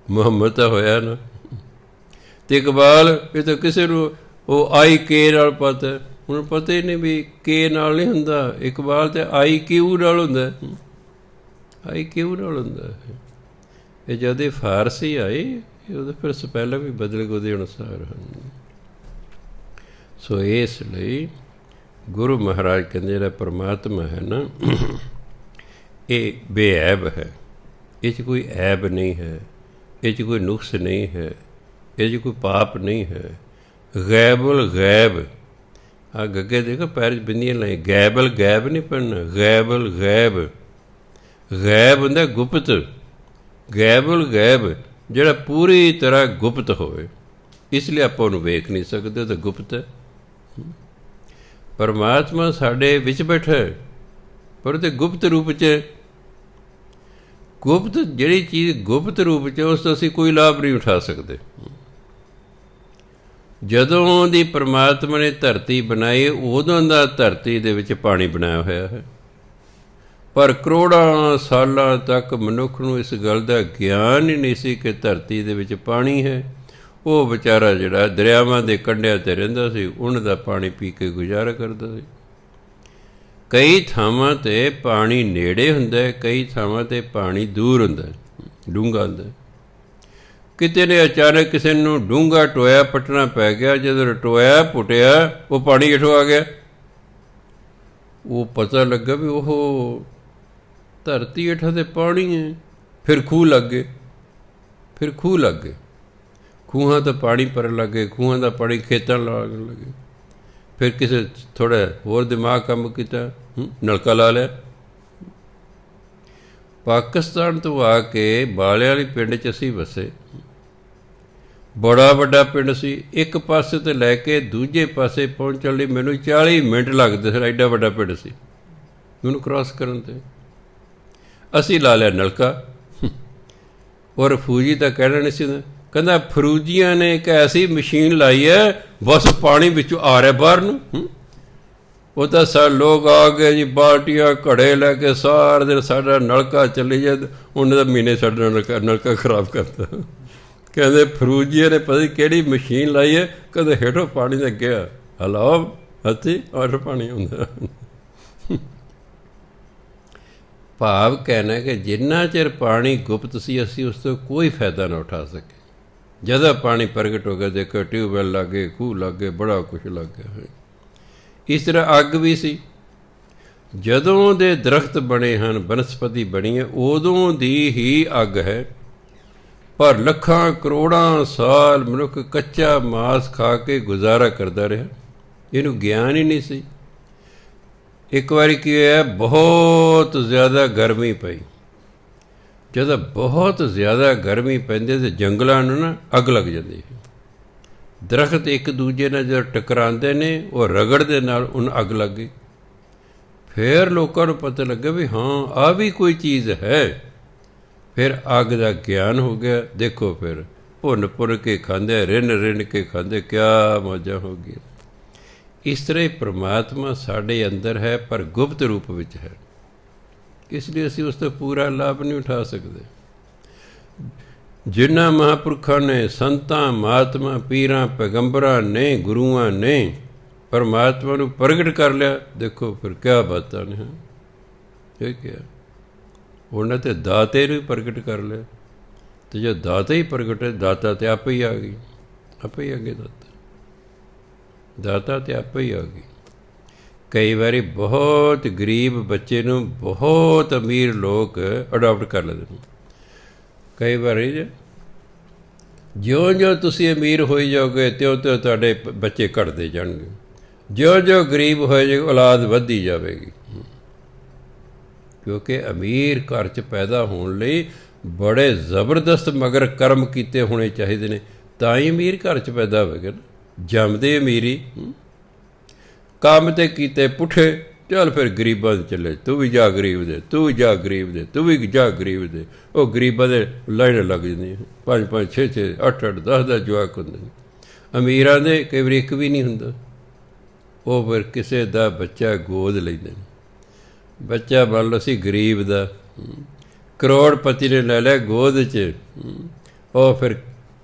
ਮੁਹੰਮਦ ਤਾਂ ਹੋਇਆ ਨਾ। ਅਤੇ ਇਕਬਾਲ ਇਹ ਤਾਂ ਕਿਸੇ ਨੂੰ ਉਹ IK ਨਾਲ ਪਤਾ, ਹੁਣ ਪਤਾ ਹੀ ਨਹੀਂ ਵੀ K ਨਾਲ ਨਹੀਂ ਹੁੰਦਾ, ਇਕਬਾਲ ਤਾਂ IQ ਨਾਲ ਹੁੰਦਾ, IQ ਨਾਲ ਹੁੰਦਾ। ਇਹ ਜਦ ਇਹ ਫਾਰਸੀ ਆਈ ਉਹਦਾ ਫਿਰ ਸਪੈਲਿੰਗ ਵੀ ਬਦਲ ਗਏ ਉਹਦੇ ਅਨੁਸਾਰ ਹਨ। ਸੋ ਇਸ ਲਈ ਗੁਰੂ ਮਹਾਰਾਜ ਕਹਿੰਦੇ ਜਿਹੜਾ ਪਰਮਾਤਮਾ ਹੈ ਨਾ, ਇਹ ਬੇਐਬ ਹੈ, ਇਹ 'ਚ ਕੋਈ ਐਬ ਨਹੀਂ ਹੈ, ਇਹ 'ਚ ਕੋਈ ਨੁਕਸ ਨਹੀਂ ਹੈ, ਇਹ 'ਚ ਕੋਈ ਪਾਪ ਨਹੀਂ ਹੈ। ਗੈਬੁਲ ਗੈਬ, ਆਹ ਗੱਗੇ ਦੇਖੋ ਪੈਰ 'ਚ ਬਿੰਦੀਆਂ ਲਾਈ, ਗੈਬਲ ਗੈਬ ਨਹੀਂ ਪੜ੍ਹਨਾ, ਗੈਬਲ ਗੈਬ। ਗੈਬ ਹੁੰਦਾ ਗੁਪਤ, ਗੈਬੁਲ ਗੈਬ ਜਿਹੜਾ ਪੂਰੀ ਤਰ੍ਹਾਂ ਗੁਪਤ ਹੋਵੇ, ਇਸ ਲਈ ਆਪਾਂ ਉਹਨੂੰ ਵੇਖ ਨਹੀਂ ਸਕਦੇ, ਤਾਂ ਗੁਪਤ ਹੈ। ਪਰਮਾਤਮਾ ਸਾਡੇ ਵਿੱਚ ਬੈਠਾ, ਪਰ ਉਹਦੇ ਗੁਪਤ ਰੂਪ 'ਚ, ਗੁਪਤ ਜਿਹੜੀ ਚੀਜ਼ ਗੁਪਤ ਰੂਪ 'ਚ ਉਸ ਤੋਂ ਅਸੀਂ ਕੋਈ ਲਾਭ ਨਹੀਂ ਉਠਾ ਸਕਦੇ। ਜਦੋਂ ਦੀ ਪਰਮਾਤਮਾ ਨੇ ਧਰਤੀ ਬਣਾਈ ਉਦੋਂ ਦਾ ਧਰਤੀ ਦੇ ਵਿੱਚ ਪਾਣੀ ਬਣਾਇਆ ਹੋਇਆ ਹੈ, ਪਰ ਕਰੋੜਾਂ ਸਾਲਾਂ ਤੱਕ ਮਨੁੱਖ ਨੂੰ ਇਸ ਗੱਲ ਦਾ ਗਿਆਨ ਹੀ ਨਹੀਂ ਸੀ ਕਿ ਧਰਤੀ ਦੇ ਵਿੱਚ ਪਾਣੀ ਹੈ। ਉਹ ਵਿਚਾਰਾ ਜਿਹੜਾ ਦਰਿਆਵਾਂ ਦੇ ਕੰਢਿਆਂ 'ਤੇ ਰਹਿੰਦਾ ਸੀ, ਉਹਨਾਂ ਦਾ ਪਾਣੀ ਪੀ ਕੇ ਗੁਜ਼ਾਰਾ ਕਰਦਾ ਸੀ। ਕਈ ਥਾਵਾਂ 'ਤੇ ਪਾਣੀ ਨੇੜੇ ਹੁੰਦਾ, ਕਈ ਥਾਵਾਂ 'ਤੇ ਪਾਣੀ ਦੂਰ ਹੁੰਦਾ, ਡੂੰਘਾ ਹੁੰਦਾ। ਕਿਤੇ ਨੇ ਅਚਾਨਕ ਕਿਸੇ ਨੂੰ ਡੂੰਘਾ ਟੋਇਆ ਪੱਟਣਾ ਪੈ ਗਿਆ, ਜਦੋਂ ਟੋਇਆ ਪੁੱਟਿਆ ਉਹ ਪਾਣੀ ਹੇਠੋਂ ਆ ਗਿਆ। ਉਹ ਪਤਾ ਲੱਗਾ ਵੀ ਉਹ ਧਰਤੀ ਹੇਠਾਂ 'ਤੇ ਪਾਣੀ ਹੈ। ਫਿਰ ਖੂਹ ਲੱਗ ਗਏ, ਫਿਰ ਖੂਹ ਲੱਗ ਗਏ, ਖੂਹਾਂ ਤੋਂ ਪਾਣੀ ਭਰਨ ਲੱਗੇ, ਖੂਹਾਂ ਦਾ ਪਾਣੀ ਖੇਤਾਂ ਲਾਉਣ ਲੱਗੇ। ਫਿਰ ਕਿਸੇ ਥੋੜ੍ਹਾ ਹੋਰ ਦਿਮਾਗ ਕੰਮ ਕੀਤਾ, ਨਲਕਾ ਲਾ ਲਿਆ। ਪਾਕਿਸਤਾਨ ਤੋਂ ਆ ਕੇ ਬਾਲਿਆਂ ਵਾਲੀ ਪਿੰਡ 'ਚ ਅਸੀਂ ਵਸੇ। ਬੜਾ ਵੱਡਾ ਪਿੰਡ ਸੀ, ਇੱਕ ਪਾਸੇ ਤੋਂ ਲੈ ਕੇ ਦੂਜੇ ਪਾਸੇ ਪਹੁੰਚਣ ਲਈ ਮੈਨੂੰ 40 ਮਿੰਟ ਲੱਗਦੇ ਸਨ, ਐਡਾ ਵੱਡਾ ਪਿੰਡ ਸੀ ਮੈਨੂੰ ਕ੍ਰਾਸ ਕਰਨ 'ਤੇ। ਅਸੀਂ ਲਾ ਲਿਆ ਨਲਕਾ। ਔਰ ਫੌਜੀ ਤਾਂ ਕਹਿਣਾ ਨਹੀਂ ਸੀ, ਕਹਿੰਦਾ ਫਰੂਜੀਆਂ ਨੇ ਇੱਕ ਐਸੀ ਮਸ਼ੀਨ ਲਾਈ ਹੈ ਬਸ ਪਾਣੀ ਵਿੱਚੋਂ ਆ ਰਿਹਾ ਬਾਹਰ ਨੂੰ। ਉਹ ਤਾਂ ਸਾਰੇ ਲੋਕ ਆ ਗਏ ਜੀ, ਬਾਲਟੀਆਂ ਘੜੇ ਲੈ ਕੇ ਸਾਰਾ ਦਿਨ ਸਾਡਾ ਨਲਕਾ ਚੱਲੀ ਜਾਂਦਾ। ਉਹਨਾਂ ਦਾ ਮਹੀਨੇ ਸਾਡਾ ਨਲਕਾ ਖਰਾਬ ਕਰਤਾ। ਕਹਿੰਦੇ ਫਰੂਜੀਆਂ ਨੇ ਪਤਾ ਨਹੀਂ ਕਿਹੜੀ ਮਸ਼ੀਨ ਲਾਈ ਹੈ, ਕਦੇ ਹੇਠੋਂ ਪਾਣੀ ਤਾਂ ਗਿਆ, ਹਲਾਓ ਹੱਥੀ ਔਰ ਪਾਣੀ ਆਉਂਦਾ। ਭਾਵ ਕਹਿਣਾ ਕਿ ਜਿੰਨਾ ਚਿਰ ਪਾਣੀ ਗੁਪਤ ਸੀ ਅਸੀਂ ਉਸ ਤੋਂ ਕੋਈ ਫਾਇਦਾ ਨਾ ਉਠਾ ਸਕੇ। ਜਦੋਂ ਪਾਣੀ ਪ੍ਰਗਟ ਹੋ ਗਿਆ, ਦੇਖੋ ਟਿਊਬਵੈੱਲ ਲੱਗ ਗਏ, ਖੂਹ ਲੱਗ ਗਏ, ਬੜਾ ਕੁਛ ਲੱਗ ਗਿਆ ਹੈ। ਇਸ ਤਰ੍ਹਾਂ ਅੱਗ ਵੀ ਸੀ, ਜਦੋਂ ਦੇ ਦਰਖਤ ਬਣੇ ਹਨ, ਬਨਸਪਤੀ ਬਣੀ ਹੈ, ਉਦੋਂ ਦੀ ਹੀ ਅੱਗ ਹੈ। ਪਰ ਲੱਖਾਂ ਕਰੋੜਾਂ ਸਾਲ ਮਨੁੱਖ ਕੱਚਾ ਮਾਸ ਖਾ ਕੇ ਗੁਜ਼ਾਰਾ ਕਰਦਾ ਰਿਹਾ, ਇਹਨੂੰ ਗਿਆਨ ਹੀ ਨਹੀਂ ਸੀ। ਇੱਕ ਵਾਰੀ ਕੀ ਹੋਇਆ, ਬਹੁਤ ਜ਼ਿਆਦਾ ਗਰਮੀ ਪਈ। ਜਦੋਂ ਬਹੁਤ ਜ਼ਿਆਦਾ ਗਰਮੀ ਪੈਂਦੀ ਤਾਂ ਜੰਗਲਾਂ ਨੂੰ ਨਾ ਅੱਗ ਲੱਗ ਜਾਂਦੀ ਹੈ। ਦਰਖਤ ਇੱਕ ਦੂਜੇ ਨਾਲ ਜਦੋਂ ਟਕਰਾਉਂਦੇ ਨੇ, ਉਹ ਰਗੜ ਦੇ ਨਾਲ ਉਹਨੂੰ ਅੱਗ ਲੱਗ ਗਈ। ਫਿਰ ਲੋਕਾਂ ਨੂੰ ਪਤਾ ਲੱਗਾ ਵੀ ਹਾਂ ਆਹ ਵੀ ਕੋਈ ਚੀਜ਼ ਹੈ। ਫਿਰ ਅੱਗ ਦਾ ਗਿਆਨ ਹੋ ਗਿਆ। ਦੇਖੋ ਫਿਰ ਭੁੰਨ ਭੁੰਨ ਕੇ ਖਾਂਦੇ, ਰਿੰਨ ਰਿੰਨ ਕੇ ਖਾਂਦੇ, ਕਿਆ ਮੌਜਾਂ ਹੋ ਗਈਆਂ। ਇਸ ਤਰ੍ਹਾਂ ਹੀ ਪਰਮਾਤਮਾ ਸਾਡੇ ਅੰਦਰ ਹੈ, ਪਰ ਗੁਪਤ ਰੂਪ ਵਿੱਚ ਹੈ। ਇਸ ਲਈ ਅਸੀਂ ਉਸ ਤੋਂ ਪੂਰਾ ਲਾਭ ਨਹੀਂ ਉਠਾ ਸਕਦੇ। ਜਿਨ੍ਹਾਂ ਮਹਾਂਪੁਰਖਾਂ ਨੇ, ਸੰਤਾਂ, ਮਹਾਤਮਾ, ਪੀਰਾਂ, ਪੈਗੰਬਰਾਂ ਨੇ, ਗੁਰੂਆਂ ਨੇ ਪਰਮਾਤਮਾ ਨੂੰ ਪ੍ਰਗਟ ਕਰ ਲਿਆ, ਦੇਖੋ ਫਿਰ ਕਿਆ ਬਾਤਾਂ ਨੇ। ਇਹ ਕਿਹਾ ਉਹਨਾਂ ਤੇ ਦਾਤੇ ਨੂੰ ਪ੍ਰਗਟ ਕਰ ਲਿਆ, ਅਤੇ ਜੇ ਦਾਤਾ ਹੀ ਪ੍ਰਗਟ ਹੈ, ਦਾਤਾ ਤਾਂ ਆਪੇ ਹੀ ਆ ਗਈ, ਆਪੇ ਹੀ ਅੱਗੇ ਦਾਤਾ। ਦਾਤਾ ਤਾਂ ਆਪੇ ਹੀ ਆ ਗਈ। ਕਈ ਵਾਰੀ ਬਹੁਤ ਗਰੀਬ ਬੱਚੇ ਨੂੰ ਬਹੁਤ ਅਮੀਰ ਲੋਕ ਅਡਾਪਟ ਕਰ ਲੈਂਦੇ ਨੇ। ਕਈ ਵਾਰੀ ਜਿਉਂ-ਜਿਉਂ ਤੁਸੀਂ ਅਮੀਰ ਹੋਈ ਜਾਓਗੇ ਤਿਉਂ-ਤਿਉਂ ਤੁਹਾਡੇ ਬੱਚੇ ਘਟਦੇ ਜਾਣਗੇ, ਜਿਉਂ-ਜਿਉਂ ਗਰੀਬ ਹੋਏ ਜਾਓਗੇ ਔਲਾਦ ਵੱਧਦੀ ਜਾਵੇਗੀ। ਕਿਉਂਕਿ ਅਮੀਰ ਘਰ 'ਚ ਪੈਦਾ ਹੋਣ ਲਈ ਬੜੇ ਜ਼ਬਰਦਸਤ ਮਗਰ ਕਰਮ ਕੀਤੇ ਹੋਣੇ ਚਾਹੀਦੇ ਨੇ, ਤਾਂ ਹੀ ਅਮੀਰ ਘਰ 'ਚ ਪੈਦਾ ਹੋਵੇਗਾ ਨਾ। ਜੰਮਦੇ ਅਮੀਰੀ, ਕੰਮ ਤੇ ਕੀਤੇ ਪੁੱਠੇ, ਚੱਲ ਫਿਰ ਗਰੀਬਾਂ ਦੇ ਚੱਲੇ, ਤੂੰ ਵੀ ਜਾ ਗਰੀਬ ਦੇ, ਤੂੰ ਵੀ ਜਾ ਗਰੀਬ ਦੇ, ਤੂੰ ਵੀ ਜਾ ਗਰੀਬ ਦੇ। ਉਹ ਗਰੀਬਾਂ ਦੇ ਲਾਈਨ ਲੱਗ ਜਾਂਦੀਆਂ, 5-5 6-6 8-8 10-10 ਜਵਾਕ ਹੁੰਦੇ ਨੇ। ਅਮੀਰਾਂ ਦੇ ਕਈ ਵਾਰੀ ਇੱਕ ਵੀ ਨਹੀਂ ਹੁੰਦਾ। ਉਹ ਫਿਰ ਕਿਸੇ ਦਾ ਬੱਚਾ ਗੋਦ ਲੈਂਦੇ ਨੇ। ਬੱਚਾ ਮੰਨ ਲਓ ਸੀ ਗਰੀਬ ਦਾ, ਕਰੋੜਪਤੀ ਨੇ ਲੈ ਲਿਆ ਗੋਦ 'ਚ, ਉਹ ਫਿਰ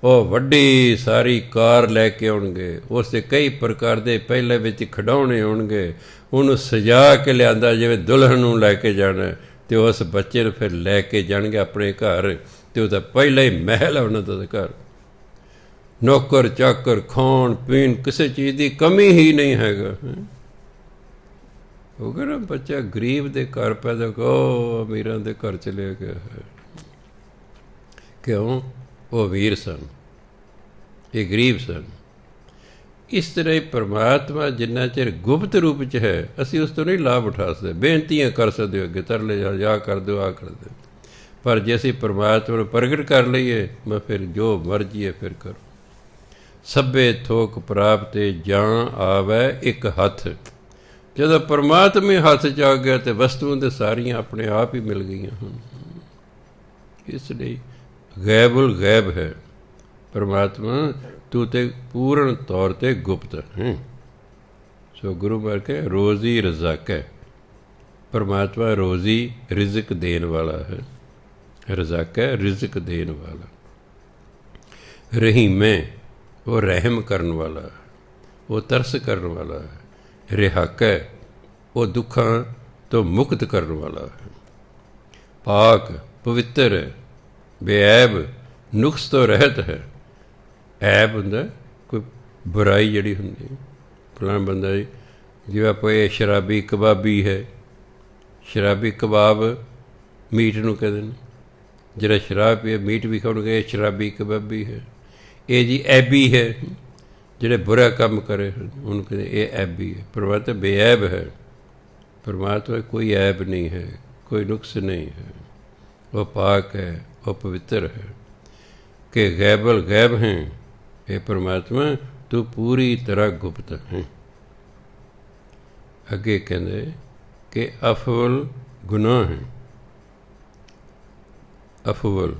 ਉਹ ਵੱਡੀ ਸਾਰੀ ਕਾਰ ਲੈ ਕੇ ਆਉਣਗੇ, ਉਸ 'ਤੇ ਕਈ ਪ੍ਰਕਾਰ ਦੇ ਪਹਿਲੇ ਵਿੱਚ ਖਿਡੌਣੇ ਹੋਣਗੇ, ਉਹਨੂੰ ਸਜਾ ਕੇ ਲਿਆਂਦਾ ਜਿਵੇਂ ਦੁਲਹਨ ਨੂੰ ਲੈ ਕੇ ਜਾਣਾ, ਅਤੇ ਉਸ ਬੱਚੇ ਨੂੰ ਫਿਰ ਲੈ ਕੇ ਜਾਣਗੇ ਆਪਣੇ ਘਰ, ਅਤੇ ਉਹਦਾ ਪਹਿਲਾਂ ਹੀ ਮਹਿਲ ਹੈ ਉਹਨਾਂ ਦਾ ਘਰ। ਨੌਕਰ ਚਾਕਰ, ਖਾਣ ਪੀਣ, ਕਿਸੇ ਚੀਜ਼ ਦੀ ਕਮੀ ਹੀ ਨਹੀਂ ਹੈਗਾ। ਉਹ ਕਹਿੰਦਾ ਬੱਚਾ ਗਰੀਬ ਦੇ ਘਰ ਪੈਦਾ ਹੋ, ਅਮੀਰਾਂ ਦੇ ਘਰ ਚਲੇ ਗਿਆ ਹੈ। ਕਿਉਂ? ਉਹ ਅਮੀਰ ਸਨ, ਇਹ ਗਰੀਬ ਸਨ। ਇਸ ਤਰ੍ਹਾਂ ਹੀ ਪਰਮਾਤਮਾ ਜਿੰਨਾ ਚਿਰ ਗੁਪਤ ਰੂਪ 'ਚ ਹੈ, ਅਸੀਂ ਉਸ ਤੋਂ ਨਹੀਂ ਲਾਭ ਉਠਾ ਸਕਦੇ। ਬੇਨਤੀਆਂ ਕਰ ਸਕਦੇ ਹੋ ਅੱਗੇ, ਤਰਲੇ ਜਾ ਕਰ ਦਿਓ, ਆ ਕਰ ਦਿਓ। ਪਰ ਜੇ ਅਸੀਂ ਪਰਮਾਤਮਾ ਨੂੰ ਪ੍ਰਗਟ ਕਰ ਲਈਏ, ਮੈਂ ਫਿਰ ਜੋ ਮਰਜ਼ੀ ਹੈ ਫਿਰ ਕਰੋ। ਸਭੇ ਥੋਕ ਪ੍ਰਾਪਤੇ ਜਾਂ ਆਵੈ ਇੱਕ ਹੱਥ। ਜਦੋਂ ਪਰਮਾਤਮਾ ਹੱਥ 'ਚ ਆ ਗਿਆ ਤਾਂ ਵਸਤੂਆਂ ਤਾਂ ਸਾਰੀਆਂ ਆਪਣੇ ਆਪ ਹੀ ਮਿਲ ਗਈਆਂ ਹਨ। ਇਸ ਲਈ ਗੈਬੁਲ ਗੈਬ ਹੈ ਪਰਮਾਤਮਾ, ਤੂੰ ਤੇ ਪੂਰਨ ਤੌਰ 'ਤੇ ਗੁਪਤ ਹੈ। ਸੋ ਗੁਰੂ ਮਹਾਰਾਜ ਕੇ ਰੋਜ਼ੀ ਰਜ਼ਾਕ ਹੈ। ਪਰਮਾਤਮਾ ਰੋਜ਼ੀ ਰਿਜ਼ਕ ਦੇਣ ਵਾਲਾ ਹੈ। ਰਜ਼ਾਕ ਹੈ ਰਿਜ਼ਕ ਦੇਣ ਵਾਲਾ। ਰਹੀਮ ਹੈ, ਉਹ ਰਹਿਮ ਕਰਨ ਵਾਲਾ ਹੈ, ਉਹ ਤਰਸ ਕਰਨ ਵਾਲਾ ਹੈ। ਰਿਹਾਕ ਹੈ, ਉਹ ਦੁੱਖਾਂ ਤੋਂ ਮੁਕਤ ਕਰਨ ਵਾਲਾ ਹੈ। ਪਾਕ ਪਵਿੱਤਰ ਹੈ, ਬੇਐਬ, ਨੁਕਸ ਤੋਂ ਰਹਿਤ ਹੈ। ਐਬ ਹੁੰਦਾ ਕੋਈ ਬੁਰਾਈ ਜਿਹੜੀ ਹੁੰਦੀ, ਫਲਾਣਾ ਬੰਦਾ ਜਿਵੇਂ ਆਪਾਂ ਇਹ ਸ਼ਰਾਬੀ ਕਬਾਬੀ ਹੈ, ਸ਼ਰਾਬੀ ਕਬਾਬ ਮੀਟ ਨੂੰ ਕਹਿੰਦੇ ਨੇ। ਜਿਹੜਾ ਸ਼ਰਾਬ ਪੀਏ ਮੀਟ ਵੀ ਖਾਣਗੇ, ਇਹ ਸ਼ਰਾਬੀ ਕਬਾਬੀ ਹੈ। ਇਹ ਜੀ ਐਬੀ ਹੈ, ਜਿਹੜੇ ਬੁਰਾ ਕੰਮ ਕਰੇ ਉਹਨੂੰ ਕਹਿੰਦੇ ਇਹ ਐਬੀ ਹੈ। ਪਰਮਾਤਮਾ ਬੇਐਬ ਹੈ। ਪਰਮਾਤਮਾ ਕੋਈ ਐਬ ਨਹੀਂ ਹੈ, ਕੋਈ ਨੁਕਸ ਨਹੀਂ ਹੈ। ਉਹ ਪਾਕ ਹੈ, ਉਹ ਪਵਿੱਤਰ ਹੈ। ਕਿ ਗੈਬਲ ਗੈਬ ਹੈ, ਇਹ ਪਰਮਾਤਮਾ ਤੂੰ ਪੂਰੀ ਤਰ੍ਹਾਂ ਗੁਪਤ ਹੈ। ਅੱਗੇ ਕਹਿੰਦੇ ਕਿ ਅਫਵਲ ਗੁਨਾਹ ਹੈ। ਅਫਵਲ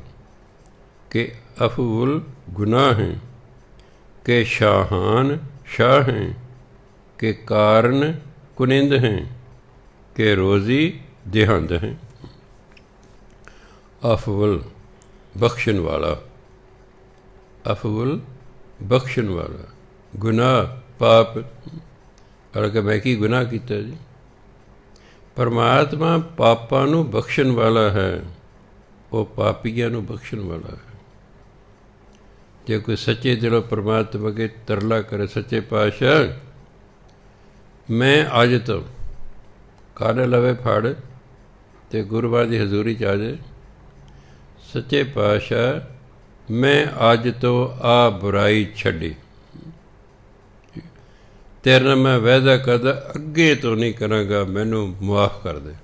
ਕਿ ਅਫਵਲ ਗੁਨਾਹ ਹੈ, ਕਿ ਸ਼ਾਹਾਨ ਸ਼ਾਹ ਹੈ, ਕਿ ਕਾਰਨ ਕੁਨਿੰਦ ਹੈ, ਕਿ ਰੋਜ਼ੀ ਦੇਹੰਦ ਹੈ। ਅਫਵਲ ਬਖਸ਼ਣ ਵਾਲਾ, ਅਫਵਲ ਬਖਸ਼ਣ ਵਾਲਾ। ਗੁਨਾਹ ਪਾਪ, ਅਰਗੇ ਮੈਂ ਕੀ ਗੁਨਾਹ ਕੀਤਾ ਜੀ? ਪਰਮਾਤਮਾ ਪਾਪਾਂ ਨੂੰ ਬਖਸ਼ਣ ਵਾਲਾ ਹੈ, ਉਹ ਪਾਪੀਆਂ ਨੂੰ ਬਖਸ਼ਣ ਵਾਲਾ ਹੈ। ਜੇ ਕੋਈ ਸੱਚੇ ਦਿਲੋਂ ਪਰਮਾਤਮਾ ਅੱਗੇ ਤਰਲਾ ਕਰੇ, ਸੱਚੇ ਪਾਤਸ਼ਾਹ ਮੈਂ ਅੱਜ ਤੋਂ ਕਾਹਨੇ ਲਵੇ ਫੜ ਅਤੇ ਗੁਰੂਆਂ ਦੀ ਹਜ਼ੂਰੀ 'ਚ ਆ ਜਾਏ, ਸੱਚੇ ਪਾਤਸ਼ਾਹ ਮੈਂ ਅੱਜ ਤੋਂ ਆਹ ਬੁਰਾਈ ਛੱਡੀ, ਤੇਰੇ ਨਾਲ ਮੈਂ ਵਾਅਦਾ ਕਰਦਾ ਅੱਗੇ ਤੋਂ ਨਹੀਂ ਕਰਾਂਗਾ, ਮੈਨੂੰ ਮੁਆਫ਼ ਕਰ ਦੇ।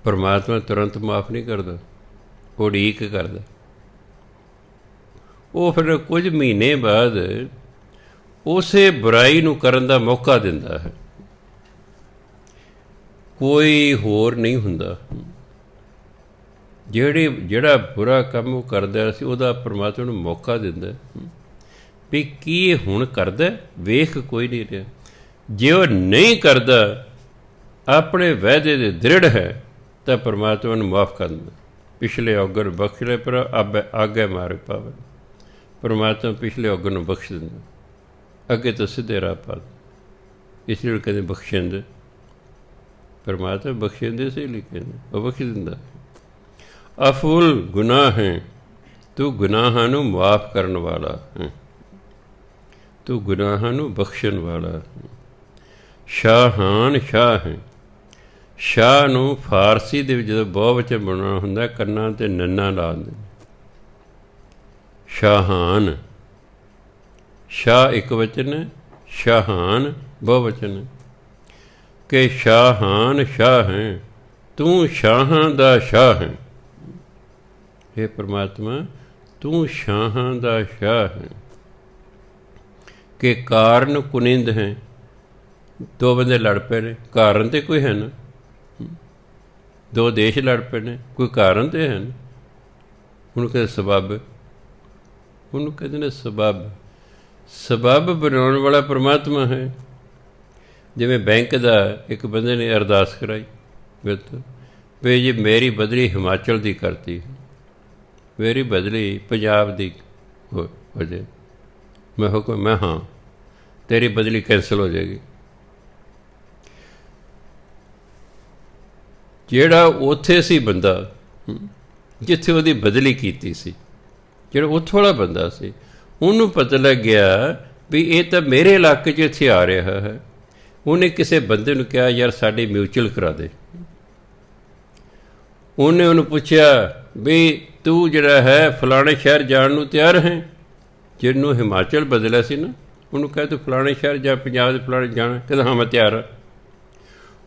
ਪਰਮਾਤਮਾ ਤੁਰੰਤ ਮੁਆਫ਼ ਨਹੀਂ ਕਰਦਾ, ਉਡੀਕ ਕਰਦਾ। ਉਹ ਫਿਰ ਕੁਝ ਮਹੀਨੇ ਬਾਅਦ ਉਸੇ ਬੁਰਾਈ ਨੂੰ ਕਰਨ ਦਾ ਮੌਕਾ ਦਿੰਦਾ ਹੈ। ਕੋਈ ਹੋਰ ਨਹੀਂ ਹੁੰਦਾ। ਜਿਹੜਾ ਬੁਰਾ ਕੰਮ ਉਹ ਕਰਦਾ ਸੀ, ਉਹਦਾ ਪਰਮਾਤਮਾ ਨੂੰ ਮੌਕਾ ਦਿੰਦਾ ਵੀ ਕੀ ਇਹ ਹੁਣ ਕਰਦਾ, ਵੇਖ ਕੋਈ ਨਹੀਂ ਰਿਹਾ। ਜੇ ਉਹ ਨਹੀਂ ਕਰਦਾ, ਆਪਣੇ ਵਾਅਦੇ ਦੇ ਦ੍ਰਿੜ ਹੈ, ਤਾਂ ਪਰਮਾਤਮਾ ਨੂੰ ਮੁਆਫ਼ ਕਰ ਦਿੰਦਾ। ਪਿਛਲੇ ਔਗਣ ਬਖਸ਼ ਲੈ ਪਰ ਆਗੇ ਮਾਰਗ ਪਾਵੇ। ਪਰਮਾਤਮਾ ਪਿਛਲੇ ਔਗਣ ਨੂੰ ਬਖਸ਼ ਦਿੰਦਾ, ਅੱਗੇ ਤੋਂ ਸਿੱਧੇ ਰਾਹ ਪਾ ਦਿੰਦਾ। ਇਸ ਲਈ ਕਹਿੰਦੇ ਬਖਸ਼ਿੰਦ, ਪਰਮਾਤਮਾ ਬਖਸ਼ਿੰਦੇ ਸੇ ਲਈ ਕਹਿੰਦੇ, ਉਹ ਬਖਸ਼ ਦਿੰਦਾ। ਅਫੁੱਲ ਗੁਨਾਹ ਹੈ, ਤੂੰ ਗੁਨਾਹਾਂ ਨੂੰ ਮੁਆਫ਼ ਕਰਨ ਵਾਲਾ ਹੈ। ਤੂੰ ਗੁਨਾਹਾਂ ਨੂੰ ਬਖਸ਼ਣ ਵਾਲਾ। ਸ਼ਾਹਾਨ ਸ਼ਾਹ ਹੈ। ਸ਼ਾਹ ਨੂੰ ਫਾਰਸੀ ਦੇ ਵਿੱਚ ਜਦੋਂ ਬਹੁਵਚਨ ਬਣਾਉਣਾ ਹੁੰਦਾ ਕੰਨਾਂ 'ਤੇ ਨੰਨਾ ਲਾ ਦਿੰਦੇ। ਸ਼ਾਹਾਨ, ਸ਼ਾਹ ਇੱਕ ਵਚਨ ਹੈ, ਸ਼ਾਹਾਨ ਬਹੁਵਚਨ ਹੈ। ਕਿ ਸ਼ਾਹਾਨ ਸ਼ਾਹ ਹੈ, ਤੂੰ ਸ਼ਾਹਾਂ ਦਾ ਸ਼ਾਹ ਹੈ। ਹੇ ਪਰਮਾਤਮਾ, ਤੂੰ ਸ਼ਾਹਾਂ ਦਾ ਸ਼ਾਹ ਹੈ। ਕਿ ਕਾਰਨ ਕੁਨਿੰਦ ਹੈ। ਦੋ ਬੰਦੇ ਲੜ ਪਏ ਨੇ, ਕਾਰਨ ਤਾਂ ਕੋਈ ਹੈ ਨਾ। ਦੋ ਦੇਸ਼ ਲੜ ਪਏ ਨੇ, ਕੋਈ ਕਾਰਨ ਤਾਂ ਹੈ ਨਾ। ਉਹਨੂੰ ਕਹਿੰਦੇ ਸਬੱਬ, ਉਹਨੂੰ ਕਹਿੰਦੇ ਨੇ ਸਬੱਬ। ਸਬੱਬ ਬਣਾਉਣ ਵਾਲਾ ਪਰਮਾਤਮਾ ਹੈ। ਜਿਵੇਂ ਬੈਂਕ ਦਾ ਇੱਕ ਬੰਦੇ ਨੇ ਅਰਦਾਸ ਕਰਾਈ ਵੀ ਜੀ ਮੇਰੀ ਬਦਲੀ ਹਿਮਾਚਲ ਦੀ ਕਰਤੀ, ਮੇਰੀ ਬਦਲੀ ਪੰਜਾਬ ਦੀ ਹੋ ਜਾਏ। ਮੈਂ ਹੁਕਮ, ਮੈਂ ਹਾਂ, ਤੇਰੀ ਬਦਲੀ ਕੈਂਸਲ ਹੋ ਜਾਏਗੀ। ਜਿਹੜਾ ਉੱਥੇ ਸੀ ਬੰਦਾ ਜਿੱਥੇ ਉਹਦੀ ਬਦਲੀ ਕੀਤੀ ਸੀ, ਜਿਹੜਾ ਉੱਥੋਂ ਵਾਲਾ ਬੰਦਾ ਸੀ, ਉਹਨੂੰ ਪਤਾ ਲੱਗਿਆ ਵੀ ਇਹ ਤਾਂ ਮੇਰੇ ਇਲਾਕੇ 'ਚ ਇੱਥੇ ਆ ਰਿਹਾ ਹੈ। ਉਹਨੇ ਕਿਸੇ ਬੰਦੇ ਨੂੰ ਕਿਹਾ ਯਾਰ ਸਾਡੀ ਮਿਊਚੁਅਲ ਕਰਾ ਦੇ। ਉਹਨੇ ਉਹਨੂੰ ਪੁੱਛਿਆ ਵੀ ਤੂੰ ਜਿਹੜਾ ਹੈ ਫਲਾਣੇ ਸ਼ਹਿਰ ਜਾਣ ਨੂੰ ਤਿਆਰ ਹੈ। ਜਿਹਨੂੰ ਹਿਮਾਚਲ ਬਦਲਿਆ ਸੀ ਨਾ, ਉਹਨੂੰ ਕਹਿ ਤੂੰ ਫਲਾਣੇ ਸ਼ਹਿਰ ਜਾਂ ਪੰਜਾਬ ਦੇ ਫਲਾਣੇ ਜਾਣਾ, ਕਹਿੰਦਾ ਹਾਂ ਮੈਂ ਤਿਆਰ ਹਾਂ।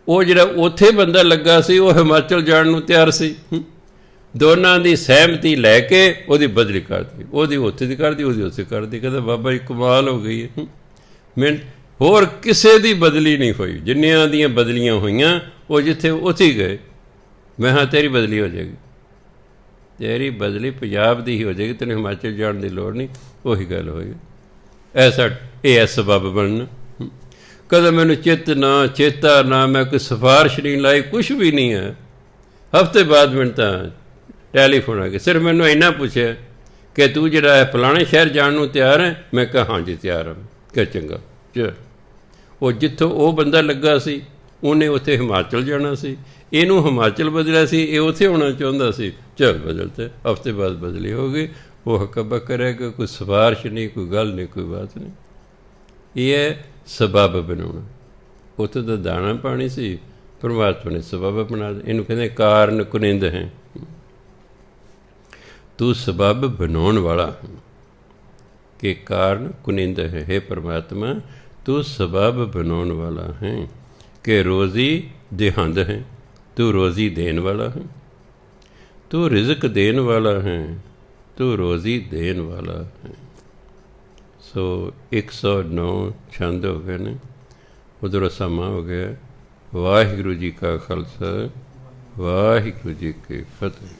ਉਹ ਜਿਹੜਾ ਉੱਥੇ ਬੰਦਾ ਲੱਗਾ ਸੀ ਉਹ ਹਿਮਾਚਲ ਜਾਣ ਨੂੰ ਤਿਆਰ ਸੀ। ਦੋਨਾਂ ਦੀ ਸਹਿਮਤੀ ਲੈ ਕੇ ਉਹਦੀ ਬਦਲੀ ਕਰਦੀ, ਉਹਦੀ ਉੱਥੇ ਦੀ ਕਰਦੀ, ਉਹਦੀ ਉੱਥੇ ਕਰਦੀ। ਕਹਿੰਦਾ ਬਾਬਾ ਜੀ ਕਮਾਲ ਹੋ ਗਈ ਹੈ। ਮੈਂ ਹੋਰ ਕਿਸੇ ਦੀ ਬਦਲੀ ਨਹੀਂ ਹੋਈ, ਜਿੰਨਿਆਂ ਦੀਆਂ ਬਦਲੀਆਂ ਹੋਈਆਂ ਉਹ ਜਿੱਥੇ ਉੱਥੇ ਹੀ ਗਏ। ਮੈਂ ਹਾਂ ਤੇਰੀ ਬਦਲੀ ਹੋ ਜਾਏਗੀ, ਤੇਰੀ ਬਦਲੀ ਪੰਜਾਬ ਦੀ ਹੀ ਹੋ ਜਾਏਗੀ, ਤੈਨੂੰ ਹਿਮਾਚਲ ਜਾਣ ਦੀ ਲੋੜ ਨਹੀਂ। ਉਹੀ ਗੱਲ ਹੋਈ। ਐਸਾ ਇਹ ਸਬੱਬ ਬਣਨਾ। ਕਦੇ ਮੈਨੂੰ ਚਿੱਤ ਨਾ ਚੇਤਾ ਨਾ, ਮੈਂ ਕੋਈ ਸਿਫਾਰਿਸ਼ ਨਹੀਂ ਲਾਈ, ਕੁਛ ਵੀ ਨਹੀਂ ਹੈ। ਹਫ਼ਤੇ ਬਾਅਦ ਮੈਨੂੰ ਤਾਂ ਟੈਲੀਫੋਨ ਆ ਗਿਆ, ਸਿਰਫ ਮੈਨੂੰ ਇੰਨਾ ਪੁੱਛਿਆ ਕਿ ਤੂੰ ਜਿਹੜਾ ਹੈ ਫਲਾਣੇ ਸ਼ਹਿਰ ਜਾਣ ਨੂੰ ਤਿਆਰ ਹੈ। ਮੈਂ ਕਿਹਾ ਹਾਂਜੀ ਤਿਆਰ ਹਾਂ। ਕਿ ਚੰਗਾ। ਉਹ ਜਿੱਥੋਂ ਉਹ ਬੰਦਾ ਲੱਗਾ ਸੀ ਉਹਨੇ ਉੱਥੇ ਹਿਮਾਚਲ ਜਾਣਾ ਸੀ, ਇਹਨੂੰ ਹਿਮਾਚਲ ਬਦਲਿਆ ਸੀ, ਇਹ ਉੱਥੇ ਹੋਣਾ ਚਾਹੁੰਦਾ ਸੀ। ਚੱਲ ਬਦਲ ਤੇ ਹਫ਼ਤੇ ਬਾਅਦ ਬਦਲੀ ਹੋ ਗਈ। ਉਹ ਹੱਕਾ ਕਰੇਗਾ, ਕੋਈ ਸਿਫਾਰਿਸ਼ ਨਹੀਂ, ਕੋਈ ਗੱਲ ਨਹੀਂ, ਕੋਈ ਬਾਤ ਨਹੀਂ। ਇਹ ਹੈ ਸਬੱਬ ਬਣਾਉਣਾ। ਉੱਥੇ ਤਾਂ ਦਾਣਾ ਪਾਣੀ ਸੀ, ਪਰਮਾਤਮਾ ਨੇ ਸਬੱਬ ਬਣਾ ਦਿੱਤਾ। ਇਹਨੂੰ ਕਹਿੰਦੇ ਕਾਰਨ ਕੁਨਿੰਦ ਹੈ। ਤੂੰ ਸਬੱਬ ਬਣਾਉਣ ਵਾਲਾ ਕਿ ਕਾਰਨ ਕੁਨਿੰਦ ਹੈ। हे परमात्मा, तू सबब बनाने वाला है कि रोज़ी देहंद है, तू रोज़ी देने वाला है, तू रिज़्क देने वाला है, तू रोज़ी देने वाला है। सो 109 छंद हो गए ने, उधर समा हो गया। वाहिगुरू जी का खालसा, वाहिगुरू जी की फतेह।